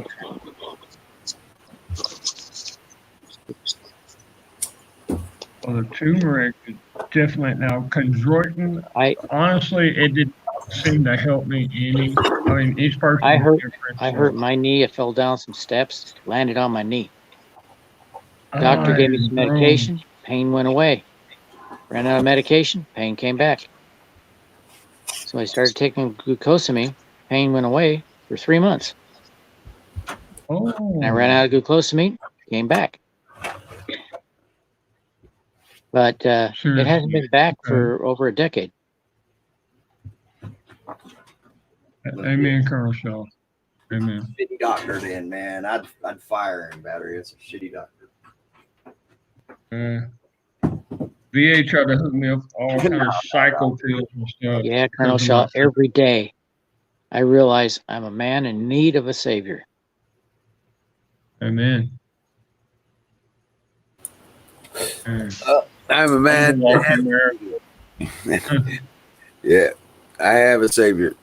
Well, the turmeric is definitely now chondroitin. Honestly, it didn't seem to help me any. I mean, each person. I is hurt different, I so- hurt my knee. I fell down some steps, landed on my knee. Doctor gave me some medication. Pain went away. Ran out of medication. Pain came back. So I started taking glucosamine. Pain went away for 3 months. Oh. And I ran out of glucosamine. Came back. But it hasn't been back for over a decade. Amen, Colonel Shaw. Amen. Shitty doctor, then, man. I'd fire him, battery. It's a shitty doctor. VA tried to hook me up with all kind of psycho pills and stuff. Yeah, Colonel Shaw, every day I realize I'm a man in need of a savior. Amen. I'm a man. Yeah, I have a savior.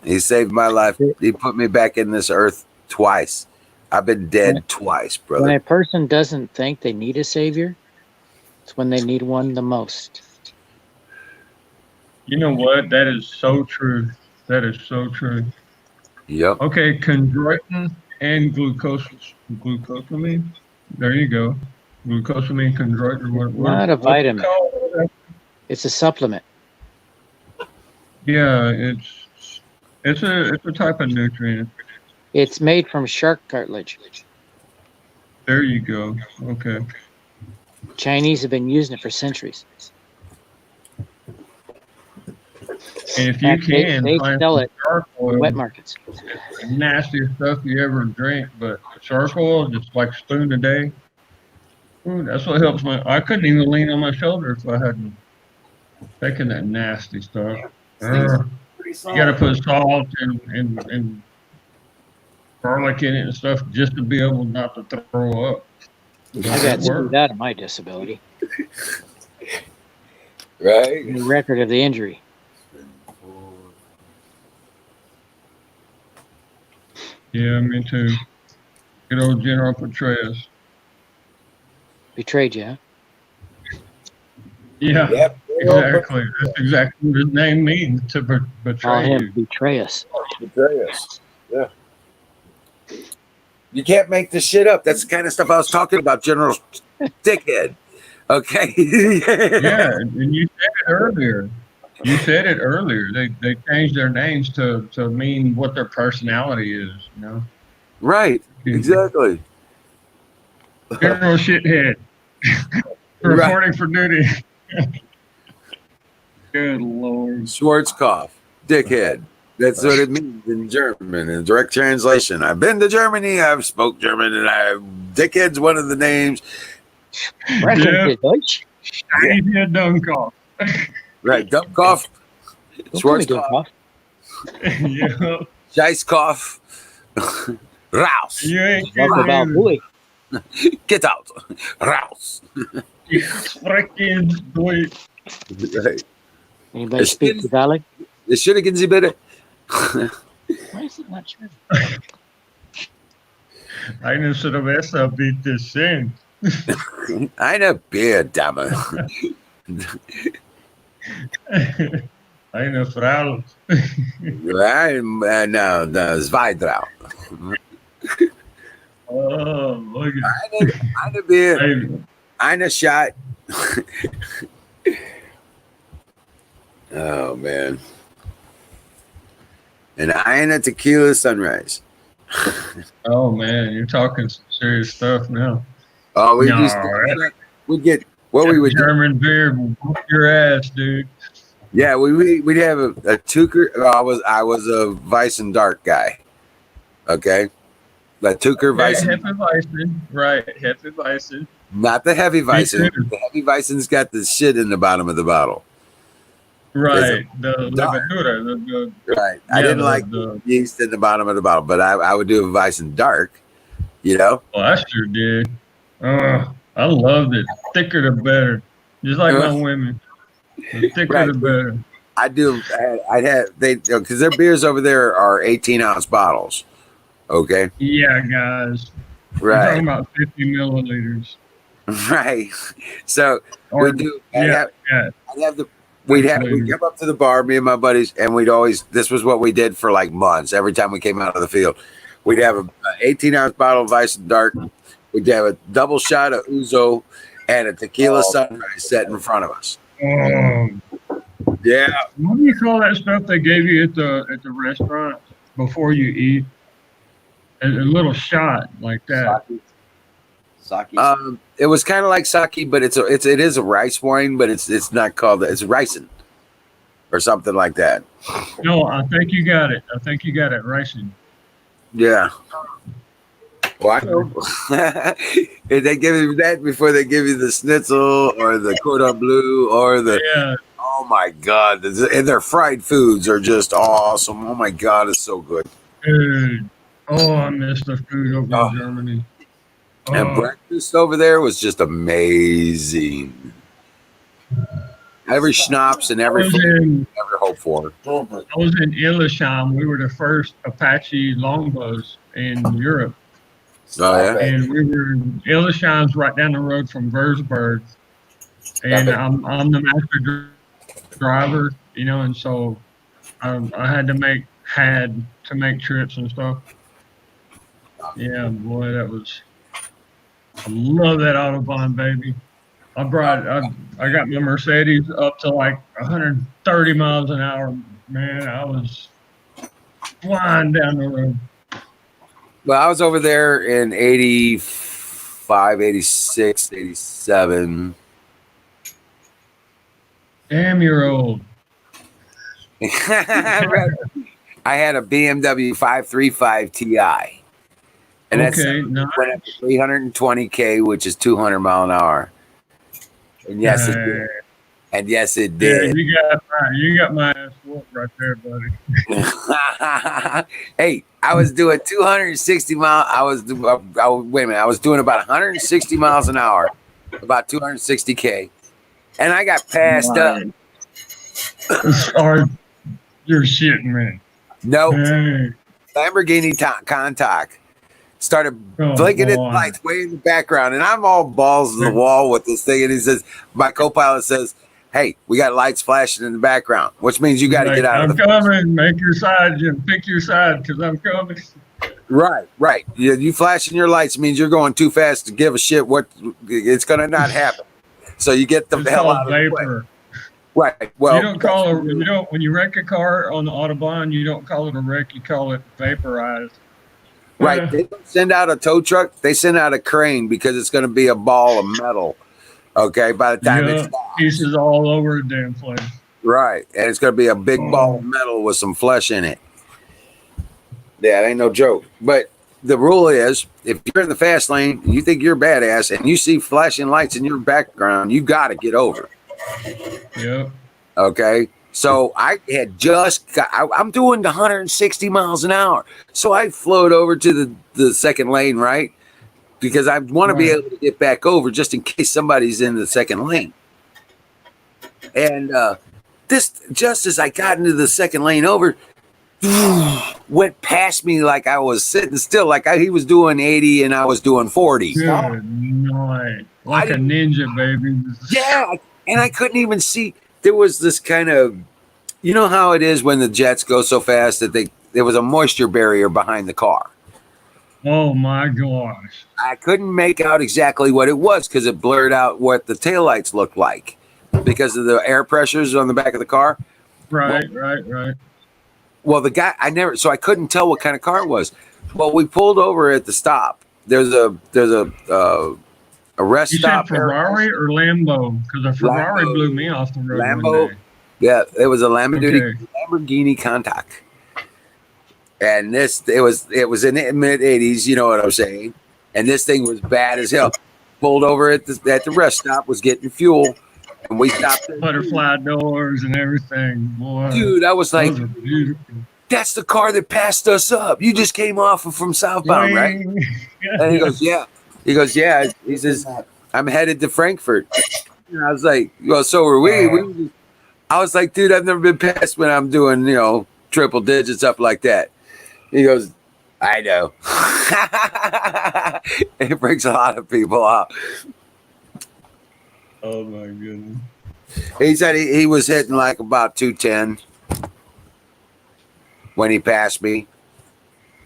He saved my life. He put me back in this earth twice. I've been dead twice, When brother. a person doesn't think they need a savior, it's when they need one the most. You know what? That is so true. That is so true. Yep. Okay, chondroitin and glucosamine. There you go. Glucosamine, chondroitin. Not a vitamin. It's a supplement. Yeah, it's a type of nutrient. It's made from shark cartilage. There you go. Okay. Chinese have been using it for centuries. And if you can they find sell some it shark in oil, wet markets. nastiest stuff you ever drink, but shark oil, just like a spoon a day. Ooh, that's what helps me. I couldn't even lean on my shoulder if I hadn't taken that nasty stuff. You got to put salt and garlic in it and stuff just to be able not to throw up. I got screwed out of my disability. Right. The record of the injury. Yeah, me too. Good old General Petraeus. Betrayed you, huh? Yeah, Yep. exactly. That's exactly what his name means, to Call betray him you. betray us. Betray us. Yeah. You can't make this shit up. That's the kind of stuff I was talking about, General Dickhead. Okay. Yeah, and you said it earlier. You said it earlier. They changed their names to mean what their personality is, you know? Right. Exactly. General Shithead. Reporting for duty. Good Lord. Schwarzkopf. Dickhead. That's what it means in German. In direct translation. I've been to Germany. I've spoke German, and Dickhead's one of the names. Yeah. Deutsch? Yeah, Dummkopf. Right. Dummkopf. Schwarzkopf. Yeah. Scheißkopf. Raus. You ain't Talk about bully. Get out. Raus. Freaking Deutsch. Right. Anybody speak the dialect? Entschuldigen Sie bitte. Why is it not true? Eine Cerveza bitte schön. Eine Bierdame. Eine Frau. No, zwei, drei. Oh, look at Eine Bier. Hey, Eine Shot. Oh, man. And eine Tequila Sunrise. oh man, you're talking some serious stuff now. Oh, we No, used to, we'd get what we would do. German beer will whoop your ass, dude. Yeah, we'd have a Tucher. I was a Weissen Dark guy. Okay, the Tucher Weissen, Hefeweizen, right? Hefeweizen. not the heavy Weissen. too. The heavy Weissen's got the shit in the bottom of the bottle. Right, the dark. levadura, Right. I Yeah, didn't the- like the- yeast in the bottom of the bottle, but I would do a Weissen Dark. You know. well, I sure did. I loved it. Thicker the better. Just like my women. The thicker Right. the better. I do. I'd have they because their beers over there are 18-ounce bottles. Okay. Yeah, guys. We're Right. talking about 50 milliliters. Right. So Or, we do. yeah. I'd have we'd come up to the bar, me and my buddies, and we'd always. This was what we did for like months. Every time we came out of the field, we'd have a 18-ounce bottle of Weissen Dark. We'd have a double shot of Ouzo and a tequila Sunrise set in front of us. Yeah. What do you call that stuff they gave you at the restaurant before you eat? A little shot like that. Sake. It was kind of like sake, but it is a rice wine, but it's not called. It's ricin. or something like that. No, I think you got it. I think you got it. Racing. Yeah. Well, I know. If they give you that before they give you the schnitzel or the cordon bleu or the, Yeah. oh my God. And their fried foods are just awesome. Oh my God, it's so good. Dude. Oh, I miss the food over Oh. in Germany. And breakfast over there was just amazing. Every schnapps and every food you ever hope for. I was in Illesheim. We were the first Apache longbows in Europe. Oh, yeah? And we were Illesheim's right down the road from Würzburg. And I'm the master driver, you know, and so I had to make trips and stuff. Yeah, boy, I love that Autobahn, baby. I got my Mercedes up to like 130 miles an hour. Man, I was flying down the road. Well, I was over there in 85, 86, 87. Damn, you're old. I had a BMW 535 Ti. And that's nice. went up to 320K, which is 200 mile an hour. And yes, it did. And yes, it did. Yeah, you got my ass whooped right there, buddy. Hey, I was doing 260 miles. I was doing about 160 miles an hour, about 260K. And I got passed up. You're shitting me. No. Hey. Lamborghini contact. Started blinking its lights way in the background, and I'm all balls to the wall with this thing. And he says, my co-pilot says, "Hey, we got lights flashing in the background, which means you got to get out of the." I'm coming. Make your side, Jim. Pick your side, because I'm coming. Right. You flashing your lights means you're going too fast to give a shit. What it's going to not happen. So you get the hell out of the way. Right. Well, you don't call when you wreck a car on the Autobahn, you don't call it a wreck. You call it vaporized. Right. They don't send out a tow truck. They send out a crane because it's going to be a ball of metal. Okay. By the time it's pieces all over the damn place. Right. And it's going to be a big ball of metal with some flesh in it. Yeah, it ain't no joke. But the rule is, if you're in the fast lane and you think you're badass and you see flashing lights in your background, you got to get over. Yep. Okay. So I had I'm doing 160 miles an hour. So I flowed over to the second lane, right? Because I want to be able to get back over just in case somebody's in the second lane. And just as I got into the second lane over, went past me like I was sitting still, like he was doing 80 and I was doing 40. Good night. Like a ninja, baby. Yeah. And I couldn't even see. There was this kind of, you know how it is when the jets go so fast that there was a moisture barrier behind the car. Oh my gosh. I couldn't make out exactly what it was because it blurred out what the taillights looked like because of the air pressures on the back of the car. Right. Well, the guy, so I couldn't tell what kind of car it was. Well, we pulled over at the stop. There's a rest you stop. Said Ferrari or Lambo? Because a Ferrari blew me off the road. Lambo. One day. Yeah, it was a Lamborghini contact. And it was in the mid 80s, you know what I'm saying? And this thing was bad as hell. Pulled over at the rest stop, was getting fuel, and we stopped. Butterfly doors and everything. Boy, dude, I was like, that's the car that passed us up. You just came off from southbound, right? And he goes, yeah. He goes, yeah. He says, I'm headed to Frankfurt. And I was like, well, so are we. I was like, dude, I've never been past when I'm doing, triple digits up like that. He goes, I know. It brings a lot of people out. Oh my goodness. He said he was hitting like about 210 when he passed me,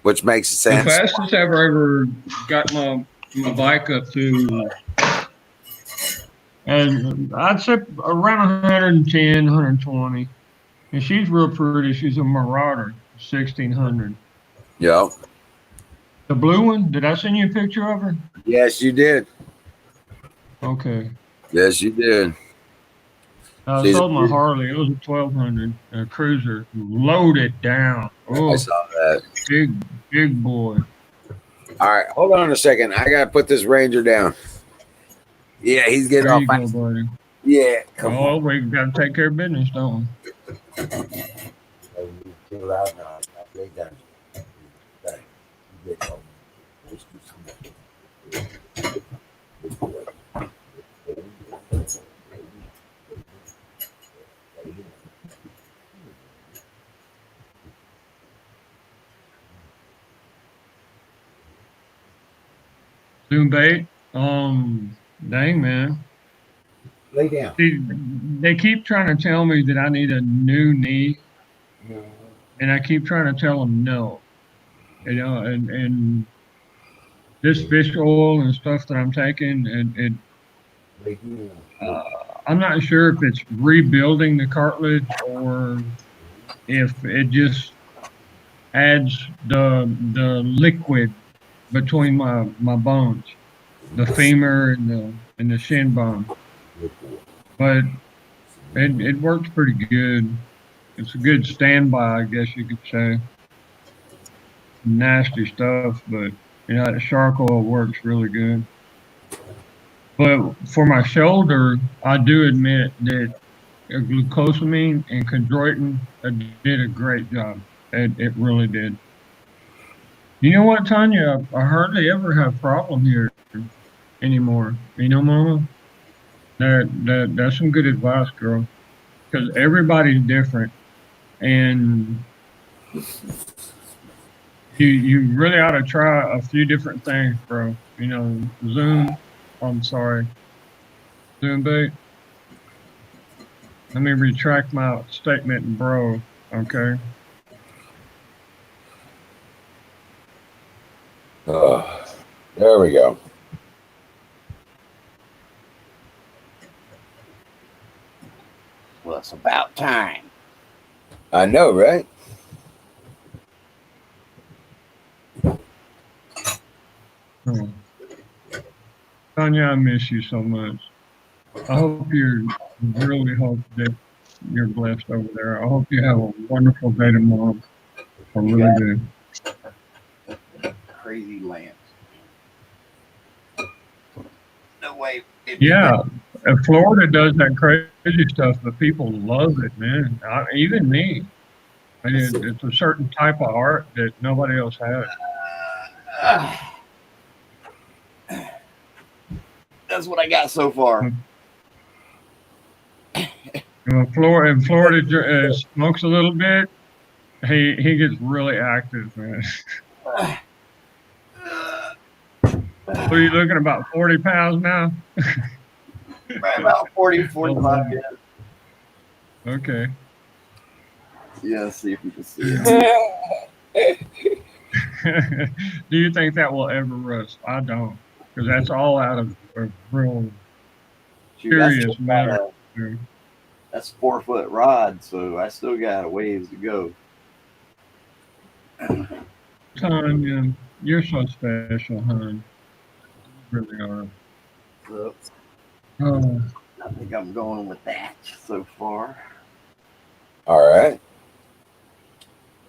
which makes sense. The fastest I've ever got my bike up to, and I'd say around 110, 120. And she's real pretty. She's a Marauder, 1600. Yeah. The blue one, did I send you a picture of her? Yes, you did. Okay. Yes, you did. I See, sold my Harley. It was a 1200, a cruiser, loaded down. I Oh, saw that. big boy. All right, hold on a second. I gotta put this Ranger down. Yeah, he's getting There all you go, feisty. buddy. Yeah, come Oh, on. we got to take care of business, don't Too loud now. They done. Dang. You get home. we? Zoom bait. Dang, man. Lay down. See, they keep trying to tell me that I need a new knee, and I keep trying to tell them no. You know, and this fish oil and stuff that I'm taking, and Lay down. uh, I'm not sure if it's rebuilding the cartilage or if it just adds the liquid between my bones, the femur and the shin bone. But it works pretty good. It's a good standby, I guess you could say. Nasty stuff, but you know, the shark oil works really good. But for my shoulder, I do admit that glucosamine and chondroitin did a great job. It really did. You know what, Tanya? I hardly ever have problem here anymore. You know, Mama, that's some good advice, girl. Because everybody's different, and you really ought to try a few different things, bro. You know, Zoom. I'm sorry, Zoom bait. Let me retract my statement, bro. Okay. There we go. Well, it's about time. I know, right? Oh. Tanya, I miss you so much. I hope really hope that you're blessed over there. I hope you have a wonderful day tomorrow. I You really got do. crazy lamps. No way. Yeah, Florida does that crazy stuff, but people love it, man. Even me. It's a certain type of art that nobody else has. That's what I got so far. When Florida smokes a little bit, he gets really active, man. What are you looking about 40 pounds now? Right about 40, 45. Yeah. Okay. Yeah, see if you can see it. Do you think that will ever rust? I don't, because that's all out of a real serious matter. That's 4-foot rod, so I still got a ways to go. Tanya, you're so special, hon. You really are. So, Oh, I think I'm going with that so far. All right.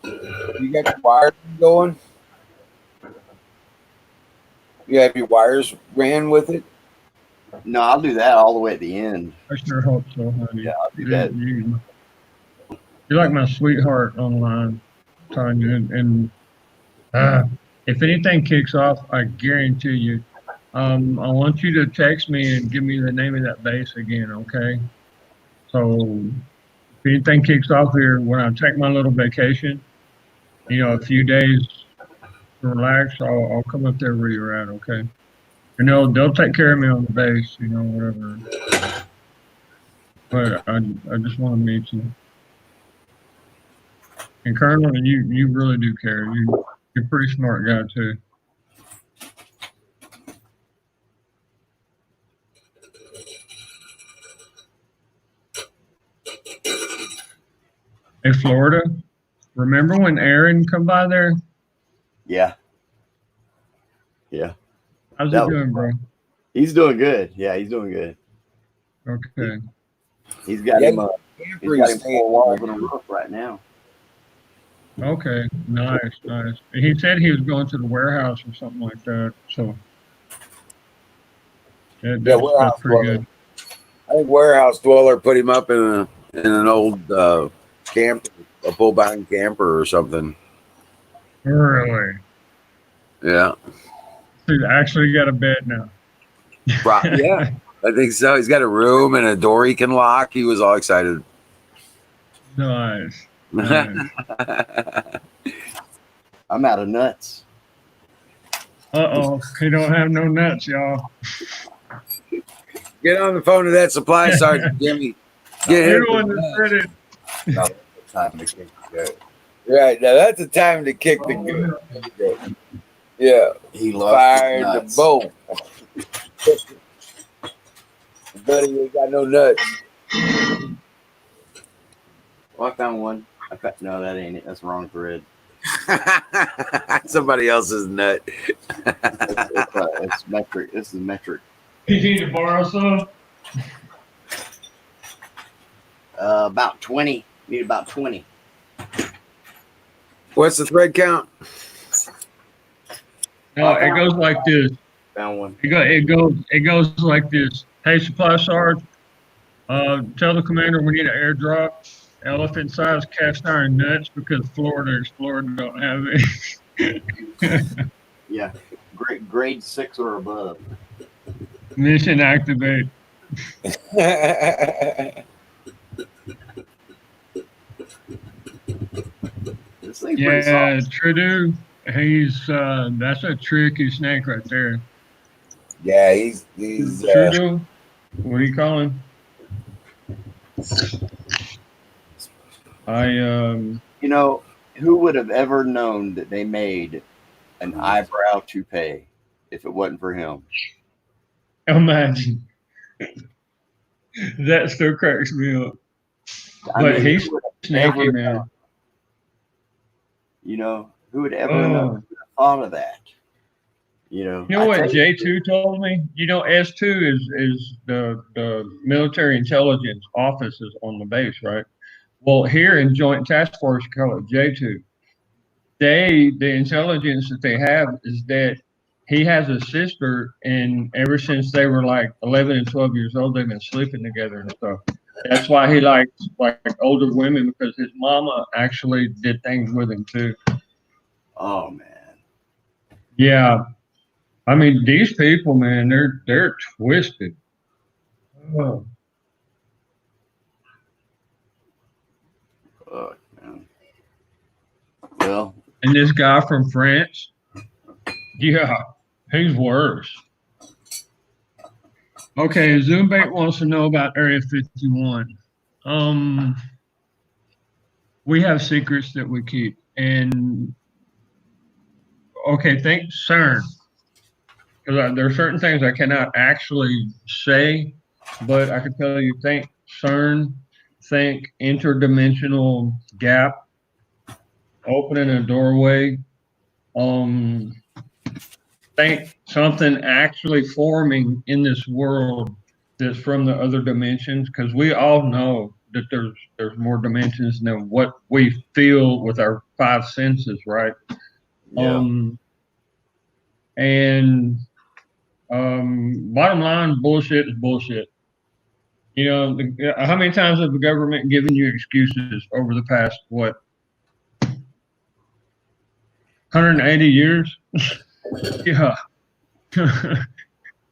You got your wires going? You have your wires ran with it? No, I'll do that all the way at the end. I sure hope so, honey. Yeah, I'll do that. You're like my sweetheart online, Tanya. And if anything kicks off, I guarantee you, I want you to text me and give me the name of that base again, okay? So if anything kicks off here, when I take my little vacation, you know, a few days to relax, I'll come up there where you're at, okay? And they'll take care of me on the base, you know, whatever. But I just want to meet you. And Colonel, you really do care. You're a pretty smart guy too. Hey, Florida, remember when Aaron come by there? Yeah. Yeah. How's he doing, bro? He's doing good. Yeah, he's doing good. Okay. He's got Yeah, him. He's got him staying 4 walls right and a now. roof right now. Okay, nice, nice. He said he was going to the warehouse or something like that. So Yeah, that's warehouse pretty dweller. good. I think warehouse dweller put him up in an old camper, a pull behind camper or something. Really? Yeah, He's actually got a bed now. yeah, I think so. He's got a room and a door he can lock. He was all excited. Nice, nice. I'm out of nuts. Uh-oh, he don't have no nuts, y'all. Get on the phone to that supply sergeant, Jimmy. Get You're him the one some that nuts. said it. Now it's time to kick the goat. Right now, that's the time to kick the goat. Yeah, He loves fire his the nuts. bolt. Buddy, you ain't got no nuts. Well, I found one. No, that ain't it. That's the wrong thread. Somebody else's nut. It's metric. This is metric. You need to borrow some? About 20. Need about 20. What's the thread count? No, it goes like this. Found one. It goes like this. Hey, supply sarge, tell the commander we need an airdrop. Elephant-sized cast iron nuts because Florida Explorer don't have it. Yeah. Grade 6 or above. Mission activate. This thing's pretty Yeah, soft. Trudeau. He's that's a tricky snake right there. Yeah, he's Trudeau. What do you call him? You know, who would have ever known that they made an eyebrow toupee if it wasn't for him? Imagine. That still cracks me up. But he's who would have snaky, ever man. known? You know, who would ever know? Who would have thought of that? You know You know I what tell you, J2 told me? You know, S2 is the military intelligence offices on the base, right? Well, here in Joint Task Force, you call it J2. The intelligence that they have is that he has a sister, and ever since they were like 11 and 12 years old, they've been sleeping together and stuff. That's why he likes like older women because his mama actually did things with him too. oh man, Yeah, I mean these people, man, they're twisted. Oh. fuck, man. Well, And this guy from France, yeah, he's worse. Okay, Zoombait wants to know about Area 51. We have secrets that we keep, and okay, think CERN, because there are certain things I cannot actually say, but I can tell you, think CERN, think interdimensional gap, opening a doorway, think something actually forming in this world that's from the other dimensions, because we all know that there's more dimensions than what we feel with our five senses, right? yeah. And bottom line, bullshit is bullshit. You know, how many times have the government given you excuses over the past, what, 180 years? Yeah.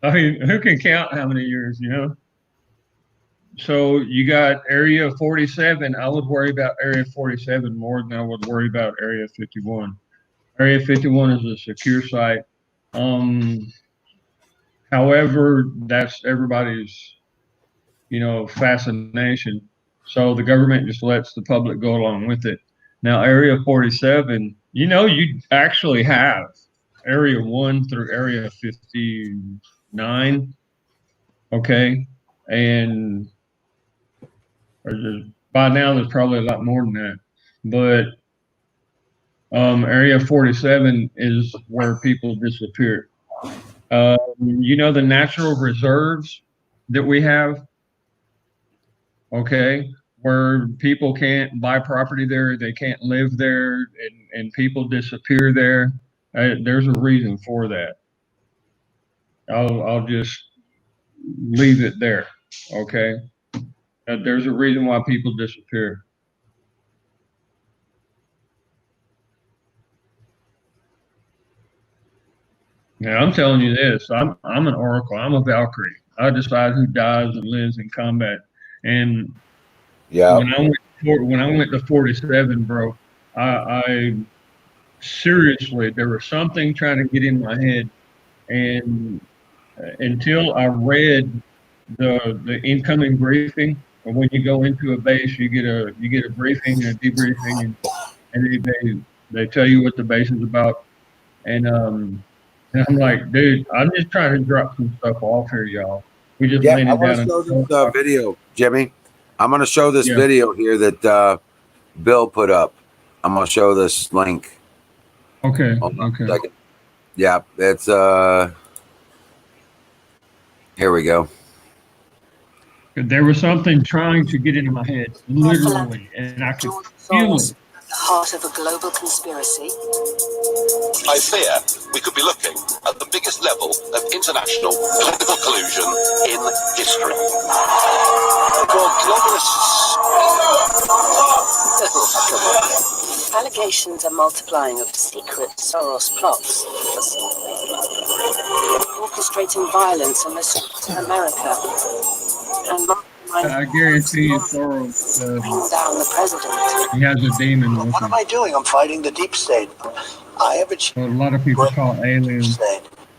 I mean, who can count how many years, you know? So you got Area 47. I would worry about Area 47 more than I would worry about Area 51. Area 51 is a secure site. However, that's everybody's, you know, fascination. So the government just lets the public go along with it. Now, Area 47, you know, you actually have Area 1 through Area 59. Okay. And by now, there's probably a lot more than that. But Area 47 is where people disappear. You know, the natural reserves that we have, okay, where people can't buy property there, they can't live there, and people disappear there. There's a reason for that. I'll just leave it there, okay? There's a reason why people disappear. Now I'm telling you this: I'm an oracle. I'm a Valkyrie. I decide who dies and lives in combat. And Yeah. when I went to 47, bro, I seriously, there was something trying to get in my head, and until I read the incoming briefing, and when you go into a base, you get a briefing and a debriefing, and they tell you what the base is about, and I'm like, dude, I'm just trying to drop some stuff off here, y'all. We just Yeah, I landed want down to in show this video, Jimmy. I'm going to show this Yeah. video here that Bill put up. I'm going to show this link. Okay. Hold on a Okay. second. Yeah, it's here we go. There was something trying to get into my head, literally, and I could feel it. The heart of a global conspiracy. I fear we could be looking at the biggest level of international political collusion in history. For globalists. Allegations are multiplying of secret Soros plots, orchestrating violence in America, and I guarantee you, Soros, down the president. he has a demon with What him. am I doing? I'm fighting the deep state. I have A lot of people call it aliens.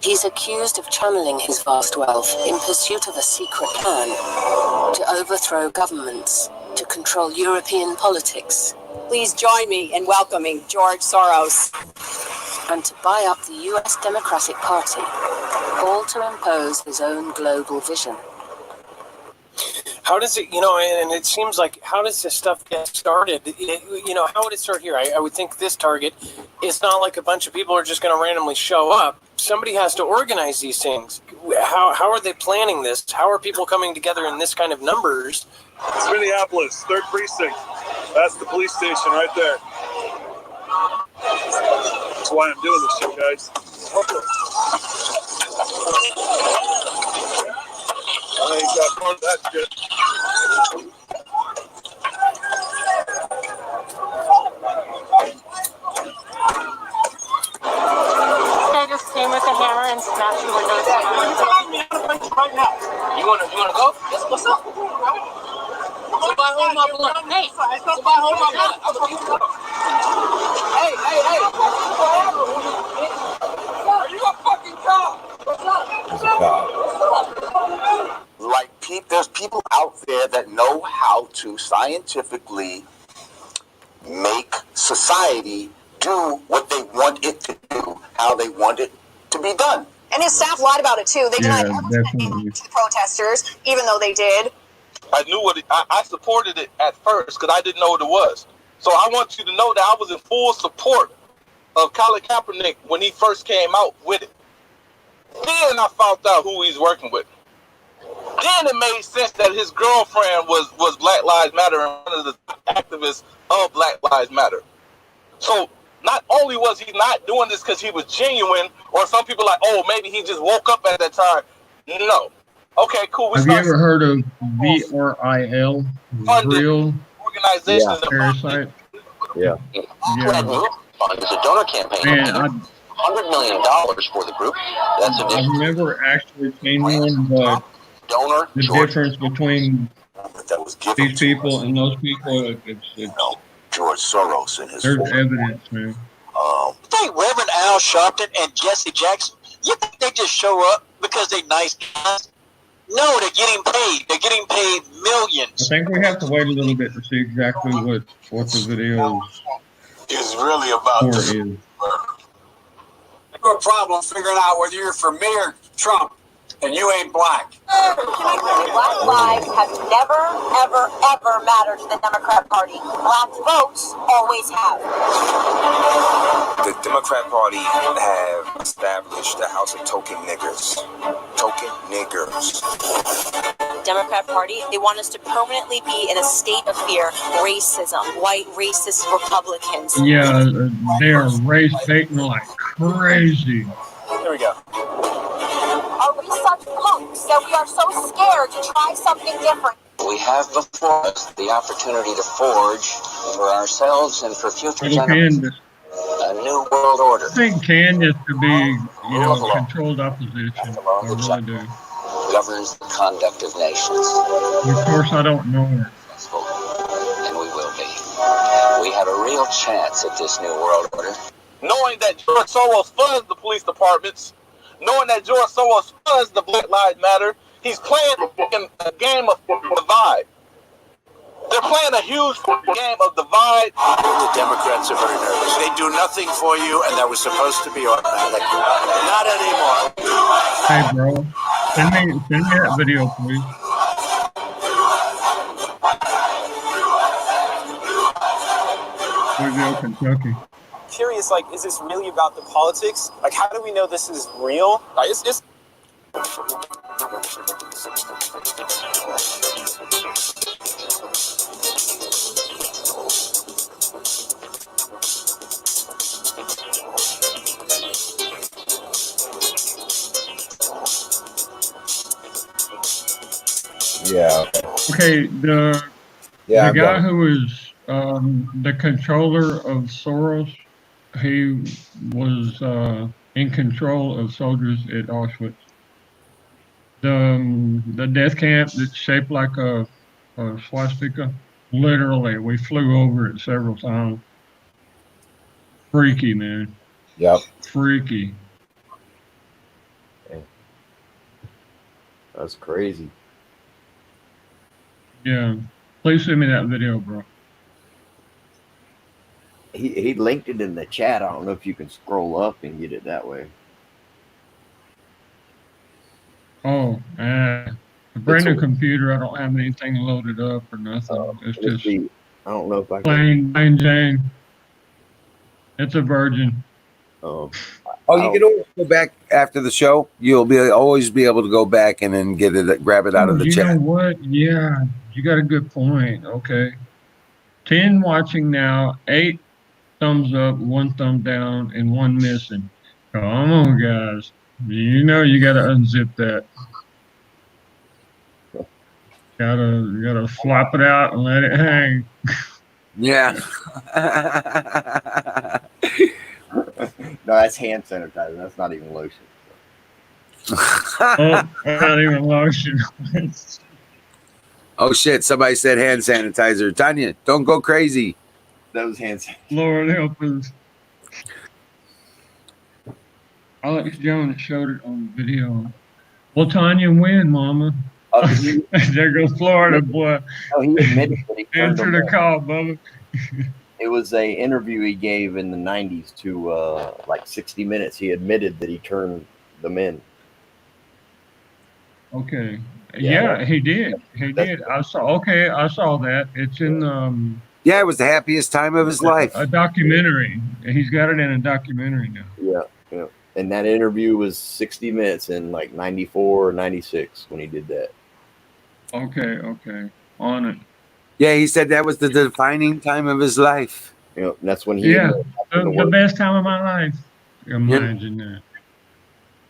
He's accused of channeling his vast wealth in pursuit of a secret plan to overthrow governments, to control European politics. Please join me in welcoming George Soros. And to buy up the US Democratic Party, all to impose his own global vision. How does it, and it seems like, how does this stuff get started? How would it start here? I would think this target, it's not like a bunch of people are just going to randomly show up. Somebody has to organize these things. How are they planning this? How are people coming together in this kind of numbers? It's Minneapolis, 3rd Precinct. That's the police station right there. That's why I'm doing this shit, guys. I ain't got fun of that shit. I just came with a hammer and smashed the windows out. Right now. You wanna go? Yes, what's up? Somebody hold my blunt. Hey, somebody hold my blunt. Hey. Are you a fucking cop? What's up? There's a cop. There's people out there that know how to scientifically make society do what they want it to do, how they want it to be done. And his staff lied about it too. They denied definitely. everything to the protesters, even though they did. I knew I supported it at first because I didn't know what it was. So I want you to know that I was in full support of Colin Kaepernick when he first came out with it. Then I found out who he's working with. Then it made sense that his girlfriend was Black Lives Matter and one of the activists of Black Lives Matter. So not only was he not doing this because he was genuine, or some people like, oh, maybe he just woke up at that time. No. Okay, cool. Have you ever heard of VRIL? Real organizations? Parasite? Yeah. It's a donor campaign. Man, $100 million for the group. That's a I've never actually seen one, but donor. the difference between these people and those people, it's George Soros and his. there's evidence, man. Think Reverend Al Sharpton and Jesse Jackson, you think they just show up because they nice guys? No, they're getting paid. They're getting paid millions. I think we have to wait a little bit to see exactly what the video is really about. is. You have a problem figuring out whether you're for me or Trump, and you ain't black. Black lives have never, ever, ever mattered to the Democrat Party. Black votes always have. The Democrat Party have established the House of Token Niggers. Token Niggers. the Democrat Party, they want us to permanently be in a state of fear, racism, white racist Republicans. Yeah, they are race baiting like crazy. There we go. Are we such punks that we are so scared to try something different? We have before us the opportunity to forge for ourselves and for future Little generations Candace. a new world order. I think Candace could be, Rule of law. controlled opposition. I really do. Governs the conduct of nations. Of course, I don't know her. And we will be. We have a real chance at this new world order. Knowing that George Soros funds the police departments, knowing that George Soros funds the Black Lives Matter, he's playing a game of divide. They're playing a huge game of divide. The Democrats are very nervous. They do nothing for you, and that was supposed to be automatic. Not anymore. Hey, bro. Send me that video, please. Louisville, Kentucky. Curious, like, is this really about the politics? Like, how do we know this is real? Like, it's Yeah. Okay, the Yeah, guy who was the controller of Soros, he was in control of soldiers at Auschwitz. The death camp that's shaped like a swastika, literally, we flew over it several times. Freaky, man. Yep. Freaky. That's crazy. Yeah. Please send me that video, bro. He linked it in the chat. I don't know if you can scroll up and get it that way. Oh, a brand new computer. I don't have anything loaded up or nothing. It's just I don't know if I plain Jane. It's a virgin. Oh, you can always go back after the show. You'll always be able to go back and then grab it out of the you chat. know what? Yeah, you got a good point. Okay. 10 watching now, 8 thumbs up, 1 thumb down, and 1 missing. Come on, guys. You know you gotta unzip that. You gotta flop it out and let it hang. Yeah. No, that's hand sanitizer. That's not even lotion. Oh, not even lotion. Oh shit! Somebody said hand sanitizer. Tanya, don't go crazy. That was hand sanitizer. Lord help us. Alex Jones showed it on video. Will Tanya win, Mama? There goes Florida boy. Oh, he admitted that he turned Answer them the in. call, Bubba. It was a interview he gave in the 90s to like 60 Minutes. He admitted that he turned them in. Okay. Yeah. Yeah, he did. He did. I saw that. It's in Yeah, it was the happiest time of his life. a documentary. He's got it in a documentary now. Yeah, yeah. And that interview was 60 Minutes in like 94 or 96 when he did that. Okay. On it. Yeah, he said that was the defining time of his life. You know, and that's when he The best time of my life. Imagine that.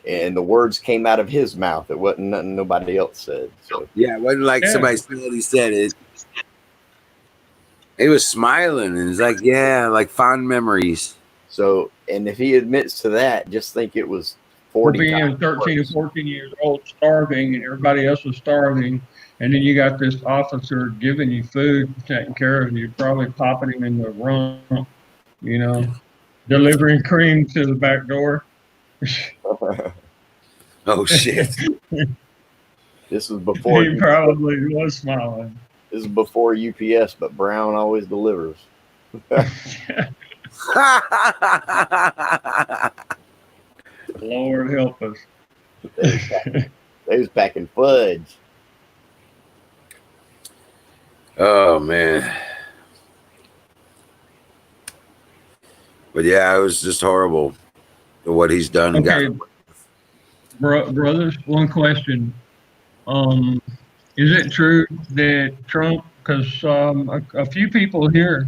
And the words came out of his mouth. It wasn't nothing nobody else said. So yeah, it wasn't like somebody said what he said. He was smiling and it's like, yeah, like fond memories. So, and if he admits to that, just think it was 40 being times 13 worse. or 14 years old, starving, and everybody else was starving, and then you got this officer giving you food, taking care of you, probably popping him in the rump, delivering cream to the back door. Oh shit! This was before He probably was smiling. This is before UPS, but Brown always delivers. Lord help us. They was packing fudge. Oh man. But yeah, it was just horrible what he's done. Okay, brothers, one question. Is it true that Trump? Because a few people here,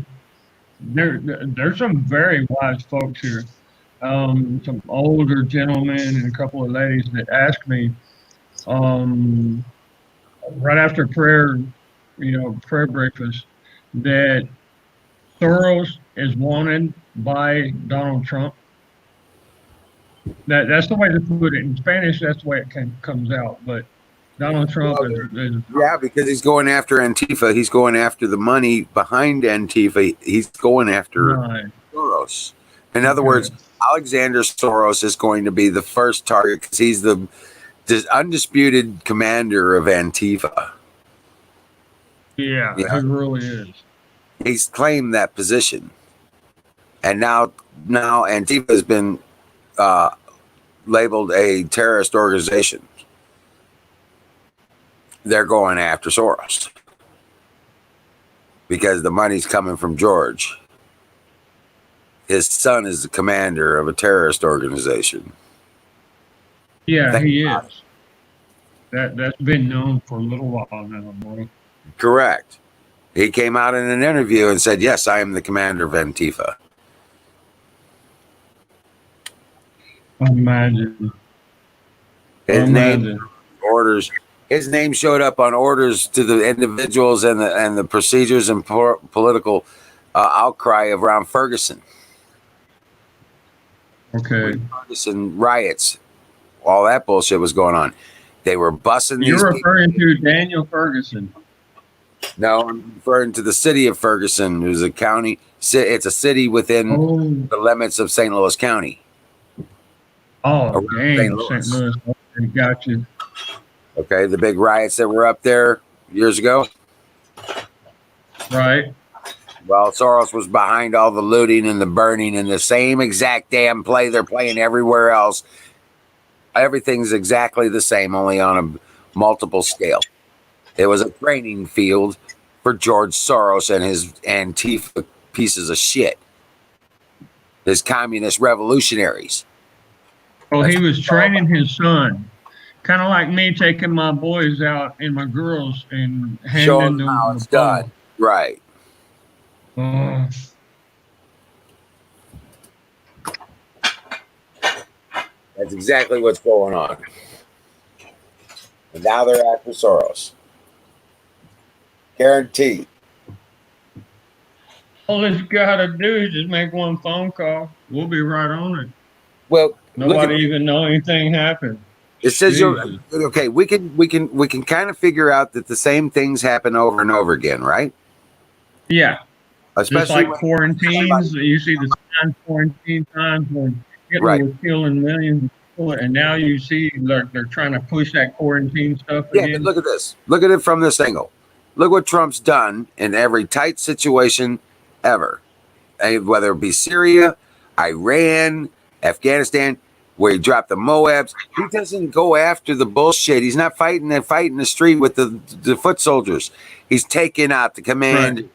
there's some very wise folks here. Some older gentlemen and a couple of ladies that asked me um, right after prayer, prayer breakfast, that Soros is wanted by Donald Trump. That's the way to put it in Spanish. That's the way it comes out. But Donald Trump is Yeah, because he's going after Antifa. He's going after the money behind Antifa. He's going after right. Soros. In other words, Alexander Soros is going to be the first target because he's the undisputed commander of Antifa. Yeah, he really is. He's claimed that position, and now Antifa has been labeled a terrorist organization. They're going after Soros because the money's coming from George. His son is the commander of a terrorist organization. Yeah, he is. That's been known for a little while now, bro. Correct. He came out in an interview and said, "Yes, I am the commander of Antifa." Imagine. His name orders. His name showed up on orders to the individuals and the procedures and political outcry around Ferguson. Okay. Ferguson riots, all that bullshit was going on. They were busing You're these referring to Daniel Ferguson. No, I'm referring to the city of Ferguson, who's a county. It's a city within the limits of St. Louis County. Oh, dang, St. Louis. Okay, got you. Okay, the big riots that were up there years ago. Right. Well, Soros was behind all the looting and the burning and the same exact damn play they're playing everywhere else. Everything's exactly the same, only on a multiple scale. It was a training field for George Soros and his Antifa pieces of shit. His communist revolutionaries. Well, he was training his son. Kind of like me taking my boys out and my girls and handing them how it's done. Right. That's exactly what's going on. And now they're after Soros. Guaranteed. All he's got to do is just make one phone call. We'll be right on it. Well, nobody even know anything happened. It says okay. We can kind of figure out that the same things happen over and over again, right? Yeah. Especially just like quarantines. You see the quarantine times when Hitler was killing millions of people, and now you see they're trying to push that quarantine stuff again. Yeah, but look at this. Look at it from this angle. Look what Trump's done in every tight situation ever, whether it be Syria, Iran, Afghanistan, where he dropped the Moabs. He doesn't go after the bullshit. He's not fighting the street with the foot soldiers. He's taking out the command. Right.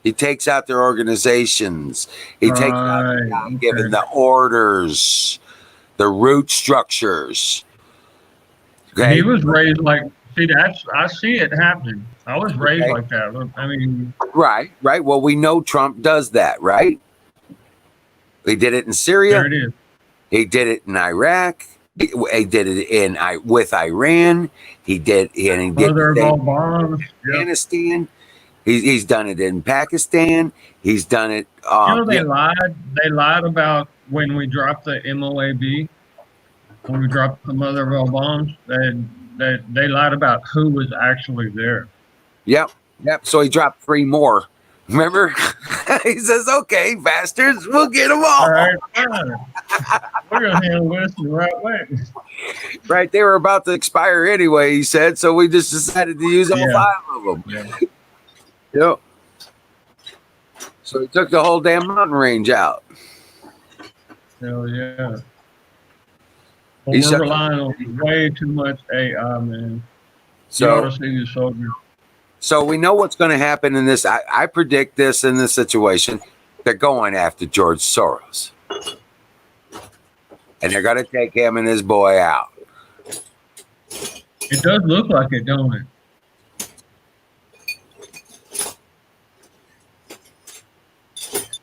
He takes out their organizations. He takes out giving the orders, the root structures. Okay? He was raised like, I see it happening. I was raised like that. I mean, right. Well, we know Trump does that, right? He did it in Syria. There it is. He did it in Iraq. He did it with Iran. He did it in Afghanistan. He's done it in Pakistan. He's done it. They lied. They lied about when we dropped the MOAB, when we dropped the mother of all bombs. They lied about who was actually there. Yep. So he dropped 3 more. Remember? He says, "Okay, bastards, we'll get them all. Right. We're gonna handle this the right way." Right, they were about to expire anyway. He said, so we just decided to use all 5 of them. Yeah. Yep. So he took the whole damn mountain range out. Hell yeah. Well, we're relying on way too much AI, man. You ought to see the soldier. So we know what's going to happen in this. I predict this in this situation. They're going after George Soros. And they're going to take him and his boy out. It does look like it, don't it?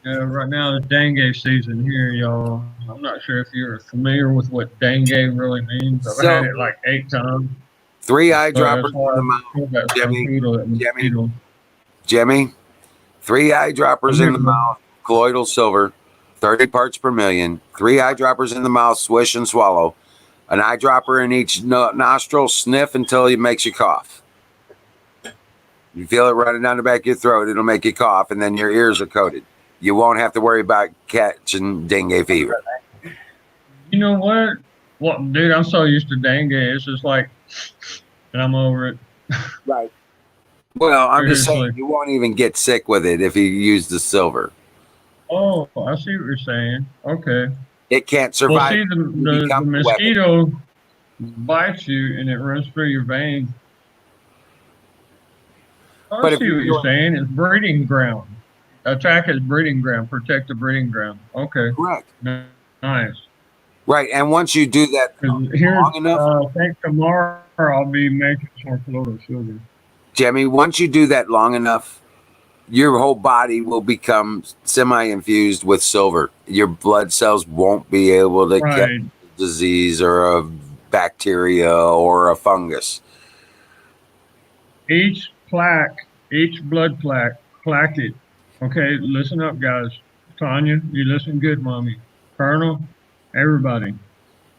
Yeah, right now it's dengue season here, y'all. I'm not sure if you're familiar with what dengue really means. I've had it So like 8 times, 3 but that's eyedroppers why in the I mouth, feel that Jimmy. mosquito. Jimmy. 3 eyedroppers I'm in here, the bro. mouth, colloidal silver, 30 parts per million. 3 eyedroppers in the mouth, swish and swallow. An eyedropper in each nostril, sniff until it makes you cough. You feel it running down the back of your throat, it'll make you cough, and then your ears are coated. You won't have to worry about catching dengue fever. You know what? Well, dude, I'm so used to dengue. It's just like, and I'm over it. Right. Well, I'm just saying, Seriously. you won't even get sick with it if you use the silver. Oh, I see what you're saying. Okay. It can't Well, survive. see, the a weapon. mosquito bites you and it runs through your veins. I But if see you're what you're doing- saying. It's breeding ground. Attack is breeding ground. Protect the breeding ground. Okay. Correct. Nice. Right, and once you do that Here, long enough, I think tomorrow I'll be making some colloidal silver. Jimmy, once you do that long enough, your whole body will become semi-infused with silver. Your blood cells won't be able to catch Right. a disease or a bacteria or a fungus. Each blood plaque it. Okay, listen up, guys. Tanya, you listen good, mommy. Colonel, everybody.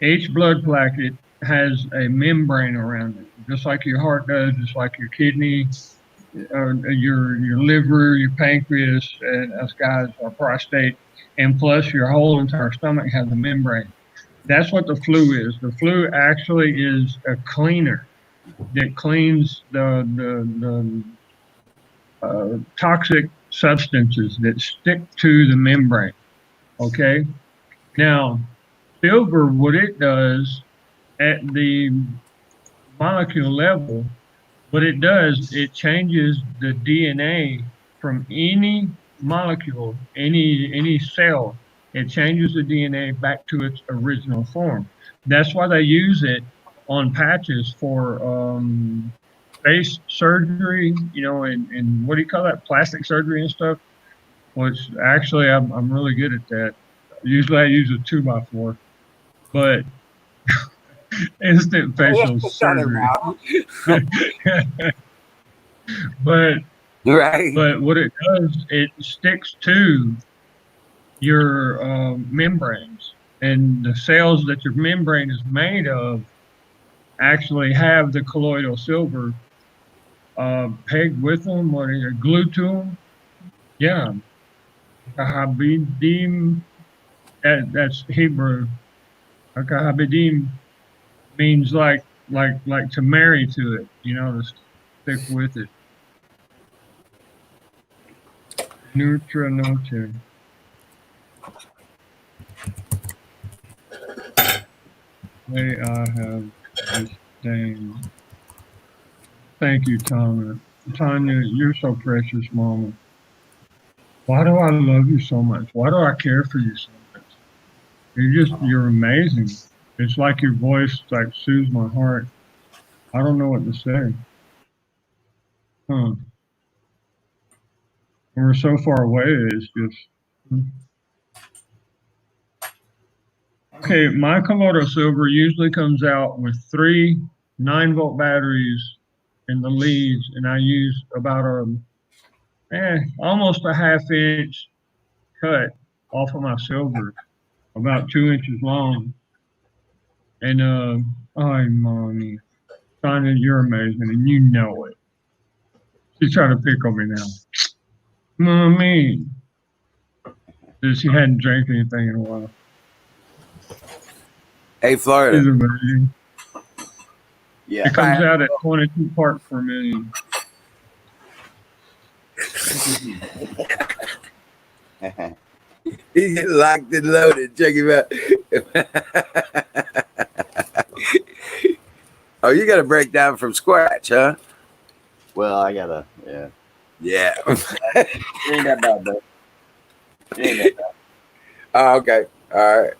Each blood placket has a membrane around it, just like your heart does, just like your kidney, your liver, your pancreas, and us guys, our prostate, and plus your whole entire stomach has a membrane. That's what the flu is. The flu actually is a cleaner that cleans the toxic substances that stick to the membrane. Okay. Now, silver, what it does at the molecule level, what it does, it changes the DNA from any molecule, any cell. It changes the DNA back to its original form. That's why they use it on patches for face surgery, and what do you call that? Plastic surgery and stuff. Which actually I'm really good at that. Usually I use a 2x4, but instant facial surgery. but right. But what it does, it sticks to your membranes, and the cells that your membrane is made of actually have the colloidal silver pegged with them or glued to them. Yeah, Habidim. That's Hebrew. Habidim means like to marry to it. To stick with it. Nutra note. May I have this thing. Thank you, Tanya. Tanya, you're so precious, Mama. Why do I love you so much? Why do I care for you so much? You're amazing. It's like your voice like soothes my heart. I don't know what to say. Huh. And we're so far away, it's just. Okay, my Komodo silver usually comes out with 3 9-volt batteries in the leads, and I use about almost a half-inch cut off of my silver, about 2 inches long. And oh, mommy, Sonia, you're amazing, and you know it. She's trying to pick on me now, mommy. She hadn't drank anything in a while. Hey, Florida. She's amazing. Yeah. It comes out at 22 parts per million. He's getting locked and loaded. Check him out. Oh, you got to break down from scratch, huh? Well, I gotta, yeah. Yeah. It ain't that bad, though. It ain't that bad. Oh, okay. All right.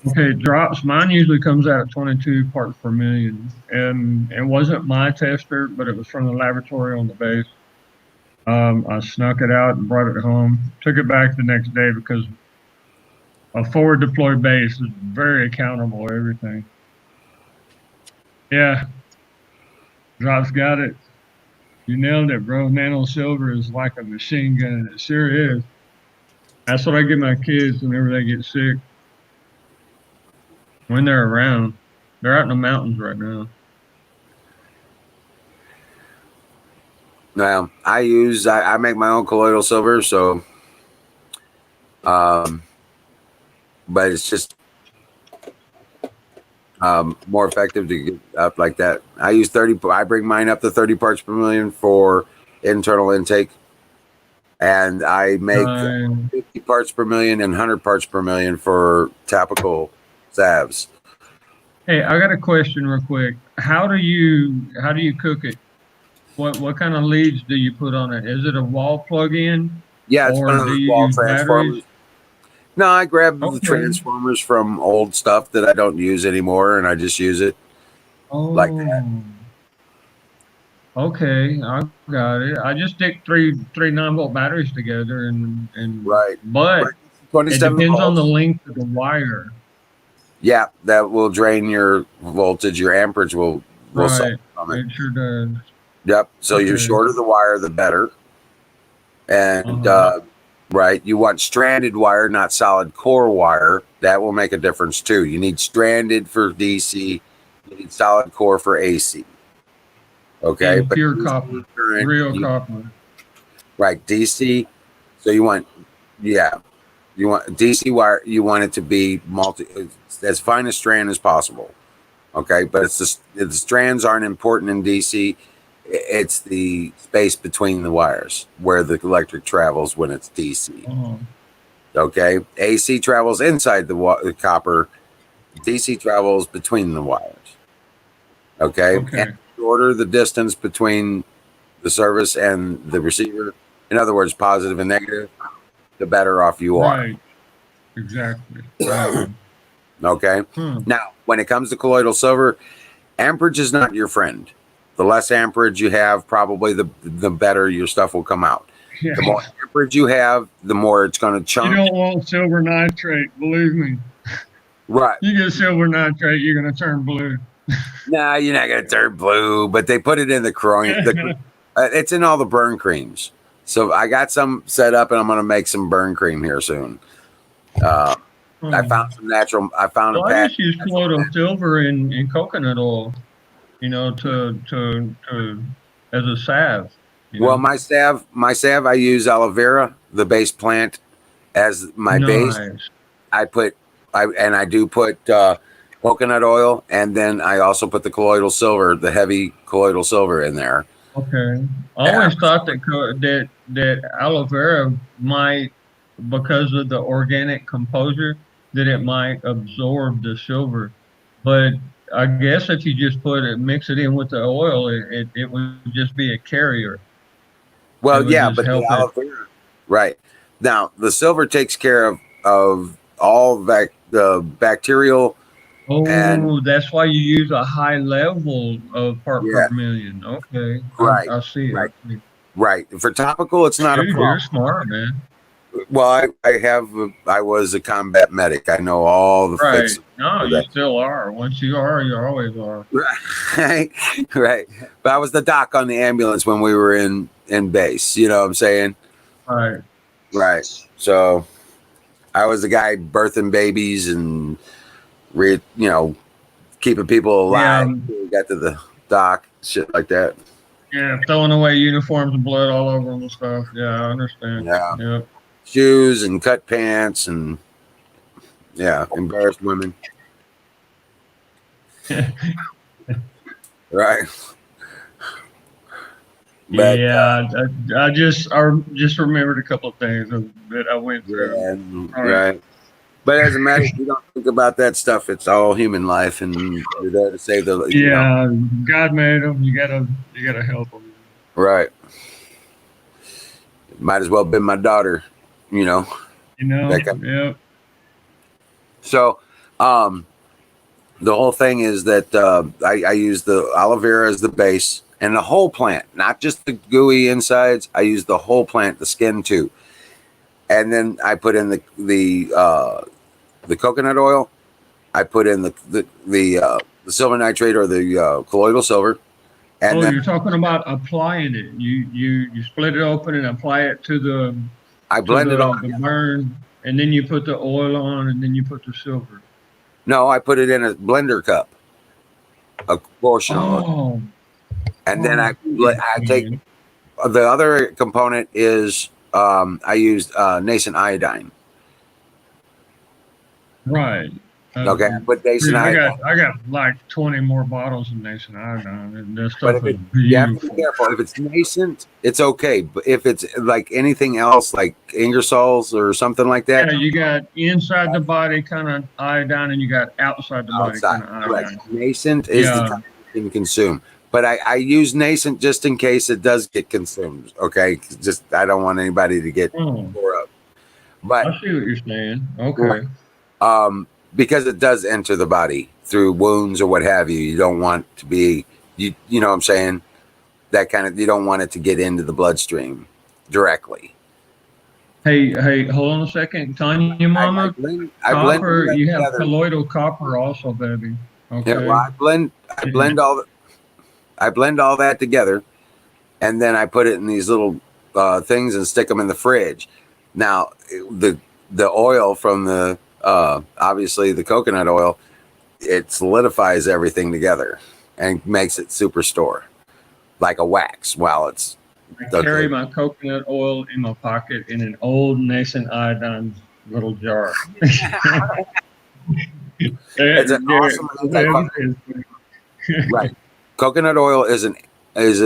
Okay, drops. Mine usually comes out at 22 parts per million. And it wasn't my tester, but it was from the laboratory on the base. I snuck it out and brought it home. Took it back the next day because a forward deployed base is very accountable. Everything. Yeah, Drops got it. You nailed it, bro. Nano silver is like a machine gun. It sure is. That's what I give my kids whenever they get sick. When they're around, they're out in the mountains right now. Now, I make my own colloidal silver, so, but it's just more effective to get up like that. I use 30. I bring mine up to 30 parts per million for internal intake, and I make 50 parts per million and 100 parts per million for topical salves. Hey, I got a question real quick. How do you cook it? What kind of leads do you put on it? Is it a wall plug-in? Yeah, it's or one of do those you wall use transformers. batteries? No, I grab the Okay. transformers from old stuff that I don't use anymore, and I just use it like that. Okay, I got it. I just stick three 9-volt batteries together and Right. but it 27 depends on the volts. length of the wire. Yeah, that will drain your voltage. Your amperage will Right. suffer from it. It sure does. Yep. So the Okay. shorter the wire, the better. And right, you want stranded wire, not solid core wire. That will make a difference too. You need stranded for DC. You need solid core for AC. Okay, And pure copper. Real copper. Right, DC. So you want, you want DC wire. You want it to be as fine a strand as possible. Okay, but the strands aren't important in DC. It's the space between the wires where the electric travels when it's DC. Okay, AC travels inside the copper. DC travels between the wires. Okay, and the shorter the distance between the service and the receiver, in other words, positive and negative, the better off you are. Right. Exactly. Right. Okay. Now, when it comes to colloidal silver, amperage is not your friend. The less amperage you have, probably the better your stuff will come out. Yeah. The more amperage you have, the more it's going to chunk. You don't want silver nitrate, believe me. Right. You get silver nitrate, you're gonna turn blue. Nah, you're not going to turn blue, but they put it in the chromium. It's in all the burn creams. So I got some set up, and I'm going to make some burn cream here soon. I found some natural. I found Well, a I pack. just use colloidal silver in coconut oil, to as a salve. Well, my salve, I use aloe vera, the base plant, as my base. I do put coconut oil, and then I also put the colloidal silver, the heavy colloidal silver in there. Okay. I always thought that aloe vera might, because of the organic composure, that it might absorb the silver. But I guess if you just mix it in with the oil, it would just be a carrier. Well, yeah, just but the help aloe it. vera, right now, the silver takes care of all the bacterial. Oh, that's why you use a high level of part Yeah. per million. Okay. Right. I see. Right. I see. Right. For topical, it's not a Dude, problem. you're smart, man. Well, I was a combat medic. I know all the Right. fixes. No, for you that. still are. Once you are, you always are. Right. Right. But I was the doc on the ambulance when we were in base. You know what I'm saying? Right. Right. So I was the guy birthing babies and keeping people alive. We got to the doc, shit like that. Yeah, throwing away uniforms and blood all over them and stuff. Yeah, I understand. Yeah. Yep. Shoes and cut pants and embarrassed women. Right. But, yeah, I just remembered a couple of things that I went through. Right. But as a medic, you don't think about that stuff. It's all human life, and you're there to save the. Yeah, God made them. You gotta help them. Right. Might as well have been my daughter, Yeah. So, the whole thing is that I use the aloe vera as the base, and the whole plant, not just the gooey insides. I use the whole plant, the skin too. And then I put in the coconut oil. I put in the silver nitrate or the colloidal silver. And then you're talking about applying it. You split it open and apply it to I blend it all. the burn, and then you put the oil on, and then you put the silver. No, I put it in a blender cup, a portion of oil. And then I take the other component is I used nascent iodine. Right. Okay, I put nascent iodine. I got like 20 more bottles of nascent iodine, and this But stuff is you have to beautiful. be careful. If it's nascent, it's okay. But if it's like anything else, like Ingersoll's or something like that, Yeah, you got inside the body kind of iodine, and you got outside the body kind of iodine. Correct. Nascent is the kind you can consume. But I use nascent just in case it does get consumed. Okay, just I don't want anybody to get tore up. But I see what you're saying. Okay. Because it does enter the body through wounds or what have you. You don't want to be you know what I'm saying? That kind of, you don't want it to get into the bloodstream directly. Hey, hold on a second. Tanya, mama, I blend copper, you have together. colloidal copper also, baby. Okay. Yeah, well, I blend all that together, and then I put it in these little things and stick them in the fridge. Now, the oil from the obviously the coconut oil, it solidifies everything together and makes it superstore, like a wax. While it's I carry my coconut oil in my pocket in an old nascent iodine little jar. It's an awesome antifungal. Right. Coconut oil is an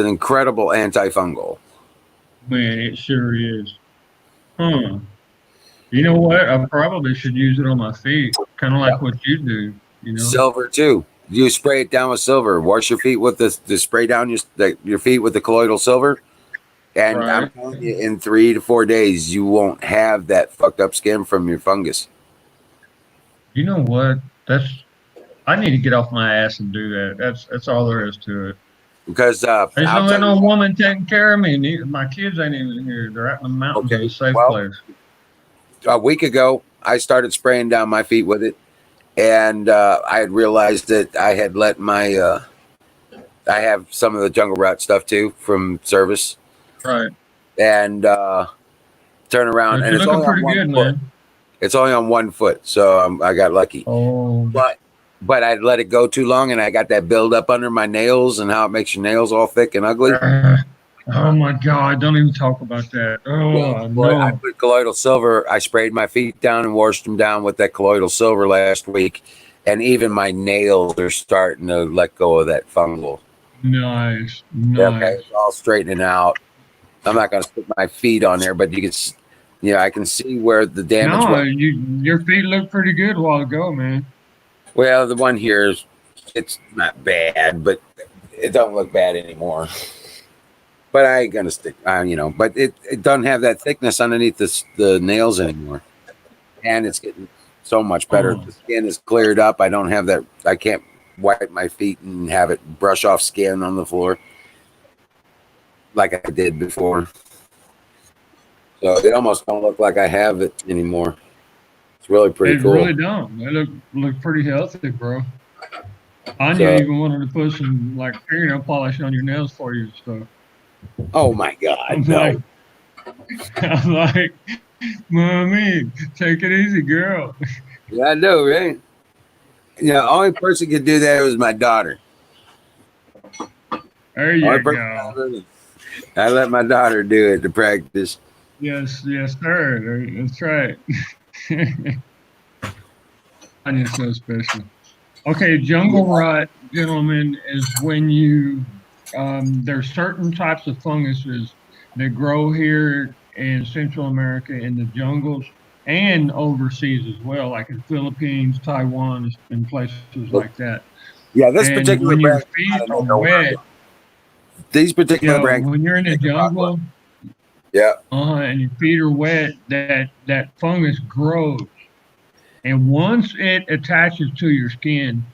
incredible antifungal. Man, it sure is. You know what? I probably should use it on my feet, kind of like what you do. You know, silver too. You spray it down with silver. Wash your feet with the spray down your feet with the colloidal silver, and I'm telling you, in 3 to 4 days, you won't have that fucked up skin from your fungus. You know what? I need to get off my ass and do that. That's all there is to it. Because there's no woman taking care of me. My kids ain't even here. They're out in the mountains in a safe place. A week ago, I started spraying down my feet with it, and I had realized that I had let my I have some of the jungle rat stuff too from service, right? And turn around, and it's only on one foot. It's only on 1 foot, so I got lucky. But I let it go too long, and I got that build up under my nails, and how it makes your nails all thick and ugly. Oh my God! Don't even talk about that. Oh no! I put colloidal silver. I sprayed my feet down and washed them down with that colloidal silver last week, and even my nails are starting to let go of that fungal. Nice. Okay, it's all straightening out. I'm not going to stick my feet on there, but you can, I can see where the damage was. Your feet look pretty good a while ago, man. Well, the one here it's not bad, but it don't look bad anymore. But I ain't gonna stick, but it doesn't have that thickness underneath the nails anymore, and it's getting so much better. The skin is cleared up. I don't have that. I can't wipe my feet and have it brush off skin on the floor like I did before. So it almost don't look like I have it anymore. It's really pretty cool. It really don't. They look pretty healthy, bro. Anya even wanted to put some like fingernail polish on your nails for you and stuff. Oh my God, no. I'm like, mommy, take it easy, girl. Yeah, I know, right? The only person could do that was my daughter. There you go. I let my daughter do it to practice. Yes, sir. That's right. Anya's so special. Okay, jungle rot, gentlemen, is when you there's certain types of funguses that grow here in Central America in the jungles and overseas as well, like in Philippines, Taiwan, and places like that. Yeah, this particular when your brand, feet are wet, these particular brands, when you're in the jungle, and your feet are wet, that fungus grows, and once it attaches to your skin,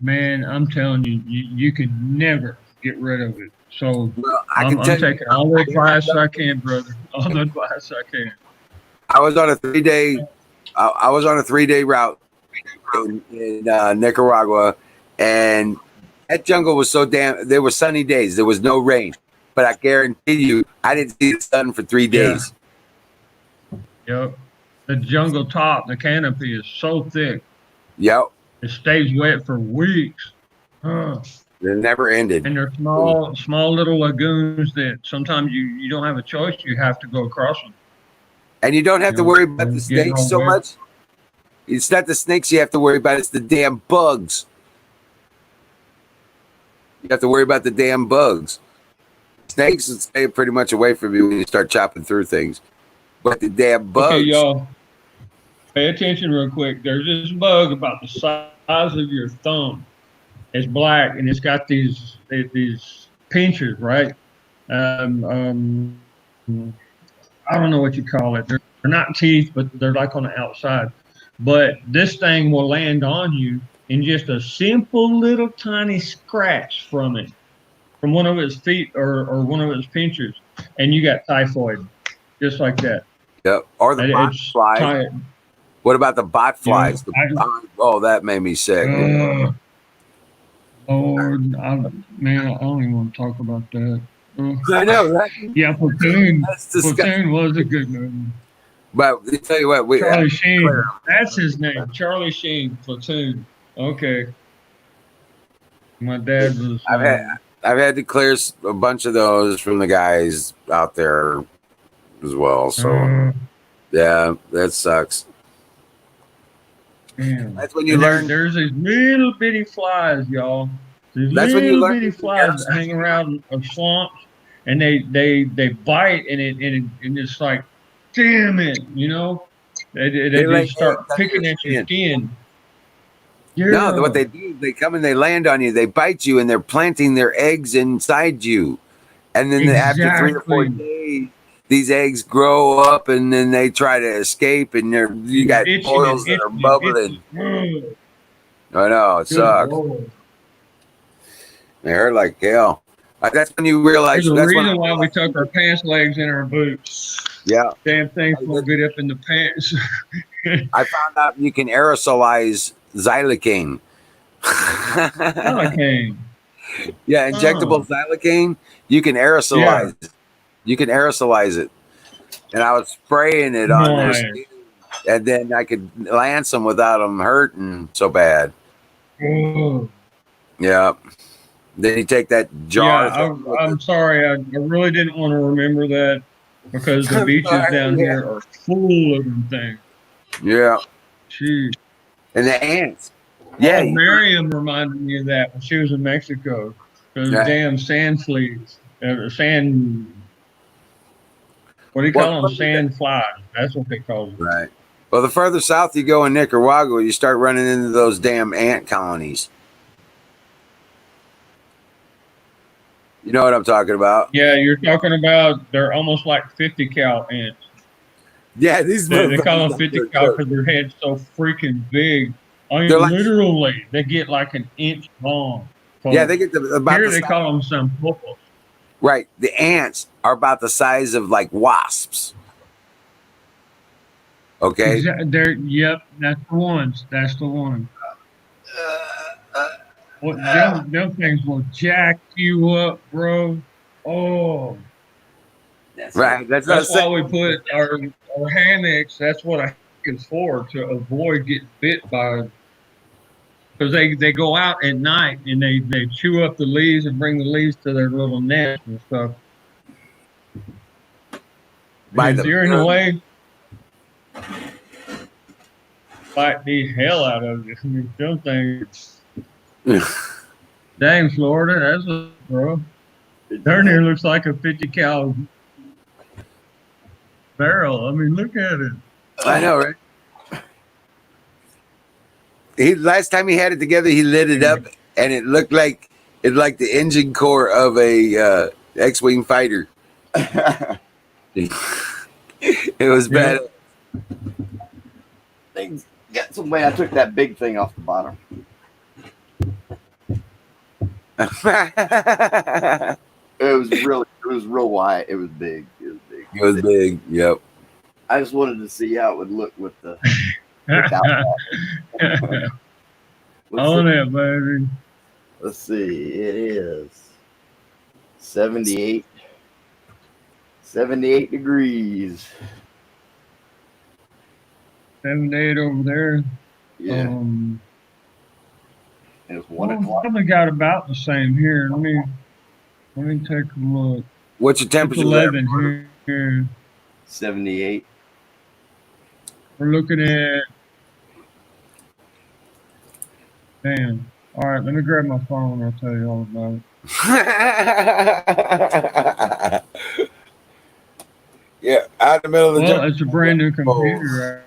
man, I'm telling you, you could never get rid of it. So I can I'm tell you, taking all the advice I can, brother. All the advice I can. I was on a 3-day. I was on a 3-day route in Nicaragua, and that jungle was so damn. There were sunny days. There was no rain, but I guarantee you, I didn't see the sun for 3 days. Yep. The jungle top, the canopy is so thick. Yep. It stays wet for weeks. Huh. It never ended. And they're small little lagoons that sometimes you don't have a choice. You have to go across them. And you don't have to worry about the getting snakes all so wet. much. It's not the snakes you have to worry about. It's the damn bugs. You have to worry about the damn bugs. Snakes will stay pretty much away from you when you start chopping through things. But the damn bugs. Okay, y'all, pay attention real quick. There's this bug about the size of your thumb. It's black and it's got these pinchers, right? I don't know what you call it. They're not teeth, but they're like on the outside. But this thing will land on you in just a simple little tiny scratch from it, from one of its feet or one of its pinchers, and you got typhoid, just like that. Yep. Or the bot flies. What about the bot flies? Oh, that made me sick. Lord, man, I don't even want to talk about that. I know, right? Yeah, Platoon. Platoon was a good movie. But I tell you what, Charlie Sheen. That's his name. Charlie Sheen. Platoon. Okay. My dad was. I've had to clear a bunch of those from the guys out there as well. So yeah, that sucks. Damn. That's when you learn. There's these little bitty flies, y'all. These That's when you little learn bitty flies that hang around swamps, and they bite, and it's like, damn it, you know. They start picking at your skin. Yeah. No, what they do is they come and they land on you. They bite you, and they're planting their eggs inside you. And then after 3 or 4 days, these eggs grow up, and then they try to escape, and you got boils that are bubbling. I know, it sucks. They hurt like hell. That's when you realize. There's a That's reason why we tuck our pants legs in our boots. Yeah. Damn things won't get up in the pants. I found out you can aerosolize xylocaine. Xylocaine. Yeah, injectable xylocaine. You can aerosolize it. You can aerosolize it. And I was spraying it on their skin, and then I could lance them without them hurting so bad. Yeah. Then you take that jar. Yeah, I'm sorry. I really didn't want to remember that because the beaches down here are full of them things. Yeah. Jeez. And the ants. Yeah. Miriam reminded me of that when she was in Mexico. Those damn sand fleas. Sand. What do you call them? Sand flies. That's what they call them. Right. Well, the further south you go in Nicaragua, you start running into those damn ant colonies. You know what I'm talking about? Yeah, you're talking about they're almost like 50 cal ants. Yeah, these they call them 50 cal because their head's so freaking big. I mean, literally, they get like an inch long. Yeah, they get about here. They call them some pulpos. Right, the ants are about the size of like wasps. Okay. Yep, that's the ones. That's the one. Them things will jack you up, bro. Oh. Right. That's why we put our hammocks. That's what a hammock is for, to avoid getting bit by. Because they go out at night and they chew up the leaves and bring the leaves to their little nest and stuff. During the way, bite the hell out of you. I mean, them things. Dang, Florida, that's a bro. Darn near looks like a 50 cal barrel. I mean, look at it. I know, right? Last time he had it together, he lit it up, and it looked like the engine core of a X-wing fighter. It was bad. Things got some way. I took that big thing off the bottom. It was real wide. It was big. It was big. It was big. Yep. I just wanted to see how it would look with the without that. On it, baby. Let's see. It is 78 degrees. 78 over there. Yeah. And it's 1 o'clock. Probably got about the same here. Let me take a look. What's your temperature? It's 11 here. 78. We're looking at. Damn. All right, let me grab my phone. I'll tell you all about it. Yeah, out in the middle of the. Well, it's a brand new computer.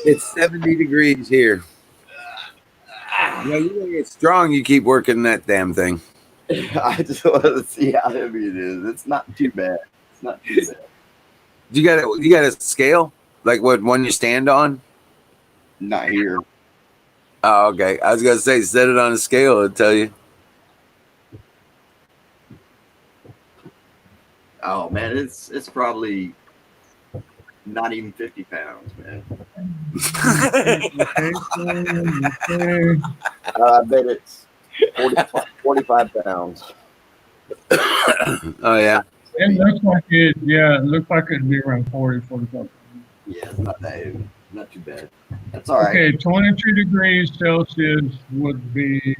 It's 70 degrees here. Yeah, you want to get strong. You keep working that damn thing. I just want to see how heavy it is. It's not too bad. It's not too bad. You got a scale like what one you stand on? Not here. Oh, okay. I was gonna say set it on a scale and tell you. Oh man, it's probably not even 50 pounds, man. I bet it's 45 pounds. Oh yeah. It looks like it. Yeah, it looks like it'd be around 40, 45. Yeah, it's not that heavy. Not too bad. That's all right. Okay, 22 degrees Celsius would be.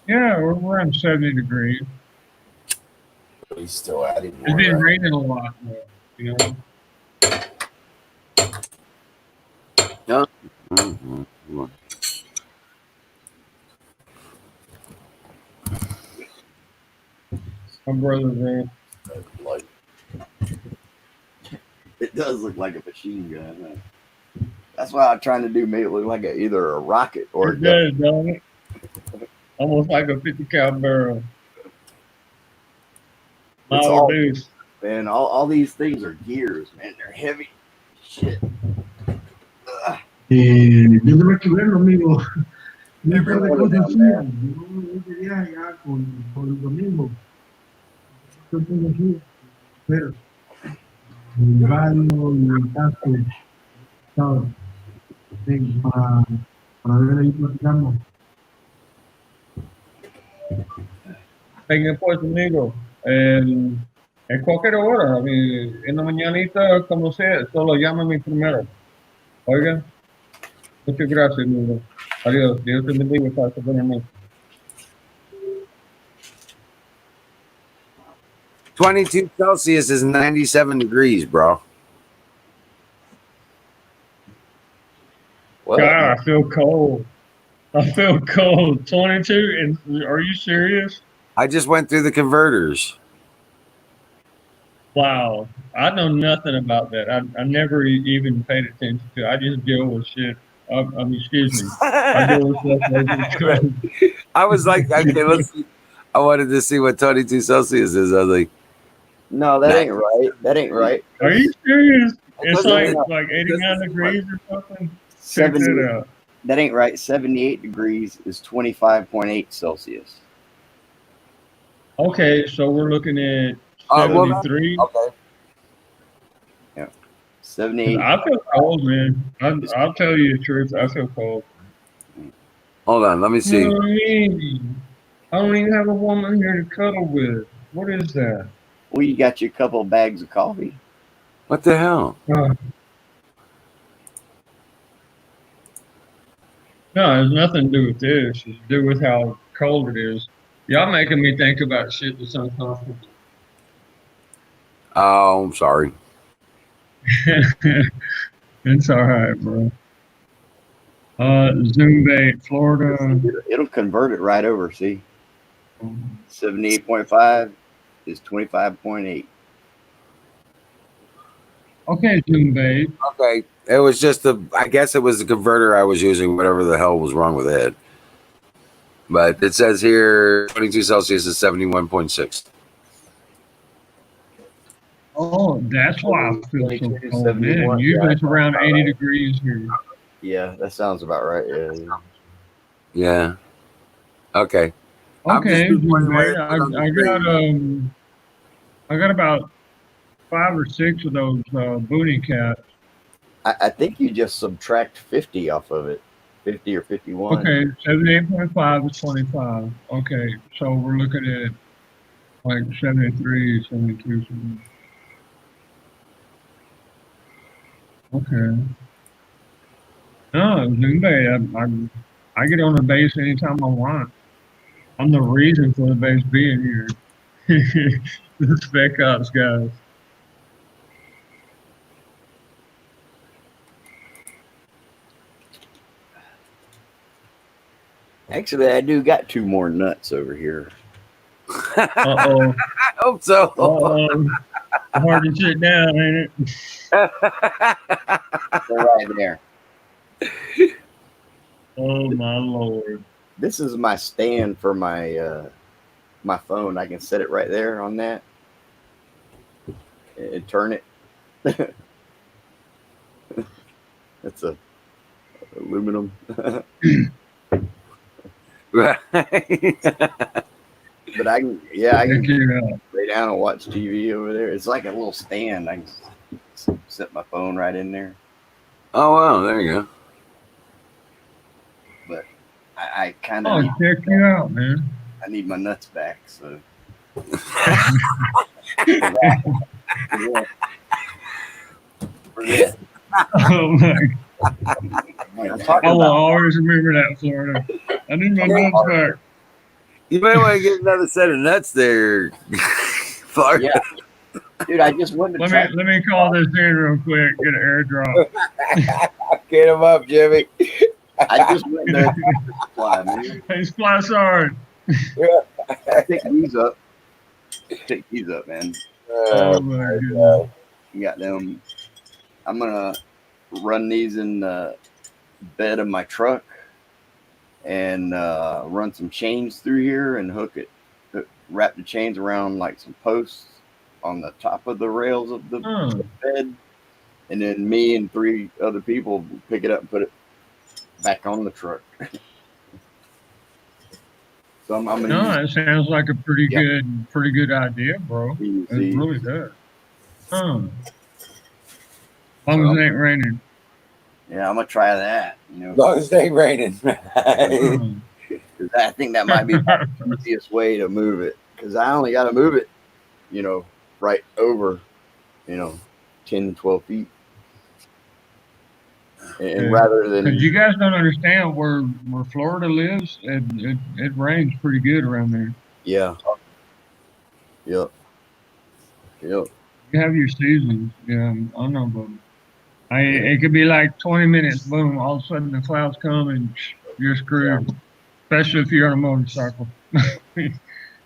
Yeah, we're around 70 degrees. He's still adding more. It's been raining a lot, you know. Yeah. My brother's there. It does look like a machine gun. Huh? That's why I'm trying to do make it look like either a rocket or a It gun. does, don't it? Almost like a 50 cal barrel. It's all, man, all these things are gears, man. They're heavy. Shit. Yo tuve que verlo, amigo. Un par de cosas suyas. Yo quería ya con el domingo. Yo tengo aquí, pero el radio y el casco, ¿sabes? Para ver ahí platicando. Venga, pues, amigo. En cualquier hora, en la mañanita, como sea, solo llámame primero. Oiga, muchas gracias, amigo. Adiós. Dios te bendiga. Pasa buenas noches. 22 Celsius is 97 degrees, bro. Well, God, I feel cold. I feel cold. 22, and are you serious? I just went through the converters. Wow, I know nothing about that. I never even paid attention to it. I just deal with shit. Excuse me. I deal with stuff. I was like, okay, let's see. I wanted to see what 22 Celsius is. I was like, no, that ain't right. That ain't right. Are you serious? It's like 89 degrees or something? Check that out. That ain't right. 78 degrees is 25.8 Celsius. Okay, so we're looking at 73. Okay. Yeah. 78. I feel cold, man. I'll tell you the truth. I feel cold. Hold on, let me see. You know what I mean? I don't even have a woman here to cuddle with. What is that? Well, you got you a couple of bags of coffee. What the hell? No, it has nothing to do with this. It's to do with how cold it is. Y'all making me think about shit that's uncomfortable. Oh, I'm sorry. It's all right, bro. Zoom bait, Florida. It'll convert it right over. See, 78.5 is 25.8. Okay, Zoom bait. Okay, it was just I guess it was the converter I was using. Whatever the hell was wrong with it. But it says here 22 Celsius is 71.6. Oh, that's why I feel so 22, cold, man. 71. Usually Yeah, it's around 80 degrees here. yeah, that sounds about right. Yeah. Yeah. Okay. I'm just Okay, reporting what it Zumbe, said on the screen. I got about 5 or 6 of those booty cats. I think you just subtract 50 off of it, 50 or 51. Okay, 78.5 is 25. Okay, so we're looking at like 73, 72. Something. Okay. No, Zumbe, I get on the base anytime I want. I'm the reason for the base being here. The Spec Ops guys. Actually, I do got 2 more nuts over here. Uh-oh. I hope so. Uh-oh. Hard to sit down, ain't it? They're right there. Oh my lord! This is my stand for my my phone. I can set it right there on that and turn it. It's a aluminum. Right. But I can, yeah, I can lay down and watch TV over there. It's like a little stand. I can set my phone right in there. Oh wow, there you go. But I kind Oh, of check you out, man. I need my nuts back. So forget. Oh my! I will about always remember that, Florida. I need my nuts back. You might want to get another set of nuts there, Florida. Yeah. Dude, I just wanted to try. Let me call this in real quick. Get an airdrop. Get him up, Jimmy. I just went there to fly, man. Hey, Splash Hard. Pick these up. Pick these up, man. Oh my goodness. You got them. I'm gonna run these in the bed of my truck and run some chains through here and hook it. Wrap the chains around like some posts on the top of the rails of the bed, and then me and 3 other people pick it up and put it back on the truck. So I'm gonna No, use, it sounds like a pretty good idea, bro. It really does. As long as it ain't raining. Yeah, I'm gonna try that. You know, as long as it ain't raining. Because I think that might be the easiest way to move it. Because I only got to move it, you know, right over, 10, 12 feet. And rather than. Because you guys don't understand where Florida lives, it rains pretty good around there. Yeah. Yep. You have your seasons. Yeah, I know, but it could be like 20 minutes, boom, all of a sudden the clouds come and you're screwed. Especially if you're on a motorcycle.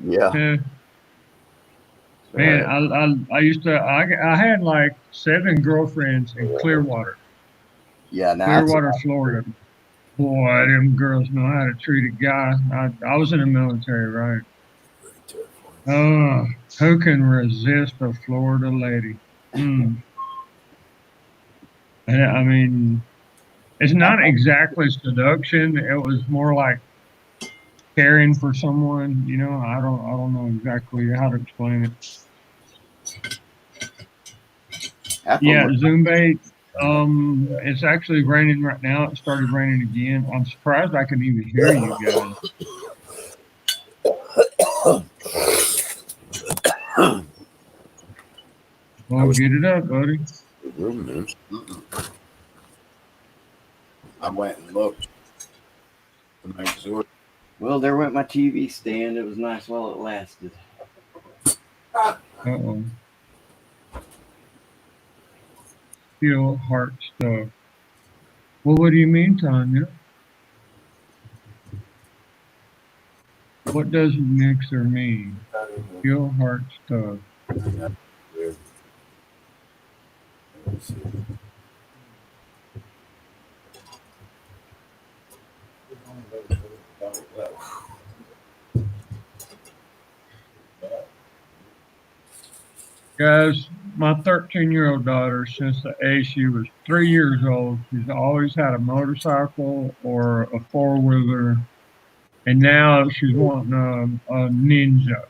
Yeah. Man, I used to I had like 7 girlfriends in Clearwater. Yeah, now Clearwater, Florida. Boy, them girls know how to treat a guy. I was in the military, right? Oh, who can resist a Florida lady? And, I mean, it's not exactly seduction. It was more like caring for someone. You know, I don't know exactly how to explain it. Yeah, Zumba. It's actually raining right now. It started raining again. I'm surprised I can even hear you guys. Well, get it up, buddy. I went and looked to make sure. Well, there went my TV stand. It was nice while it lasted. Uh-oh. Feel heart stuff. Well, what do you mean, Tanya? What does mixer mean? Feel heart stuff. Guys, my 13-year-old daughter, since the age she was 3 years old, she's always had a motorcycle or a four-wheeler, and now she's wanting a Ninja.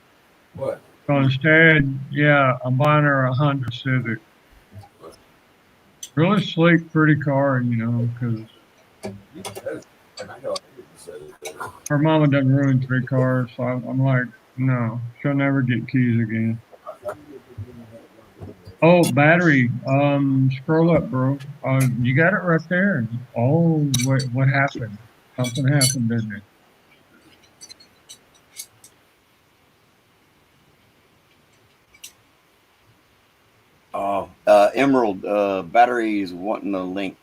What? So instead, yeah, I'm buying her a Honda Civic. Really sleek, pretty car, because I know you said it. her mama doesn't ruin three cars. So I'm like, no, she'll never get keys again. Oh, battery. Scroll up, bro. You got it right there. Oh, what happened? Something happened, didn't it? Oh, Emerald, batteries wanting a link.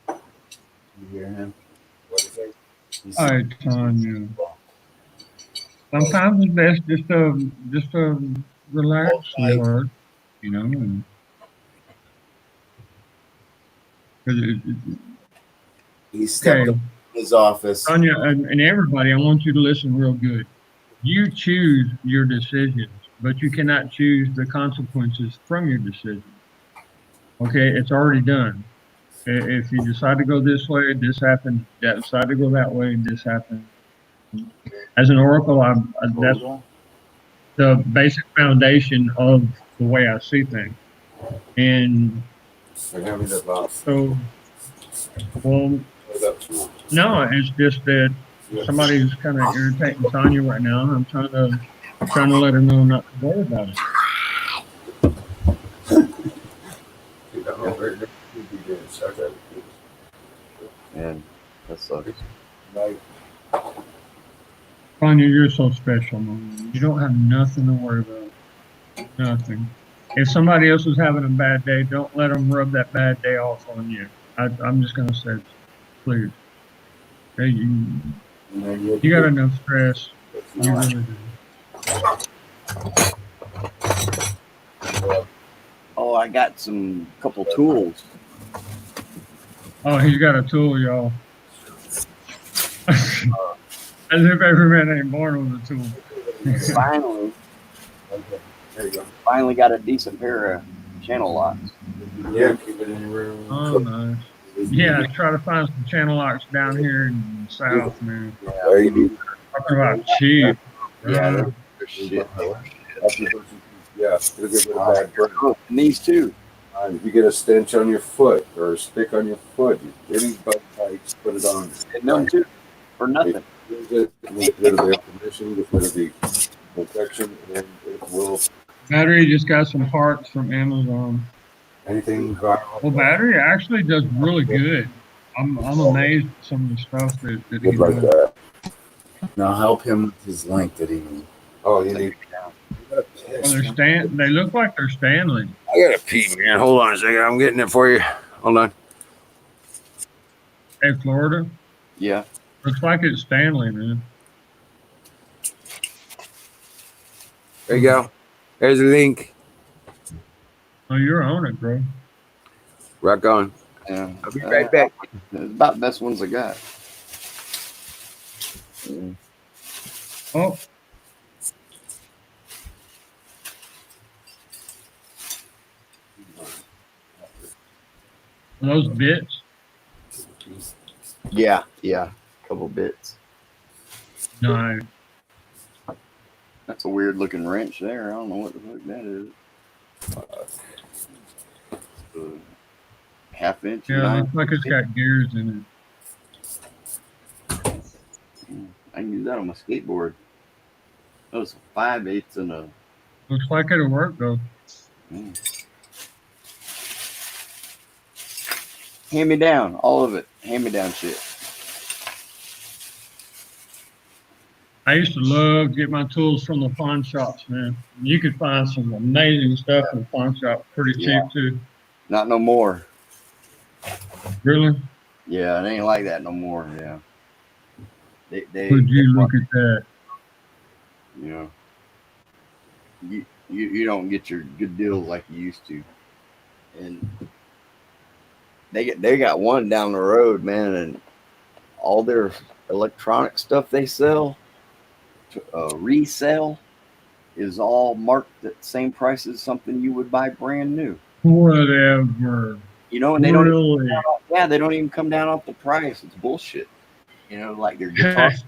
You hear him? What is it? All right, Tanya. Sometimes it's best just to relax, sweetheart. And 'cause He stepped okay, up in his office. Tanya, and everybody, I want you to listen real good. You choose your decisions, but you cannot choose the consequences from your decisions. Okay, it's already done. If you decide to go this way, this happens. Decide to go that way, this happens. As an oracle, that's the basic foundation of the way I see things. And so, well, no, it's just that somebody's kind of irritating Tanya right now, and I'm trying to let her know not to worry about it. And that sucks. Tanya, you're so special, man. You don't have nothing to worry about. Nothing. If somebody else is having a bad day, don't let them rub that bad day off on you. I'm just gonna say, please. Hey, you got enough stress. You really do. Oh, I got some couple tools. Oh, he's got a tool, y'all. As if every man ain't born with a tool. Finally got a decent pair of channel locks. Yeah, keep it in your room. Oh, nice. Yeah, try to find some channel locks down here in the south, man. Talking about cheap. Yeah, shit. Yeah, it'll get rid of bad breath. And these too. If you get a stench on your foot or a stick on your foot, any bug bites, put it on. And them too, for nothing. Get rid of the inflammation, get rid of the infection, and it will. Battery just got some parts from Amazon. Anything viral? Well, battery actually does really good. I'm amazed at some of the stuff that he does. Now help him with his link that he needs. Oh, you need. They look like they're Stanley. I gotta pee, man. Hold on a second. I'm getting it for you. Hold on. Hey, Florida? Yeah. Looks like it's Stanley, man. There you go. There's the link. Oh, you're on it, bro. Rock on. Yeah. I'll be right back. About the best ones I got. Oh. Are those bits? Yeah, couple bits. Nice. That's a weird looking wrench there. I don't know what the fuck that is. Half inch. Yeah, looks like it's got gears in it. I can use that on my skateboard. That was 5/8 and a. Looks like it'll work though. Hand me down, all of it. Hand me down shit. I used to love to get my tools from the pawn shops, man. You could find some amazing stuff in the pawn shop, pretty cheap too. Not no more. Really? Yeah, it ain't like that no more. Yeah. Would you look at that? Yeah. You don't get your good deals like you used to, and they got one down the road, man, and all their electronic stuff they sell, resell, is all marked at the same price as something you would buy brand new. Whatever. You know, and they Really? they don't even come down off the price. It's bullshit. You know, like their guitars.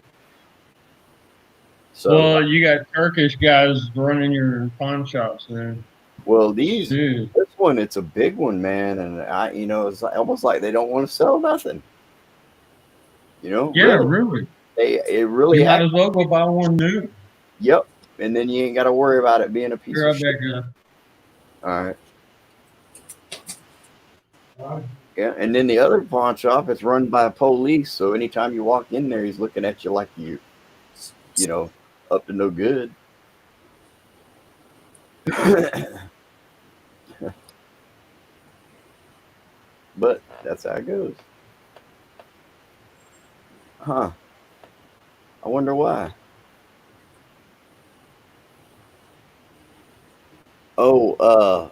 So, well, you got Turkish guys running your pawn shops, man. well, this one, it's a big one, man, and it's almost like they don't want to sell nothing. You know, Yeah, really. It really. You might as well go buy one new. Yep, and then you ain't got to worry about it being a piece of shit. All right. Yeah, and then the other pawn shop is run by police, so anytime you walk in there, he's looking at you like you up to no good. But that's how it goes. Huh. I wonder why. Oh,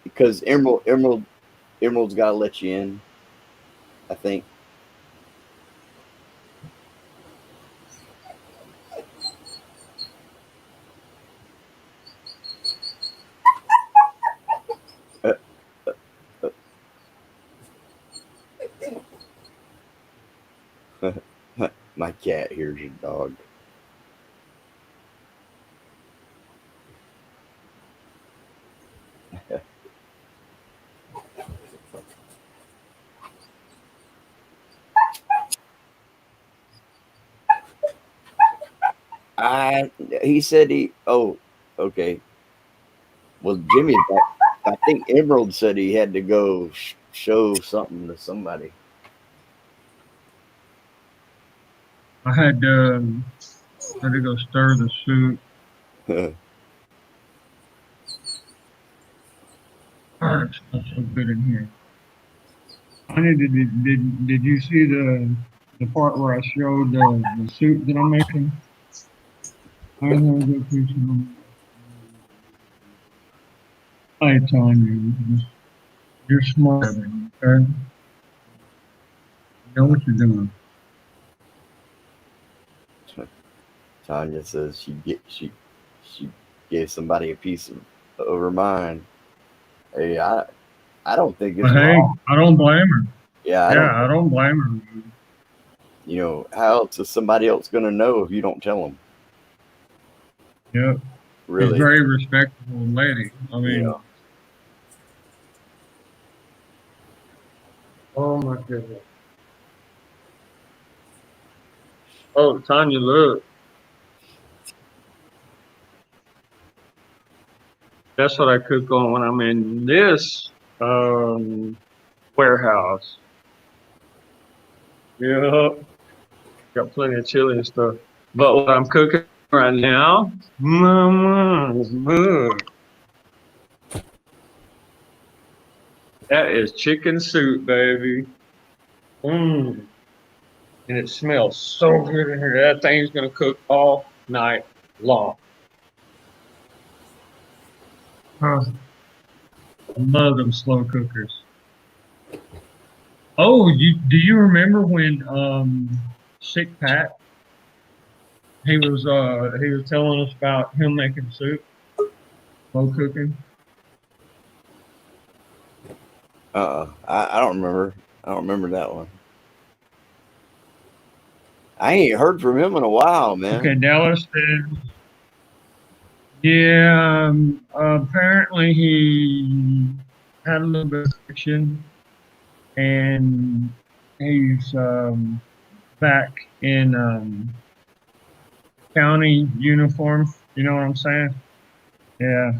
because Emerald's got to let you in, I think. My cat hears your dog. He said okay. Well, Jimmy, I think Emerald said he had to go show something to somebody. I had to go stir the soup. Oh, it smells so good in here. Honey, did you see the part where I showed the soup that I'm making? I don't know what piece of them. I'm telling you, you're smart, okay? You know what you're doing. Tanya says she gave somebody a piece of her mind. Hey, I don't think it's wrong. I don't blame her. Yeah, I don't blame her. You know, how else is somebody else going to know if you don't tell them? Yep. Really. She's a very respectable lady. I mean, yeah. Oh my goodness. Oh, Tanya, look. That's what I cook on when I'm in this warehouse. Yeah. Got plenty of chili and stuff. But what I'm cooking right now, mama, is good. That is chicken soup, baby. And it smells so good in here. That thing's gonna cook all night long. I love them slow cookers. Oh, do you remember when Sick Pat? He was telling us about him making soup, slow cooking. I don't remember. I don't remember that one. I ain't heard from him in a while, man. Okay, Dallas said, yeah, apparently he had a little bit of friction, and he's back in county uniform. You know what I'm saying? Yeah.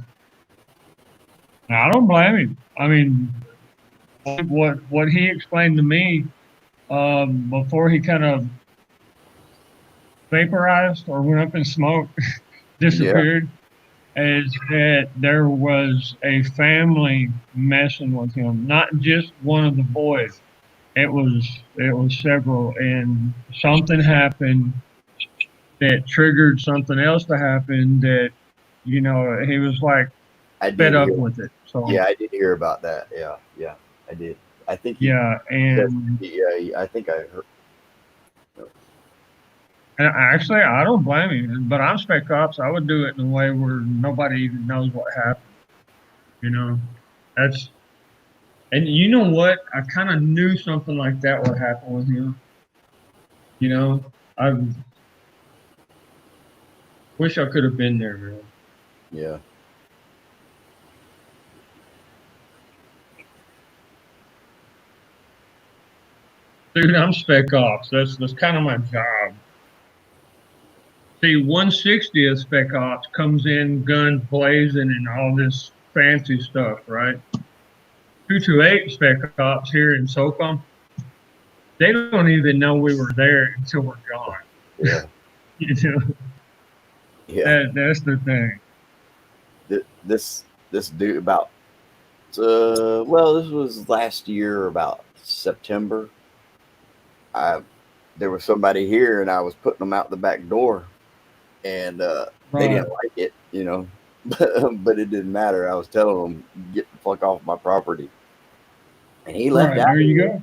Now, I don't blame him. I mean, what he explained to me before he kind of vaporized or went up in smoke, disappeared, is that there was a family messing with him, not just one of the boys. It was several, and something happened that triggered something else to happen that, he was like fed up with it. So yeah, I did hear about that. Yeah, I did. I think and I think I heard. And actually, I don't blame you, but I'm spec ops. I would do it in a way where nobody even knows what happened. You know, that's, and you know what? I kind of knew something like that would happen with him. You know, I wish I could have been there, man. Yeah. Dude, I'm spec ops. That's kind of my job. See, 160th spec ops comes in guns blazing and all this fancy stuff, right? 228 spec ops here in SOCOM, they don't even know we were there until we're gone. Yeah. You know, Yeah. that's the thing. This dude about well, this was last year about September. There was somebody here and I was putting them out the back door, and they Right. didn't like it, you know. But it didn't matter. I was telling them, get the fuck off my property. And he left Right, out there of you here. go.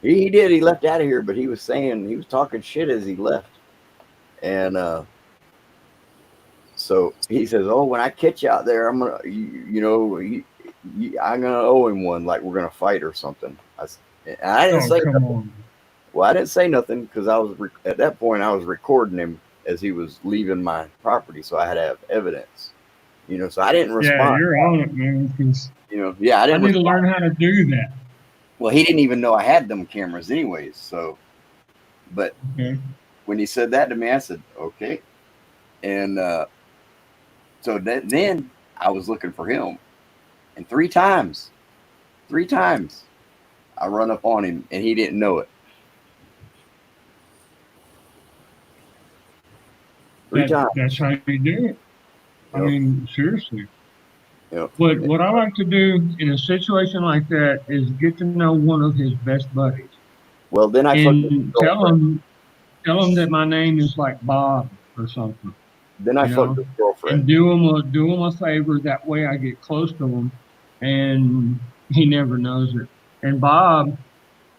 He did. He left out of here, but he was talking shit as he left. And so he says, "Oh, when I catch you out there, I'm gonna, I'm gonna owe him one. Like we're gonna fight or something." I didn't Oh, say come nothing. on. Well, I didn't say nothing because at that point I was recording him as he was leaving my property, so I had to have evidence. You know, so I didn't Yeah, respond. you're on it, man. 'Cause You know, yeah, I I didn't need to respond. learn how to do that. Well, he didn't even know I had them cameras, anyways. So, but Okay. when he said that to me, I said, "Okay." And so then I was looking for him, and three times, I run up on him, and he didn't know it. Three times. That's how you do it. I Yep. mean, seriously. Yep. What I like to do in a situation like that is get to know one of his best buddies Well, then I fucked with his and tell girlfriend. him that my name is like Bob or something, Then I you fucked know, his and girlfriend. do him a favor. That way, I get close to him, and he never knows it. And Bob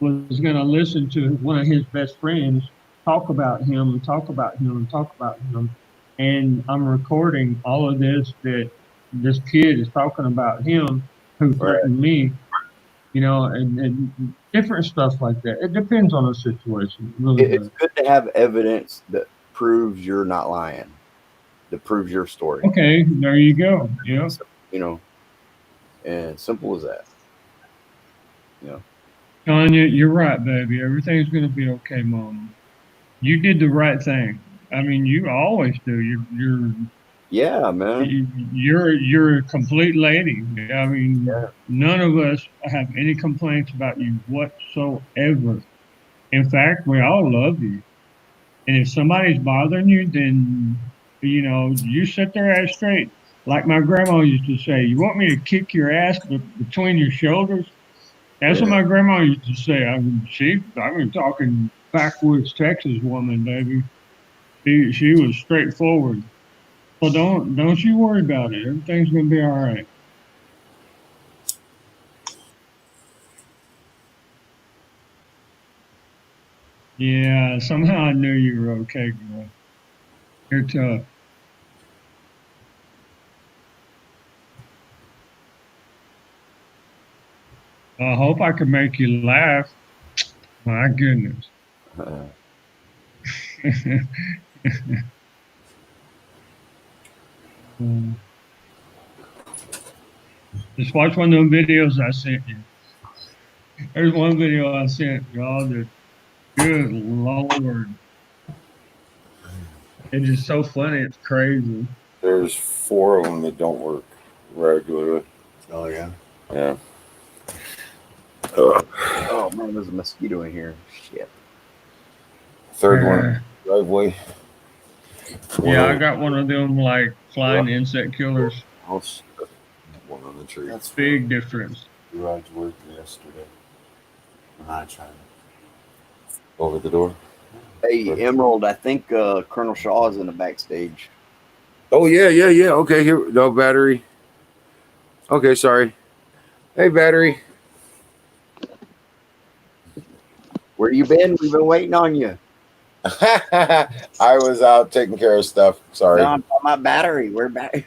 was going to listen to one of his best friends talk about him and talk about him and talk about him. And I'm recording all of this that this kid is talking about him who Right. threatened me, you know, and different stuff like that. It depends on the situation. It really It's does. good to have evidence that proves you're not lying, that proves your story. Okay, there you go. Yeah. So, you know, and simple as that. You know. Tanya, you're right, baby. Everything's going to be okay, Mom. You did the right thing. I mean, you always do. Yeah, man. You're a complete lady. I mean, Yeah. none of us have any complaints about you whatsoever. In fact, we all love you. And if somebody's bothering you, then you know you sit their ass straight. Like my grandma used to say, "You want me to kick your ass between your shoulders?" That's what Yeah. my grandma used to say. I've been talking backwoods Texas woman, baby. She was straightforward. So don't you worry about it. Everything's gonna be all right. Yeah, somehow I knew you were okay, girl. You're tough. I hope I can make you laugh. My goodness. Just watch one of them videos I sent you. There's one video I sent y'all that, good Lord. It's just so funny. It's crazy. There's 4 of them that don't work regularly. Oh yeah. Yeah. Oh man, there's a mosquito in here. Shit. Third one, driveway. Yeah, I got one of them like flying insect killers. House. One on the tree. That's Big difference. We arrived to work yesterday. I tried. Over the door. Hey, Emerald, I think Colonel Shaw is in the backstage. Oh yeah. Okay, here. No battery. Okay, sorry. Hey, battery. Where you been? We've been waiting on you. I was out taking care of stuff. Sorry. No, I'm talking about battery. We're back.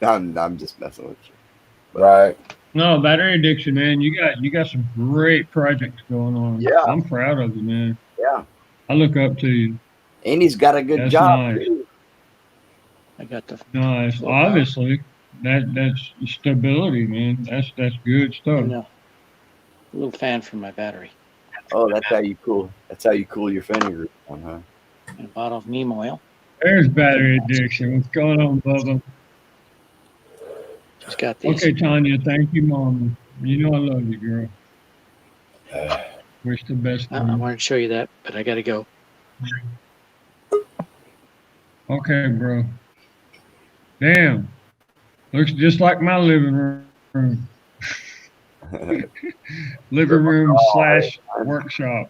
I'm just messing with you. Right. No, battery addiction, man. You got some great projects going on. Yeah. I'm proud of you, man. Yeah. I look up to you. And he's got a good That's job nice. too. I got the Nice. Obviously, that's stability, man. That's good stuff. and a little fan for my battery. Oh, that's how you cool. That's how you cool your fender group on, huh? And a bottle of neem oil. There's battery addiction. What's going on, Bubba? Just got these. Okay, Tanya. Thank you, Mom. You know I love you, girl. Wish the best. I wanted to show you that, but I got to go. Okay, bro. Damn. Looks just like my living room. Living room / workshop.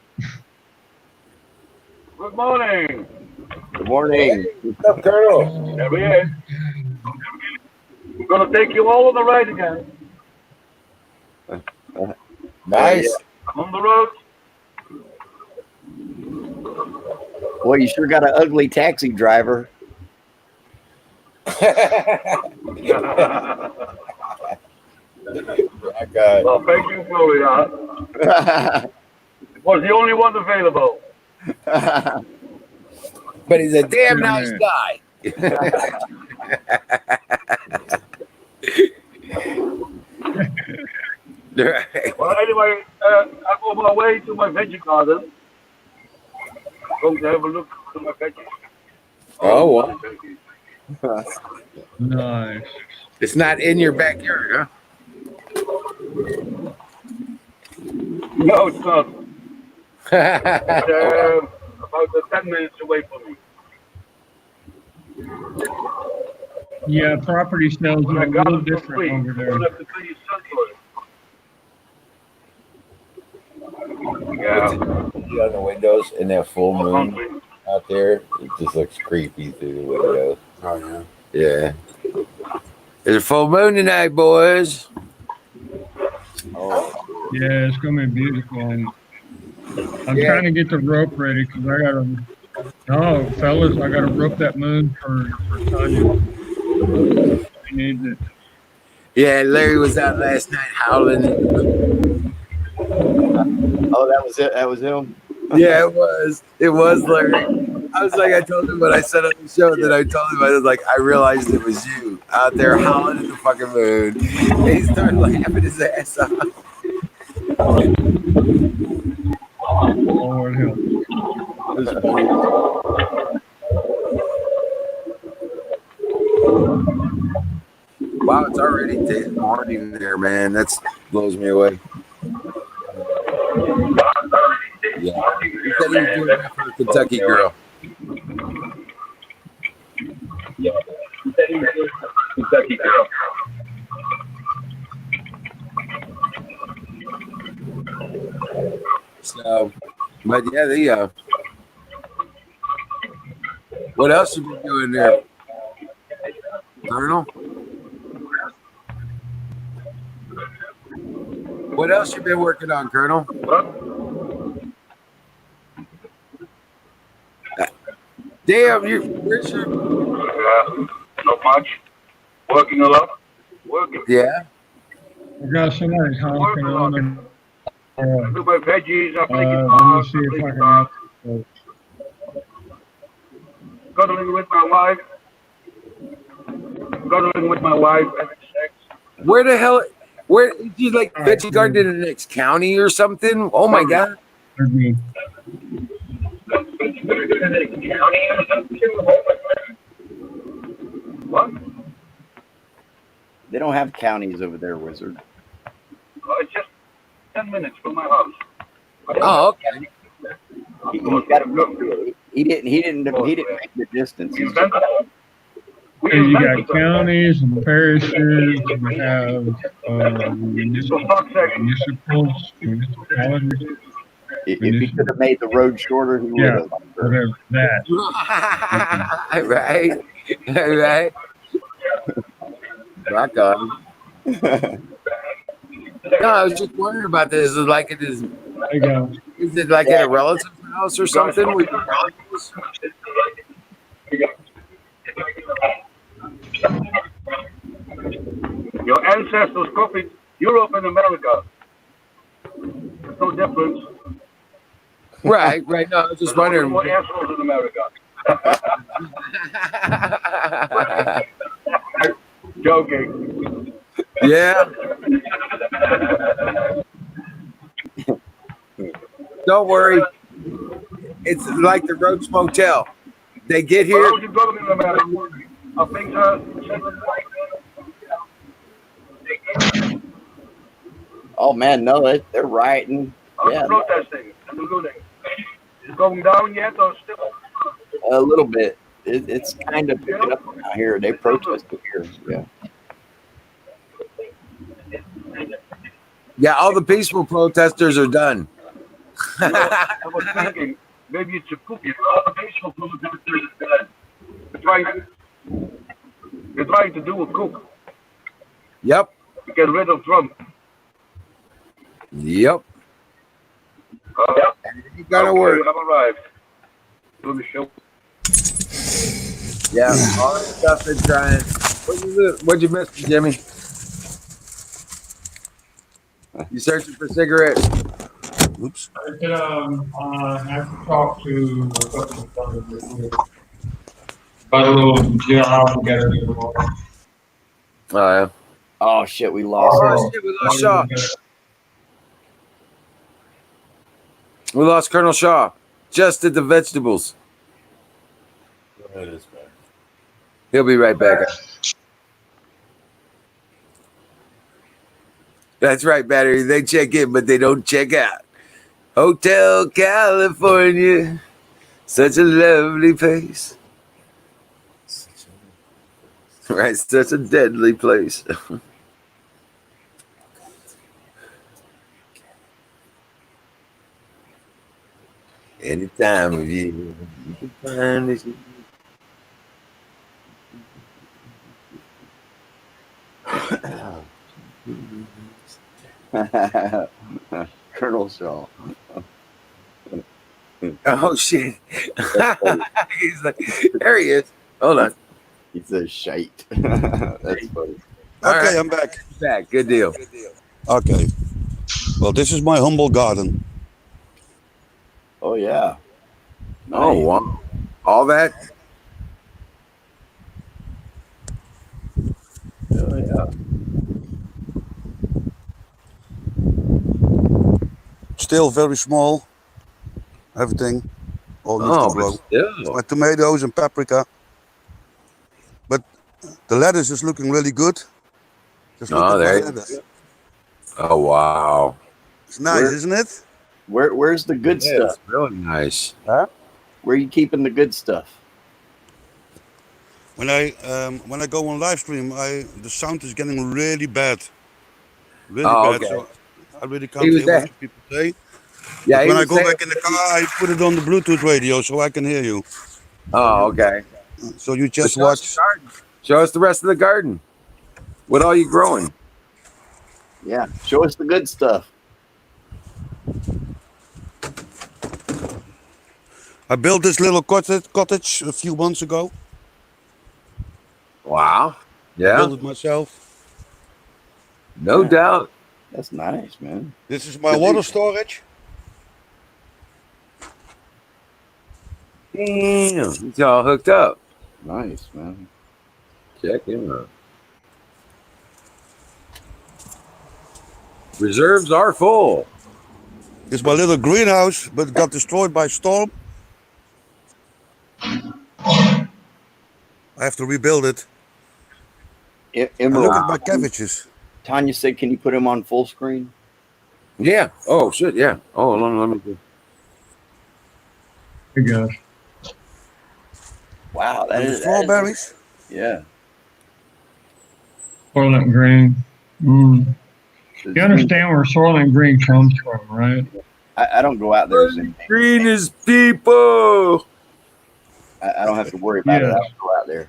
Good morning. Good morning. What's up, Colonel? There we are. We're going to take you all on the ride again. Nice. On the road. Boy, you sure got an ugly taxi driver. Well, thank you, Florida. Was the only one available. But he's a damn nice guy. Well, anyway, I'm on my way to my veggie garden. Going to have a look at my veggies. Oh, well. Nice. It's not in your backyard, huh? No, it's not. It's about 10 minutes away from me. Yeah, property sales are a little different over there. Yeah. On the windows and that full moon out there, it just looks creepy through the window. Oh yeah. Yeah. There's a full moon tonight, boys. Oh. Yeah, it's gonna be beautiful. I'm trying to get the rope ready because I gotta. Oh, fellas, I gotta rope that moon for Tanya. She needs it. Yeah, Larry was out last night howling. Oh, that was it. That was him. Yeah, it was. It was Larry. I was like, I told him when I said on the show that I told him, I was like, I realized it was you out there howling at the fucking moon. And he started laughing his ass off. Lord help. Wow, it's already morning there, man. That blows me away. Yeah, he said he was doing that for a Kentucky girl. Yeah, Kentucky girl. So, but yeah, what else you been doing there, Colonel? What else you been working on, Colonel? Damn, where's your? Not much. Working a lot. Working. Yeah. I got somebody honking on the. I do my veggies. I play Let guitar. me see if I can. Cuddling with my wife. Cuddling with my wife. Having sex. Where the hell? Where do you like veggie garden in the next county or something? Oh my god. What? They don't have counties over there, Wizard. It's just 10 minutes from my house. Oh, okay. He didn't make the distance. He's just, You got counties and parishes, you have municipalities. if he could have made the road shorter, he would have. Whatever that. Right. Right. Rock on. No, I was just wondering about this. Like it is There you go. Is it like at a relative's house or something? With your relatives? Your ancestors copied Europe and America. There's no difference. Right. No, I was just wondering. More assholes in America. Joking. Yeah. Don't worry. It's like the Roach Motel. They get here. How's it going in America? I think Oh man, no, they're rioting. Yeah, protesting and looting. Is it going down yet or still? a little bit. It's kind of picking up out here. They protested here. Yeah. Yeah, all the peaceful protesters are done. I was thinking maybe it's a cookie. All the peaceful protesters they're trying to do a coup. Yep. To get rid of Trump. Yep. You gotta work. I've arrived. Doing the show. Yeah, all that stuff they're trying. What'd you miss, Jimmy? You searching for cigarettes? Oops. I could have to talk to a couple of fellas about a little job we gotta do tomorrow. Oh yeah. Oh shit, we lost. Oh shit, we lost Shaw. We lost Colonel Shaw. Just at the vegetables. He'll be right back. That's right, Battery. They check in, but they don't check out. Hotel California. Such a lovely place. Right, such a deadly place. Any time of year, you can find this. Colonel Shaw. Oh shit! He's like, there he is. Hold on. He says shite. That's funny. Okay, I'm back. Back. Good deal. Okay. Well, this is my humble garden. Oh yeah. Oh wow. All that. Oh yeah. Still very small. Everything. All needs to grow. Still. My tomatoes and paprika. But the lettuce is looking really good. Just look at my lettuce. Oh wow. It's nice, isn't it? Where's the good stuff? It's really nice. Huh? Where are you keeping the good stuff? When I go on live stream, the sound is getting really bad. Really bad. Okay. So I really can't hear what you people say. Yeah. But when I go back in the car, I put it on the Bluetooth radio so I can hear you. Oh, okay. So you just Show us watch. the garden. Show us the rest of the garden. What all you growing? Yeah, show us the good stuff. I built this little cottage a few months ago. Wow. I Yeah. built it myself. No doubt. That's nice, man. This is my water storage. Damn. It's all hooked up. Nice, man. Check him out. Reserves are full. It's my little greenhouse, but it got destroyed by storm. I have to rebuild it. Look at my cabbages. Tanya said, "Can you put him on full screen?" Yeah. Oh shit. Yeah. Oh, let me do. Hey guys. Wow, And the strawberries. Yeah. Soylent Green. Mm. You understand where Soylent Green comes from, right? I don't go out there. Green is people. I don't have to worry about it. I don't go out there.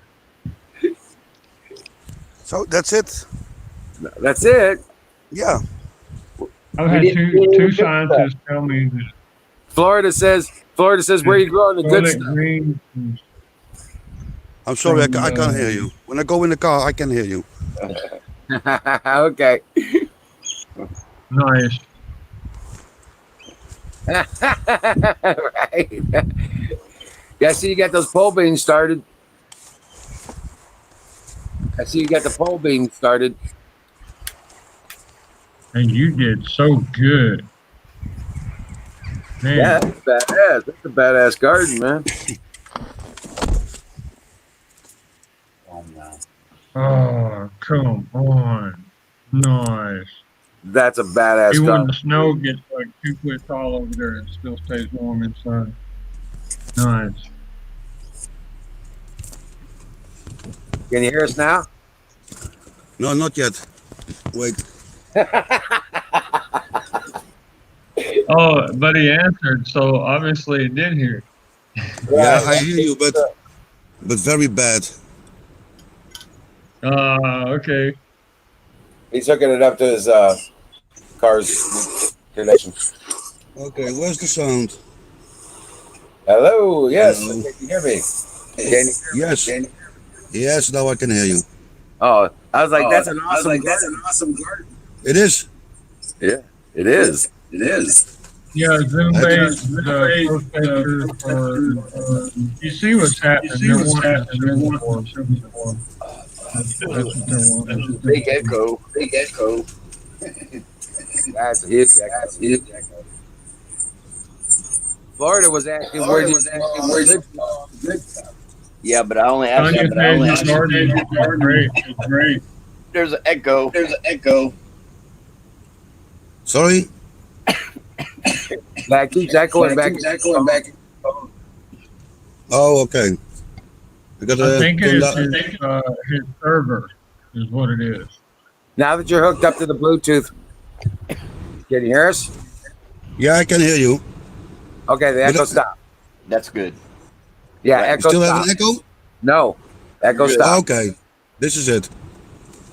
So that's it. That's it. Yeah. I've had two scientists tell me that Florida says where you growing the good Toilet stuff. Green I'm sorry, from I can't hear you. When I go in the car, I can hear you. Okay. nice. Right. Yeah, I see you got those pole beans started. I see you got the pole beans started. And you did so good. Man. Yeah, that's badass. That's a badass garden, man. Oh, come on. Nice. That's a badass Even when garden. the snow gets like 2 foot tall over there, it still stays warm inside. Nice. Can you hear us now? No, not yet. Wait. Oh, but he answered, so obviously he did hear. Yeah, I hear you, but very bad. Okay. He's hooking it up to his car's connection. Okay, where's the sound? Hello, yes. Hello. Can you hear me? Yes. Yes, now I can hear you. Oh, I was like, that's an awesome garden. It is. Yeah, it is. It is. Yeah, Zoom based the picture for you see what's happening. They're wanting for. That's what they're wanting. Big echo. Big echo. That's a huge echo. Florida was asking where good stuff. Yeah, but I only asked Tanya that. said your garden is great. There's an echo. Sorry? That keeps echoing back. Oh, okay. I think it is his server is what it is. Now that you're hooked up to the Bluetooth, can you hear us? Yeah, I can hear you. Okay, the echo stopped. That's good. Yeah, You echo still stopped. have an echo? No, echo stopped. Okay, this is it.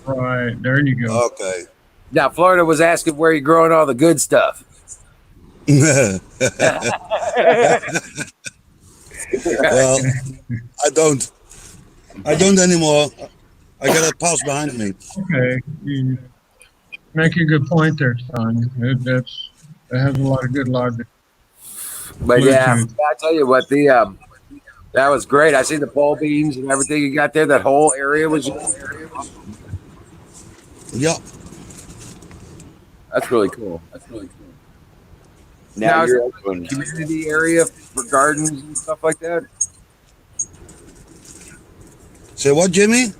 Right, there you go. Okay. Now, Florida was asking where you're growing all the good stuff. Well, I don't anymore. I got a pause behind me. Okay, you make a good point there, son. That has a lot of good logic. But yeah, Bluetooth. I tell you what, that was great. I see the pole beans and everything you got there. That whole area was. Yeah. That's really cool. Now is you're it like a community area for gardens and stuff like that. Say what, Jimmy?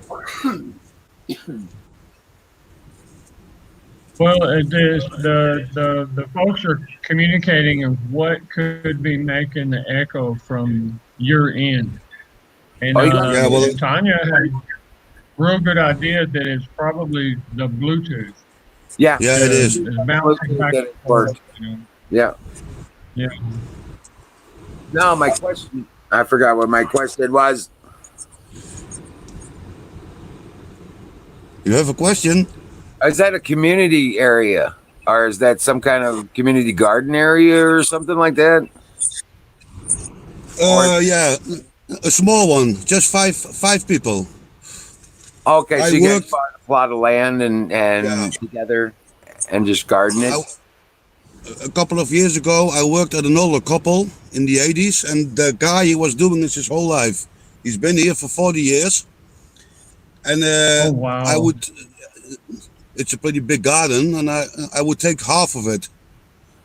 Well, it is the folks are communicating of what could be making the echo from your end, and Tanya had a real good idea that it's probably the Bluetooth. Yeah, it is. It's bouncing back and forth, you know. Yeah. No, my question. I forgot what my question was. You have a question? Is that a community area, or is that some kind of community garden area or something like that? Yeah, a small one, just five people. Okay, so you worked- guys bought a plot of land and together and just garden it. A couple of years ago, I worked at an older couple in the 80s, and the guy, he was doing this his whole life. He's been here for 40 years. And oh, wow. It's a pretty big garden, and I would take half of it.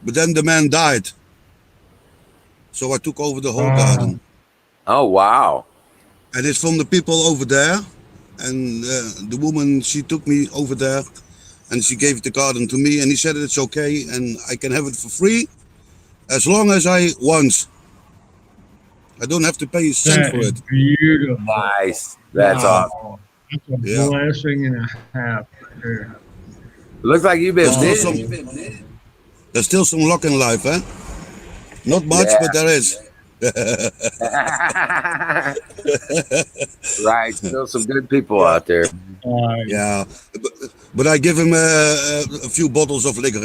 But then the man died. So I took over the whole garden. Oh, wow. And it's from the people over there. And the woman, she took me over there, and she gave the garden to me, and he said it's okay, and I can have it for free as long as I want. I don't have to pay a cent for it. Beautiful. Nice. That's awesome. That's a blessing and a half. Right. Looks like you've been busy. There's still some luck in life, huh? Not much, but there is. Right, still some good people out there. Yeah, But I give him a few bottles of liquor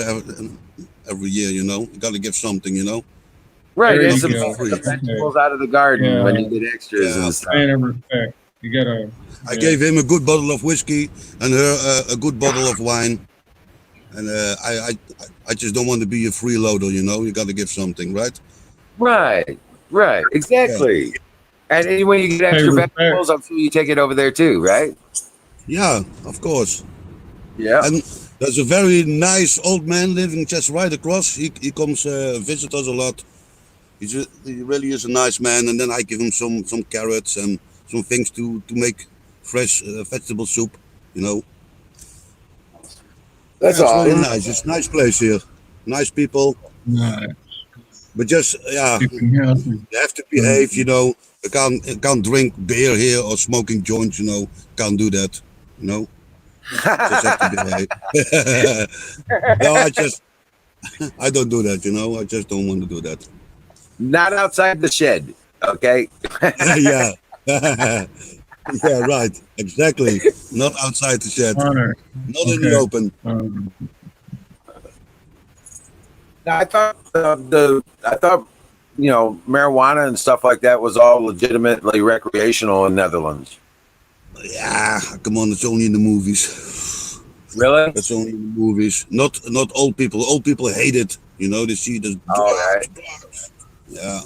every year. You know, you got to give something. You know. Right, There and you some go. vegetables out of the garden when you get extras and stuff. Man of respect. You gotta. I gave him a good bottle of whiskey and her a good bottle of wine. And I just don't want to be a freeloader, you know. You got to give something, right? Right, exactly. And when you get extra vegetables, I'm sure you take it over there too, right? Yeah, of course. Yeah. And there's a very nice old man living just right across. He comes visit us a lot. He really is a nice man. And then I give him some carrots and some things to make fresh vegetable soup, you know. That's It's really awesome. nice. It's a nice place here. Nice people. Nice. But just, you have to behave, you know. You can't drink beer here or smoking joints, you know. Can't do that, you know. Just have to behave. No, I don't do that, you know. I just don't want to do that. Not outside the shed, okay? Yeah. Yeah, right. Exactly. Not outside the shed. Honor. Not in the open. Now, I thought you know, marijuana and stuff like that was all legitimately recreational in Netherlands. Yeah, come on, it's only in the movies. Really? It's only in the movies. Not old people. Old people hate it. You know, they see the drugs. Yeah.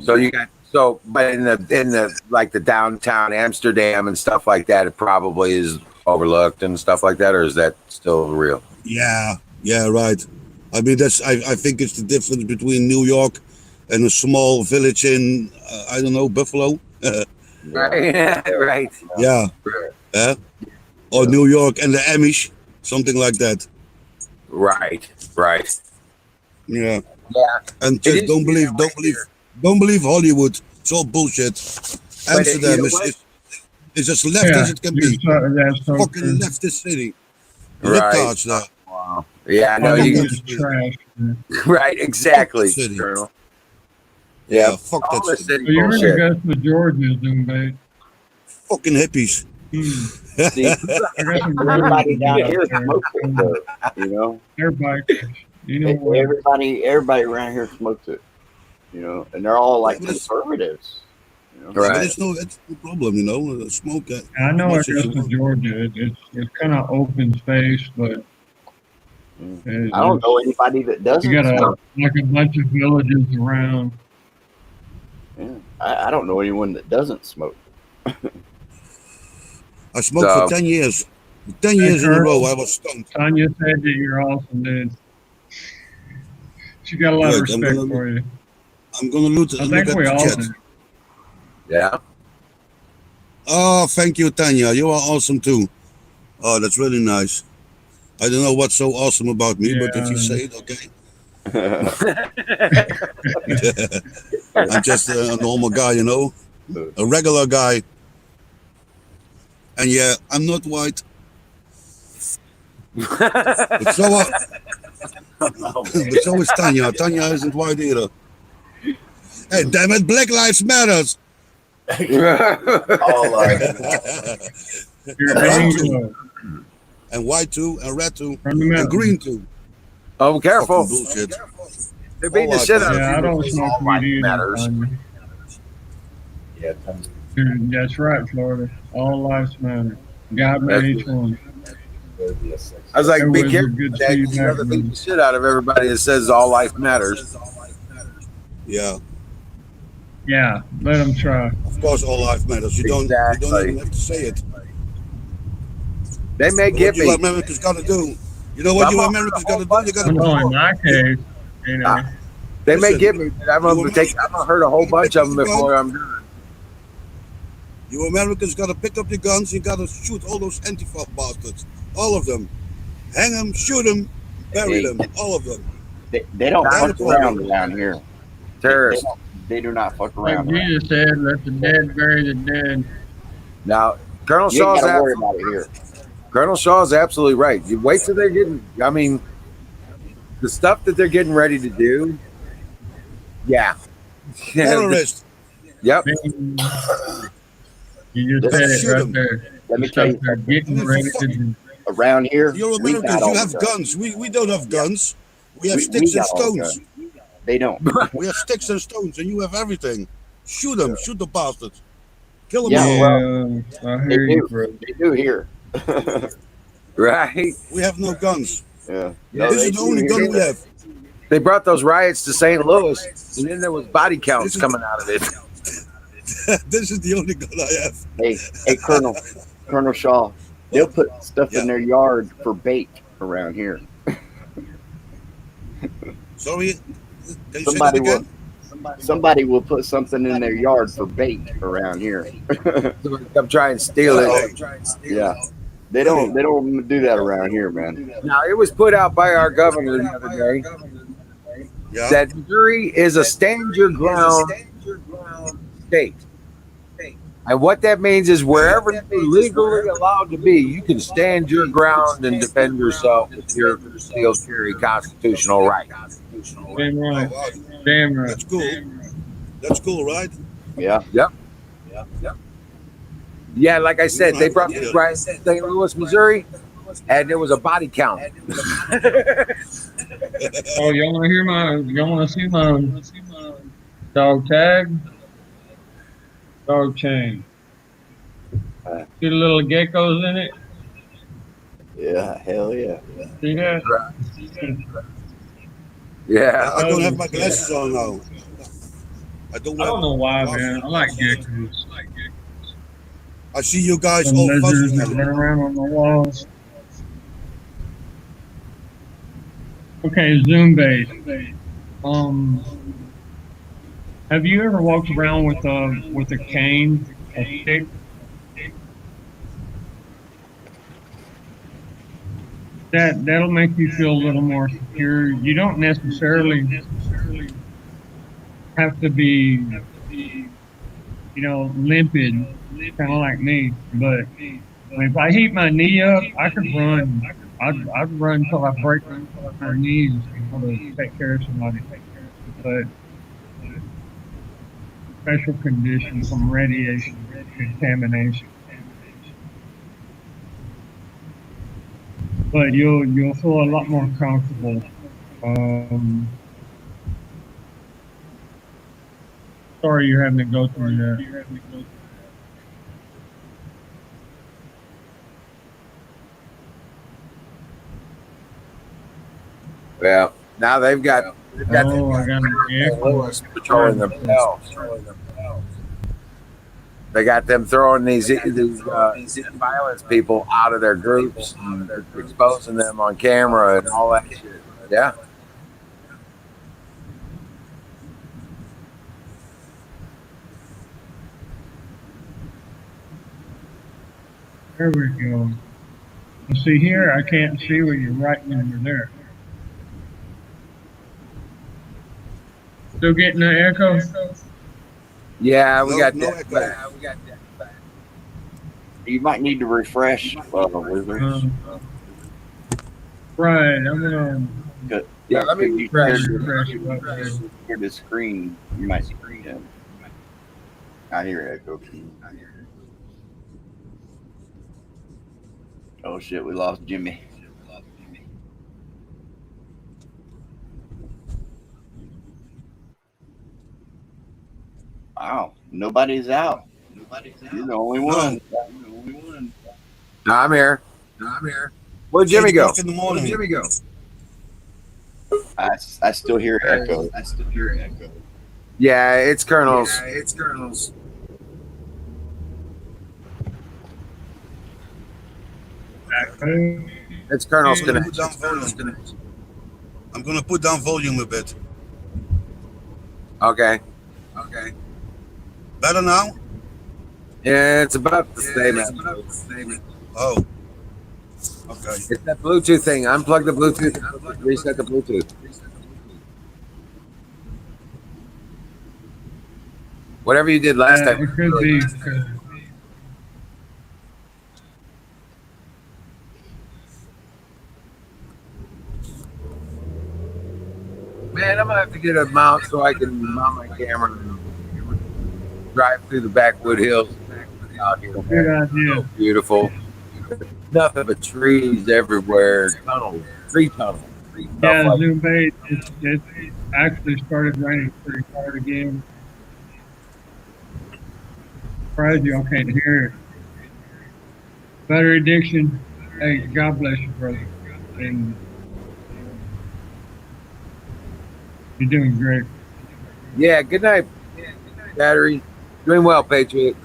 So you got but in the like the downtown Amsterdam and stuff like that, it probably is overlooked and stuff like that, or is that still real? Yeah, right. I mean, I think it's the difference between New York and a small village in I don't know, Buffalo. Right. Yeah. Or New York and the Amish, something like that. Right. Yeah. Yeah. And just don't believe Hollywood. It's all bullshit. Amsterdam is as left as it can be. That's so fucking true. leftist city. Right. Libtards there. Wow. Yeah, I know you. Trash. Right, exactly, City. Colonel. Yeah, fuck all that the city. So you're bullshit. gonna go to Georgia, then, babe. Fucking hippies. See, I got some everybody down Georgia here out there. smokes it, though, you know. They're bikers. You know what? Everybody around here smokes it, you know, and they're all like conservatives. You know? But it's no problem, you know. Smoke it. I know I Much as go you to want. Georgia. It's kind of open space, but I don't know anybody that doesn't you got smoke. like a bunch of villages around. Yeah. I don't know anyone that doesn't smoke. I smoked for 10 years. 10 years in a row, I was stoned. Tanya said that you're awesome, dude. She got a lot of Good, respect for you. I'm gonna look I at think we the all chat. do. Yeah. Oh, thank you, Tanya. You are awesome too. Oh, that's really nice. I don't know what's so awesome about me, but if you say it, okay. I'm just a normal guy, you know, a regular guy. And yeah, I'm not white. But so is Tanya. Tanya isn't white either. Hey, damn it, Black Lives Matters. All Brown too. And white too, and red too, and green too. Oh, careful. Fucking bullshit. They're beating the All shit life out of Yeah, I you. don't with smoke all life weed either. matters. Yeah, Dude, that's right, Florida. All lives matter. God made each one. I was like, It be was a careful, good Jack. You feedback, know, they beat man. the shit out of everybody that says all life matters. Yeah, Yeah, let them try. of course, all life matters. You don't even have to say it. They may But get what you me. Americans got to do? You know what you Americans got to do? You got to. No, in my case, you know. They may Listen, get me, but I'm gonna hurt a whole bunch of them before I'm done. You Americans got to pick up your guns. You got to shoot all those Antifa bastards. All of them. Hang them, shoot them, bury them. All of them. They don't fuck around here. Terrorists. They do not fuck Like around. Jesus said, let the dead bury the dead. Now, Colonel You ain't Shaw's gotta worry about it here. Colonel Shaw is absolutely right. You wait till they're getting. I mean, the stuff that they're getting ready to do. Yeah. Terrorists. Yep. You just said it right there. Let me tell you They're getting ready to do. around here, You're we got Americans. all You the have guns. We don't have guns. We have We sticks and got all the stones. guns. They don't. We have sticks and stones, and you have everything. Shoot them. Shoot the bastards. Kill them Yeah, all. well, I they hear you, do. bro. They do here. Right. We have no guns. Yeah. Yeah, This they is the only gun we have. They brought those riots to St. Louis, and then there was body counts coming out of it. This is the only gun I have. Hey, Colonel Shaw, they'll put stuff in their yard for bait around here. Sorry, can you say that again? Somebody will put something in their yard for bait around here. Come try and steal it. Yeah. They don't do that around here, man. Now, it was put out by our governor the other day that Missouri is a stand your ground state. And what that means is wherever you're legally allowed to be, you can stand your ground and defend yourself with your concealed carry constitutional right. Damn right. Damn right. That's cool. That's cool, right? Yeah. Yep. Yeah, like I said, they brought this right in St. Louis, Missouri, and there was a body count. Oh, y'all want to see my dog tag? Dog chain. See the little geckos in it? Yeah, hell yeah. See that? Yeah. I don't have my glasses on now. I don't know why, man. I like geckos. I see you guys Some all lizards fuzzy. that run around on the walls. Okay, Zoom base. Have you ever walked around with a cane, a stick? That'll make you feel a little more secure. You don't necessarily have to be, limpid, kind of like me. But if I heat my knee up, I could run. I'd run till I break my knees to take care of somebody. But special conditions from radiation contamination. But you'll feel a lot more comfortable. Sorry you're having to go through that. Well, now they've got Lewis patrolling themselves. They got them throwing these violence people out of their groups and exposing them on camera and all that shit. Yeah. There we go. You see here, I can't see where you're right when you're there. Still getting the echo? Yeah, we got no that. You might need to refresh, Wizard. Right, I'm gonna. Yeah, let me refresh. Hear the screen. You might see it. I hear echo. Oh shit, we lost Jimmy. Wow, nobody's out. You're the only one. No, I'm here. Where'd Jimmy go? In the morning. Where'd Jimmy go? I still hear echo. Yeah, it's Colonel's. It's Colonel's connection. I'm gonna put down volume a bit. Okay. Better now? Yeah, it's about the same. Oh. Okay. It's that Bluetooth thing. Unplug the Bluetooth. Reset the Bluetooth. Whatever you did last time. It could be. Man, I'm gonna have to get a mount so I can mount my camera and drive through the backwood hills out here. Good idea. So beautiful. nothing but trees everywhere, tunnels, tree tunnels, stuff Yeah, like. Zoom bait. It actually started raining pretty hard again. Surprised y'all can't hear it. Battery addiction. Hey, God bless you, brother. And you're doing great. Yeah. Good night, battery. Doing well, Patriot.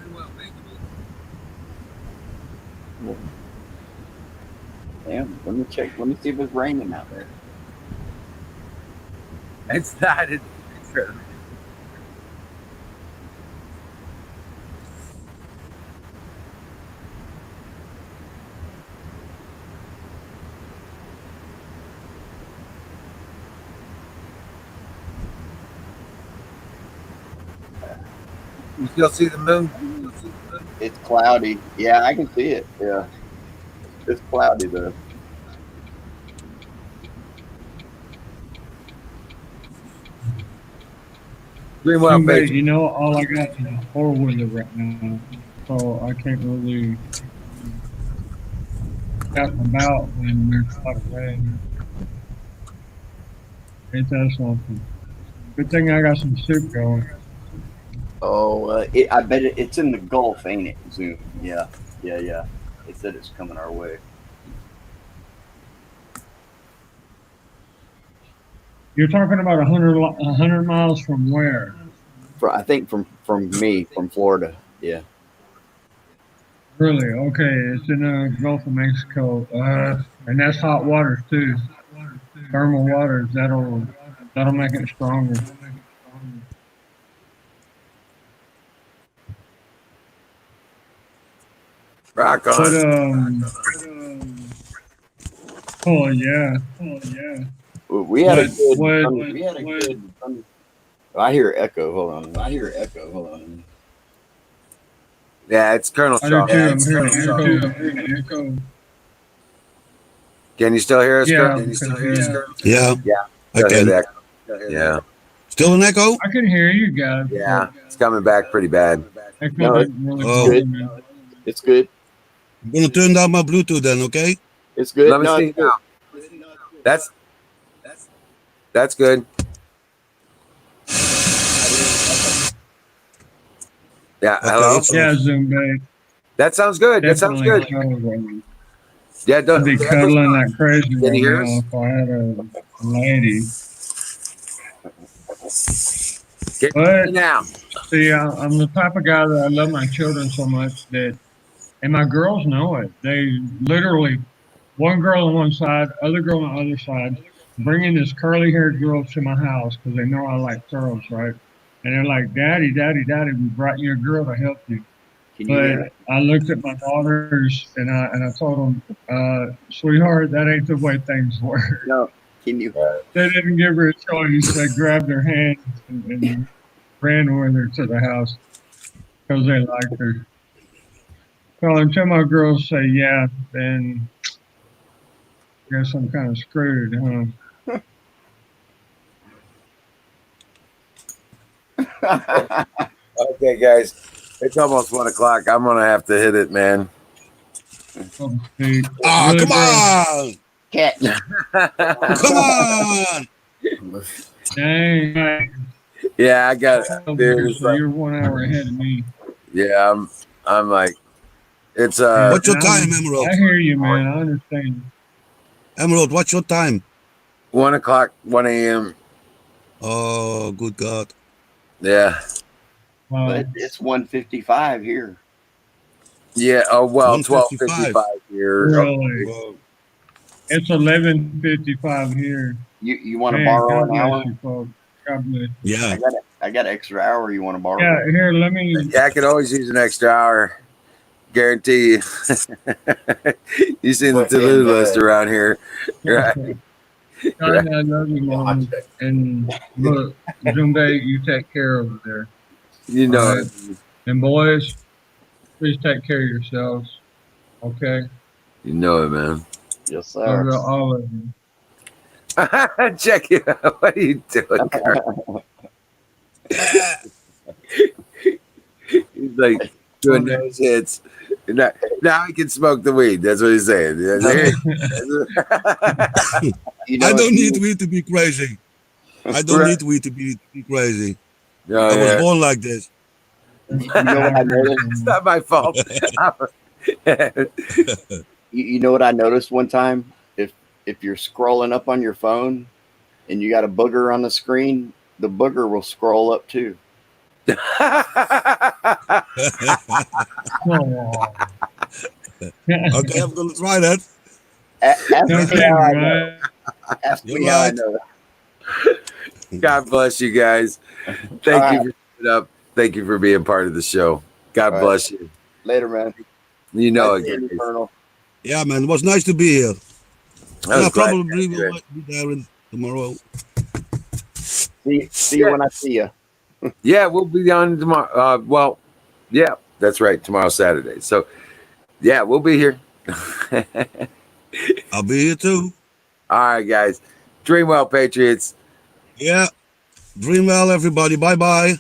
Damn, let me check. Let me see if it's raining out there. It's not. You still see the moon? It's cloudy. Yeah, I can see it. Yeah, it's cloudy though. Doing well, Zoom bait, Patriot. you know, all I got is a four-wheeler right now. So I can't really out and about when there's a lot of rain. Ain't that something? Good thing I got some soup going. Oh, I bet it's in the Gulf, ain't it? Zoom. Yeah, yeah, yeah. They said it's coming our way. You're talking about 100 miles from where? I think from me, from Florida. Yeah. Really? Okay, it's in the Gulf of Mexico, and that's hot waters too. Thermal waters. That'll make it stronger. Rock on. But oh yeah. We had a good. What? We had a good. I hear echo. Hold on. Yeah, it's Colonel I do Shaw. too. I'm hearing echo. Can you still hear us, Yeah, Colonel? Can you still hear us, Colonel? Yeah, Yeah. I Still hear can. the echo. Yeah. Still an echo? I can hear you guys. Yeah. It's coming back pretty bad. Echo No, doesn't really Oh. bother me. It's good. I'm gonna turn down my Bluetooth then, okay? It's good. Let me No, see it's good. now. That's good. Yeah. Okay, Hello. so Yeah, Zoom bait. That sounds good. That sounds Definitely good. so. Yeah. I'd be cuddling like crazy Can right you hear now us? if I had a lady. Can you But hear me now? see, I'm the type of guy that I love my children so much that, and my girls know it. They literally, one girl on one side, other girl on the other side, bringing this curly-haired girl to my house because they know I like curls, right? And they're like, "Daddy, Daddy, Daddy, we brought you a girl to help you." Can you But hear it? I looked at my daughters and I told them, "Sweetheart, that ain't the way things work." No. Can you? They didn't give her a choice. They grabbed her hand and ran with her to the house because they liked her. So until my girls say yeah, then I guess I'm kind of screwed, huh? Okay, guys. It's almost 1:00. I'm gonna have to hit it, man. Ah, Really, come bro? on! Cat. Come on! Dang. Yeah, I got it, dude. It's So like, you're 1 hour ahead of me. yeah, I'm like, it's What's your And time, Emerald? I hear you, man. I understand. Emerald, what's your time? 1:00, 1 a.m. Oh, good God. Yeah. But it's 1:55 here. Yeah. Oh well, 1:55. 12:55 here. Really? Whoa. It's 11:55 here. You want to Man, borrow God an bless hour? you, folks. God bless. Yeah. I got an extra hour. You want to borrow? Yeah, here, let me. Yeah, I could always use an extra hour. Guarantee you. You seen the to-do list around here, right? I love you, Mom. And look, Zumba, you take care over there. You All know right? And boys, please take care of yourselves. Okay? You know it, man. Yes, Love sir. all of you. Check it out. What are you doing, Carl? He's like doing nose hits. Now I can smoke the weed. That's what he's saying. I don't need weed to be crazy. I don't Right. need weed to be crazy. Oh, I was yeah. born like this. You know what I noticed? It's not my fault. You know what I noticed one time? If you're scrolling up on your phone and you got a booger on the screen, the booger will scroll up too. Okay, I'm gonna try that. Ask me how I know. Ask You're me how I right. know. God bless you guys. Thank you for showing up. Thank you for being part of the show. God All right. bless you. Later, man. You know Nice it, seeing you, guys. Colonel. Yeah, man, it was nice to be here. I was glad to Probably have you will in. be there tomorrow. See you when I see you. Yeah, we'll be on tomorrow. Well, yeah, that's right. Tomorrow, Saturday. So, yeah, we'll be here. I'll be here too. All right, guys. Dream well, Patriots. Yeah. Dream well, everybody. Bye bye.